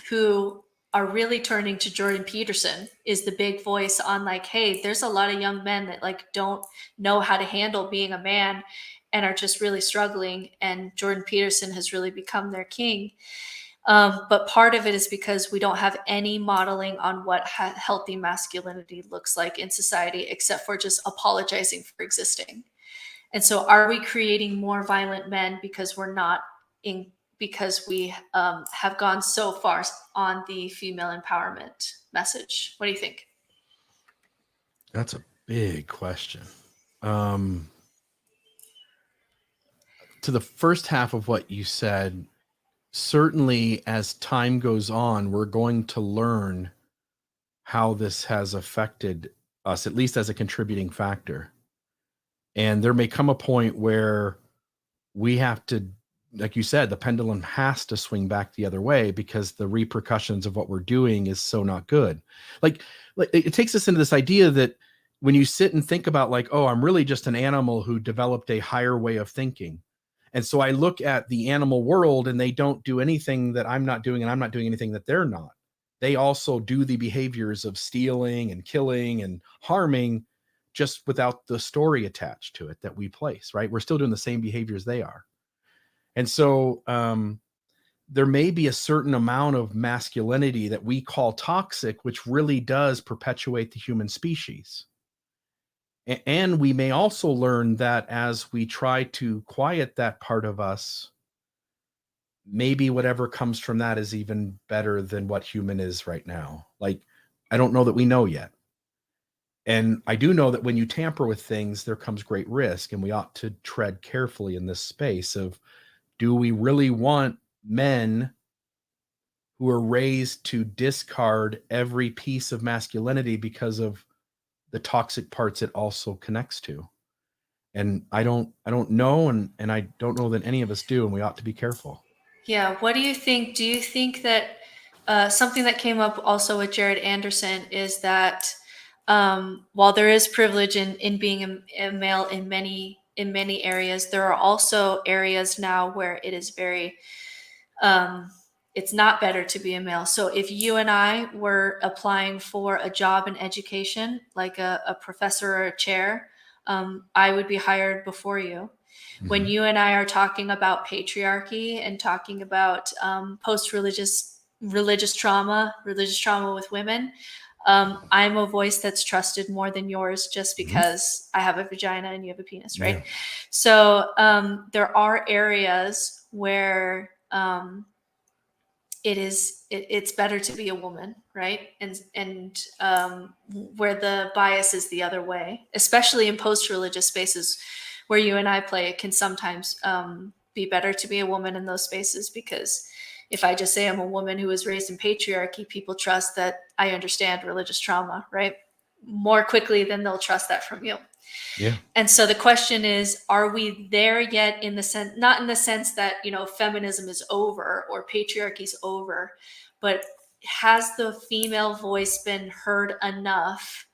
who are really turning to Jordan Peterson is the big voice on like, hey, there's a lot of young men that like don't know how to handle being a man and are just really struggling. And Jordan Peterson has really become their king. But part of it is because we don't have any modeling on what healthy masculinity looks like in society, except for just apologizing for existing. And so are we creating more violent men because we have gone so far on the female empowerment message? What do you think? That's a big question. To the first half of what you said, certainly as time goes on, we're going to learn how this has affected us, at least as a contributing factor. And there may come a point where we have to, like you said, the pendulum has to swing back the other way, because the repercussions of what we're doing is so not good. Like it takes us into this idea that when you sit and think about like, oh, I'm really just an animal who developed a higher way of thinking. And so I look at the animal world and they don't do anything that I'm not doing, and I'm not doing anything that they're not. They also do the behaviors of stealing and killing and harming, just without the story attached to it that we place, right? We're still doing the same behaviors they are. And so there may be a certain amount of masculinity that we call toxic, which really does perpetuate the human species. And we may also learn that as we try to quiet that part of us, maybe whatever comes from that is even better than what human is right now. Like, I don't know that we know yet. And I do know that when you tamper with things, there comes great risk, and we ought to tread carefully in this space of, do we really want men who are raised to discard every piece of masculinity because of the toxic parts it also connects to? And I don't know, and I don't know that any of us do, and we ought to be careful. Yeah. What do you think? Do you think that something that came up also with Jared Anderson is that while there is privilege in being a male in many areas, there are also areas now where it is very it's not better to be a male. So if you and I were applying for a job in education, like a professor or a chair, I would be hired before you. When you and I are talking about patriarchy and talking about religious trauma with women, I'm a voice that's trusted more than yours, just because I have a vagina and you have a penis, right? Yeah. So there are areas where it's better to be a woman, right? And where the bias is the other way, especially in post-religious spaces where you and I play, it can sometimes be better to be a woman in those spaces, because if I just say I'm a woman who was raised in patriarchy, people trust that I understand religious trauma, right? More quickly than they'll trust that from you. Yeah. And so the question is, are we there yet, in the sense, not in the sense that, feminism is over or patriarchy is over, but has the female voice been heard enough?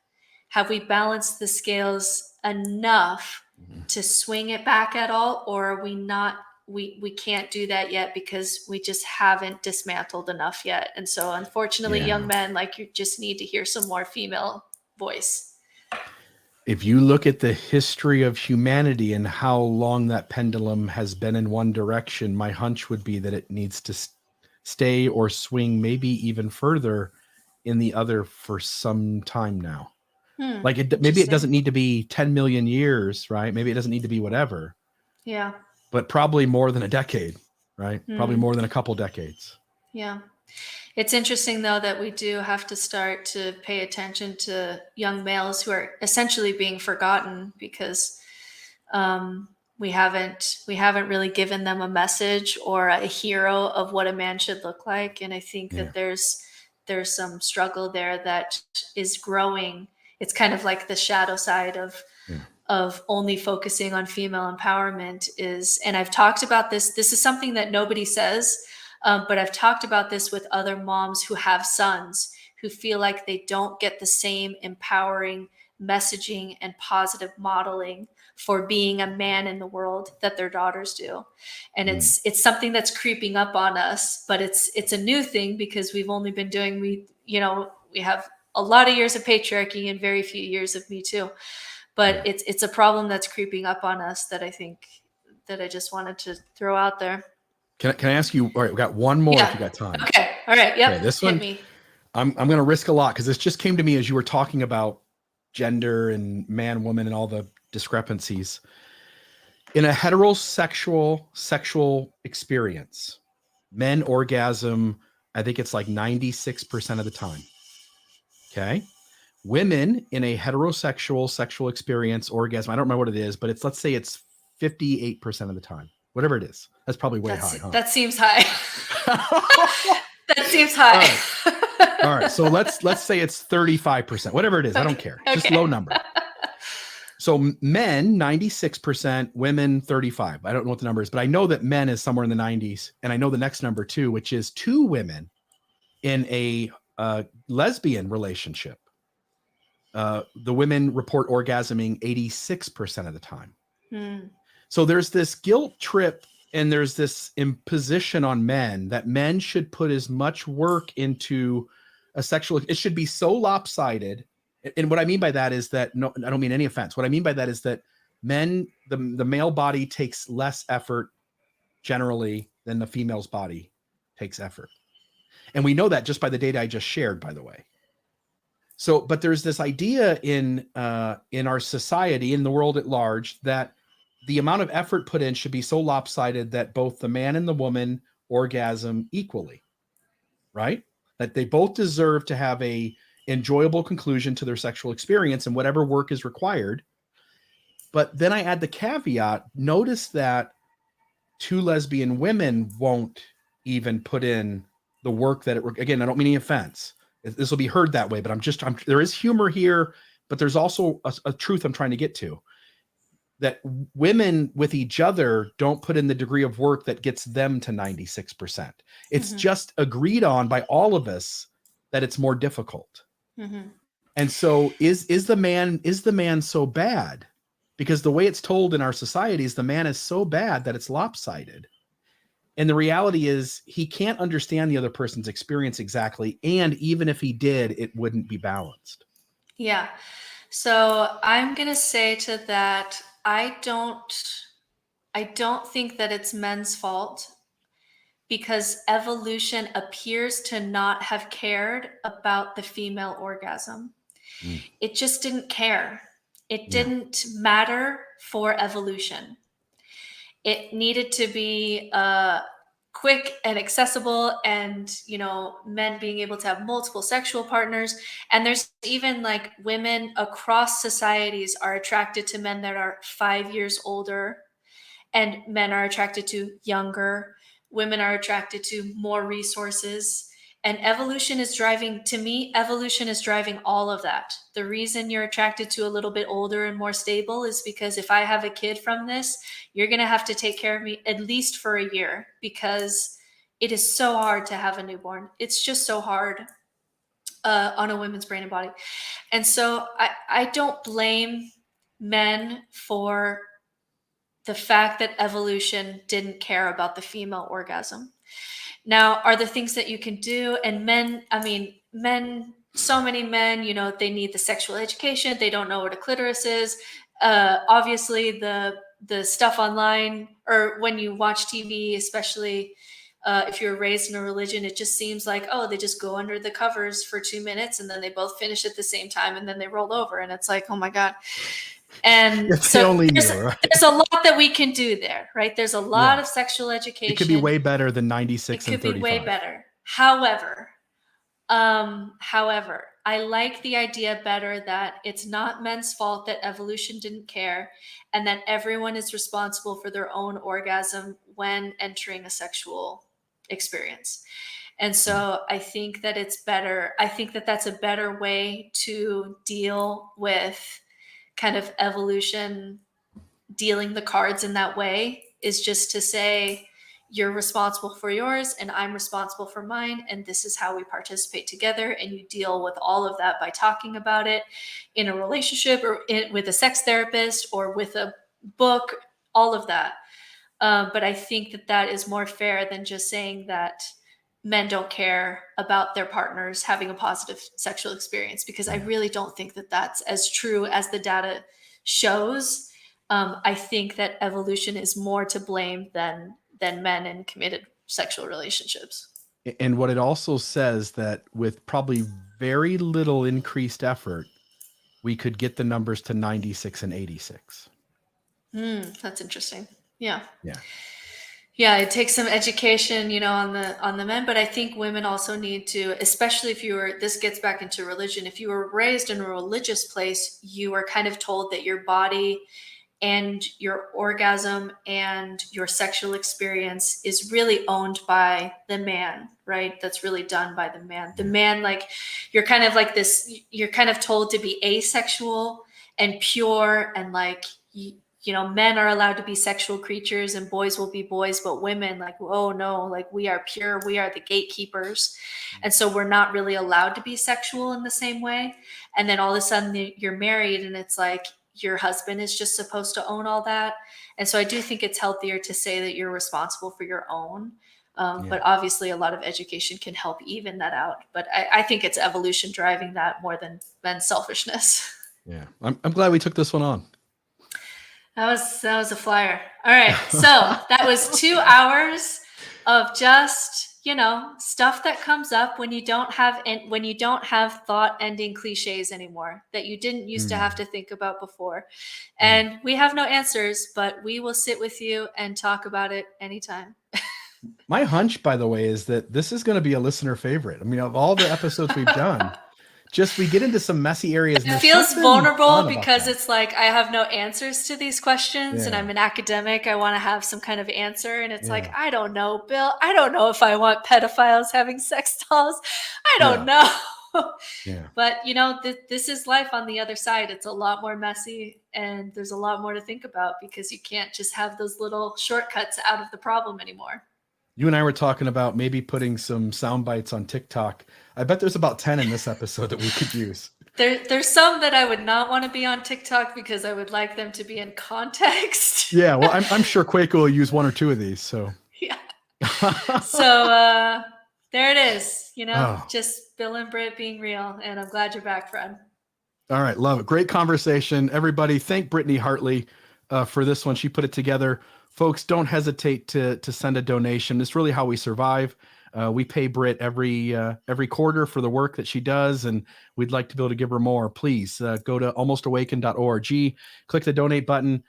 Have we balanced the scales enough to swing it back at all? Or are we not, we can't do that yet because we just haven't dismantled enough yet? And so unfortunately, young men, like, you just need to hear some more female voice. If you look at the history of humanity and how long that pendulum has been in one direction, my hunch would be that it needs to stay or swing maybe even further in the other for some time now. Like maybe it doesn't need to be 10 million years, right? Maybe it doesn't need to be whatever. Yeah. But probably more than a decade, right? Probably more than a couple decades. Yeah. It's interesting, though, that we do have to start to pay attention to young males who are essentially being forgotten, because we haven't really given them a message or a hero of what a man should look like. And I think that there's some struggle there that is growing. It's kind of like the shadow side of only focusing on female empowerment is, and I've talked about this. This is something that nobody says. But I've talked about this with other moms who have sons who feel like they don't get the same empowering messaging and positive modeling for being a man in the world that their daughters do. And it's something that's creeping up on us, but it's a new thing, because we've only been doing, we have a lot of years of patriarchy and very few years of Me Too. But it's a problem that's creeping up on us that I think that I just wanted to throw out there. Can I ask you? All right, we got one more if you got time. Okay. All right. Yep. Okay, this Hit one, me. I'm going to risk a lot, because this just came to me as you were talking about gender and man, woman, and all the discrepancies. In a heterosexual sexual experience, men orgasm, I think it's like 96% of the time. Okay. Women in a heterosexual sexual experience orgasm, I don't remember what it is, but let's say it's 58% of the time. Whatever it is. That's probably way high, huh? That seems high. That seems high. All right. So let's say it's 35%. Whatever it is, I don't care. Okay. Just low number. So men, 96%, women, 35. I don't know what the number is, but I know that men is somewhere in the 90s. And I know the next number too, which is 2 women in a lesbian relationship. The women report orgasming 86% of the time. So there's this guilt trip and there's this imposition on men that men should put as much work into a sexual, it should be so lopsided. And what I mean by that is that, no, I don't mean any offense. What I mean by that is that men, the male body takes less effort generally than the female's body takes effort. And we know that just by the data I just shared, by the way. So, but there's this idea in our society, in the world at large, that the amount of effort put in should be so lopsided that both the man and the woman orgasm equally, right? That they both deserve to have a enjoyable conclusion to their sexual experience and whatever work is required. But then I add the caveat, notice that 2 lesbian women won't even put in the work that again, I don't mean any offense. This will be heard that way, but there is humor here, but there's also a truth I'm trying to get to, that women with each other don't put in the degree of work that gets them to 96%. It's just agreed on by all of us that it's more difficult. And so is the man so bad? Because the way it's told in our society is the man is so bad that it's lopsided. And the reality is he can't understand the other person's experience exactly. And even if he did, it wouldn't be balanced. Yeah. So I'm going to say to that, I don't think that it's men's fault, because evolution appears to not have cared about the female orgasm. It just didn't care. It didn't matter for evolution. It needed to be quick and accessible, and men being able to have multiple sexual partners. And there's even like women across societies are attracted to men that are 5 years older, and men are attracted to younger. Women are attracted to more resources. And evolution is driving all of that. The reason you're attracted to a little bit older and more stable is because if I have a kid from this, you're going to have to take care of me at least for a year, because it is so hard to have a newborn. It's just so hard on a woman's brain and body. And so I don't blame men for the fact that evolution didn't care about the female orgasm. Now, are there things that you can do? And men, so many men, they need the sexual education. They don't know what a clitoris is. Obviously, the stuff online, or when you watch TV, especially if you're raised in a religion, it just seems like, oh, they just go under the covers for 2 minutes and then they both finish at the same time and then they roll over. And it's like, oh my God. And so there's a lot that we can do there, right? There's a lot of sexual education. It could be way better than 96 and 35. It could be way better. However, I like the idea better that it's not men's fault that evolution didn't care, and that everyone is responsible for their own orgasm when entering a sexual experience. And so I think that it's better. I think that that's a better way to deal with kind of evolution, dealing the cards in that way, is just to say, you're responsible for yours and I'm responsible for mine, and this is how we participate together. And you deal with all of that by talking about it in a relationship, or with a sex therapist, or with a book, all of that. But I think that is more fair than just saying that men don't care about their partners having a positive sexual experience, because I really don't think that that's as true as the data shows. I think that evolution is more to blame than men in committed sexual relationships. And what it also says, that with probably very little increased effort, we could get the numbers to 96 and 86. That's interesting. Yeah. Yeah. Yeah, it takes some education, on the men, but I think women also need to, especially if this gets back into religion. If you were raised in a religious place, you are kind of told that your body and your orgasm and your sexual experience is really owned by the man, right? That's really done by the man. The man, like, you're kind of like this, you're kind of told to be asexual and pure, and like, you know, men are allowed to be sexual creatures and boys will be boys, but women, like, oh no, like we are pure, we are the gatekeepers. And so we're not really allowed to be sexual in the same way. And then all of a sudden you're married and it's like your husband is just supposed to own all that. And so I do think it's healthier to say that you're responsible for your own. But obviously a lot of education can help even that out. But I think it's evolution driving that more than selfishness. Yeah. I'm glad we took this one on. That was a flyer. All right. So that was 2 hours of just, you know, stuff that comes up when you don't have thought ending cliches anymore that you didn't used to have to think about before. And we have no answers, but we will sit with you and talk about it anytime. My hunch, by the way, is that this is going to be a listener favorite. I mean, of all the episodes we've done, just we get into some messy areas. It feels vulnerable because it's like I have no answers to these questions and I'm an academic. I want to have some kind of answer. And it's like, I don't know, Bill. I don't know if I want pedophiles having sex dolls. I don't know. But, you know, this is life on the other side. It's a lot more messy and there's a lot more to think about because you can't just have those little shortcuts out of the problem anymore. You and I were talking about maybe putting some sound bites on TikTok. I bet there's about 10 in this episode that we could use. There's some that I would not want to be on TikTok because I would like them to be in context. Yeah, well, I'm sure Quaker will use 1 or 2 of these. So yeah. So there it is. You know, just Bill and Britt being real. And I'm glad you're back, friend. All right, love it. Great conversation. Everybody, thank Brittany Hartley for this one. She put it together. Folks, don't hesitate to send a donation. It's really how we survive. We pay Britt every quarter for the work that she does, and we'd like to be able to give her more. Please go to almostawakened.org, click the donate button,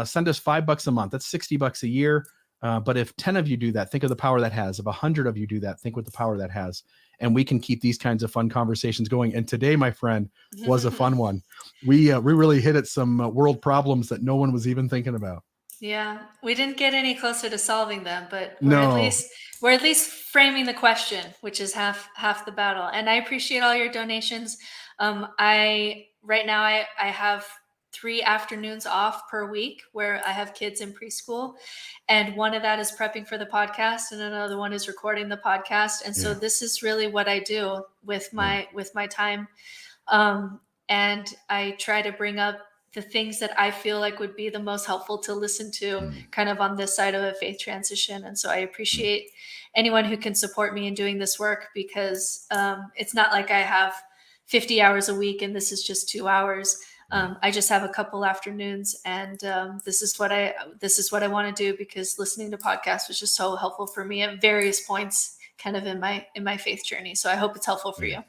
send us $5 a month. That's $60 a year. But if 10 of you do that, think of the power that has. If 100 of you do that, think what the power that has. And we can keep these kinds of fun conversations going. And today, my friend, was a fun one. We really hit at some world problems that no one was even thinking about. Yeah, we didn't get any closer to solving them, but we're at least framing the question, which is half the battle. And I appreciate all your donations. Right now I have 3 afternoons off per week where I have kids in preschool, and one of that is prepping for the podcast, and another one is recording the podcast. And so this is really what I do with my time, and I try to bring up the things that I feel like would be the most helpful to listen to kind of on this side of a faith transition. And so I appreciate anyone who can support me in doing this work, because it's not like I have 50 hours a week and this is just 2 hours. I just have a couple afternoons, and this is what I want to do, because listening to podcasts was just so helpful for me at various points kind of in my faith journey. So I hope it's helpful for you.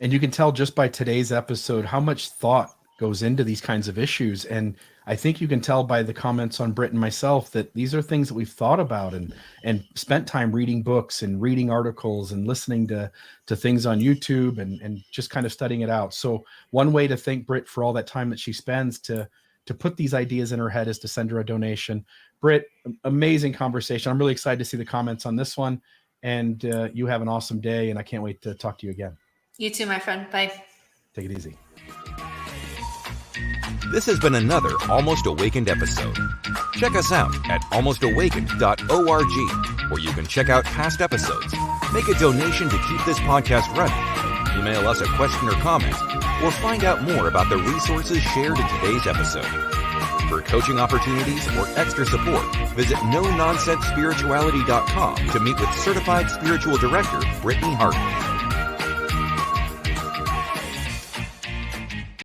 And you can tell just by today's episode how much thought goes into these kinds of issues. And I think you can tell by the comments on Britt and myself that these are things that we've thought about and spent time reading books and reading articles and listening to things on YouTube and just kind of studying it out. So one way to thank Britt for all that time that she spends to put these ideas in her head is to send her a donation. Britt, amazing conversation. I'm really excited to see the comments on this one, and you have an awesome day, and I can't wait to talk to you again. You too, my friend. Bye. Take it easy. This has been another Almost Awakened episode. Check us out at almostawakened.org, where you can check out past episodes, make a donation to keep this podcast running, email us a question or comment, or find out more about the resources shared in today's episode. For coaching opportunities or extra support, visit NoNonsenseSpirituality.com to meet with Certified Spiritual Director Brittany Hartley.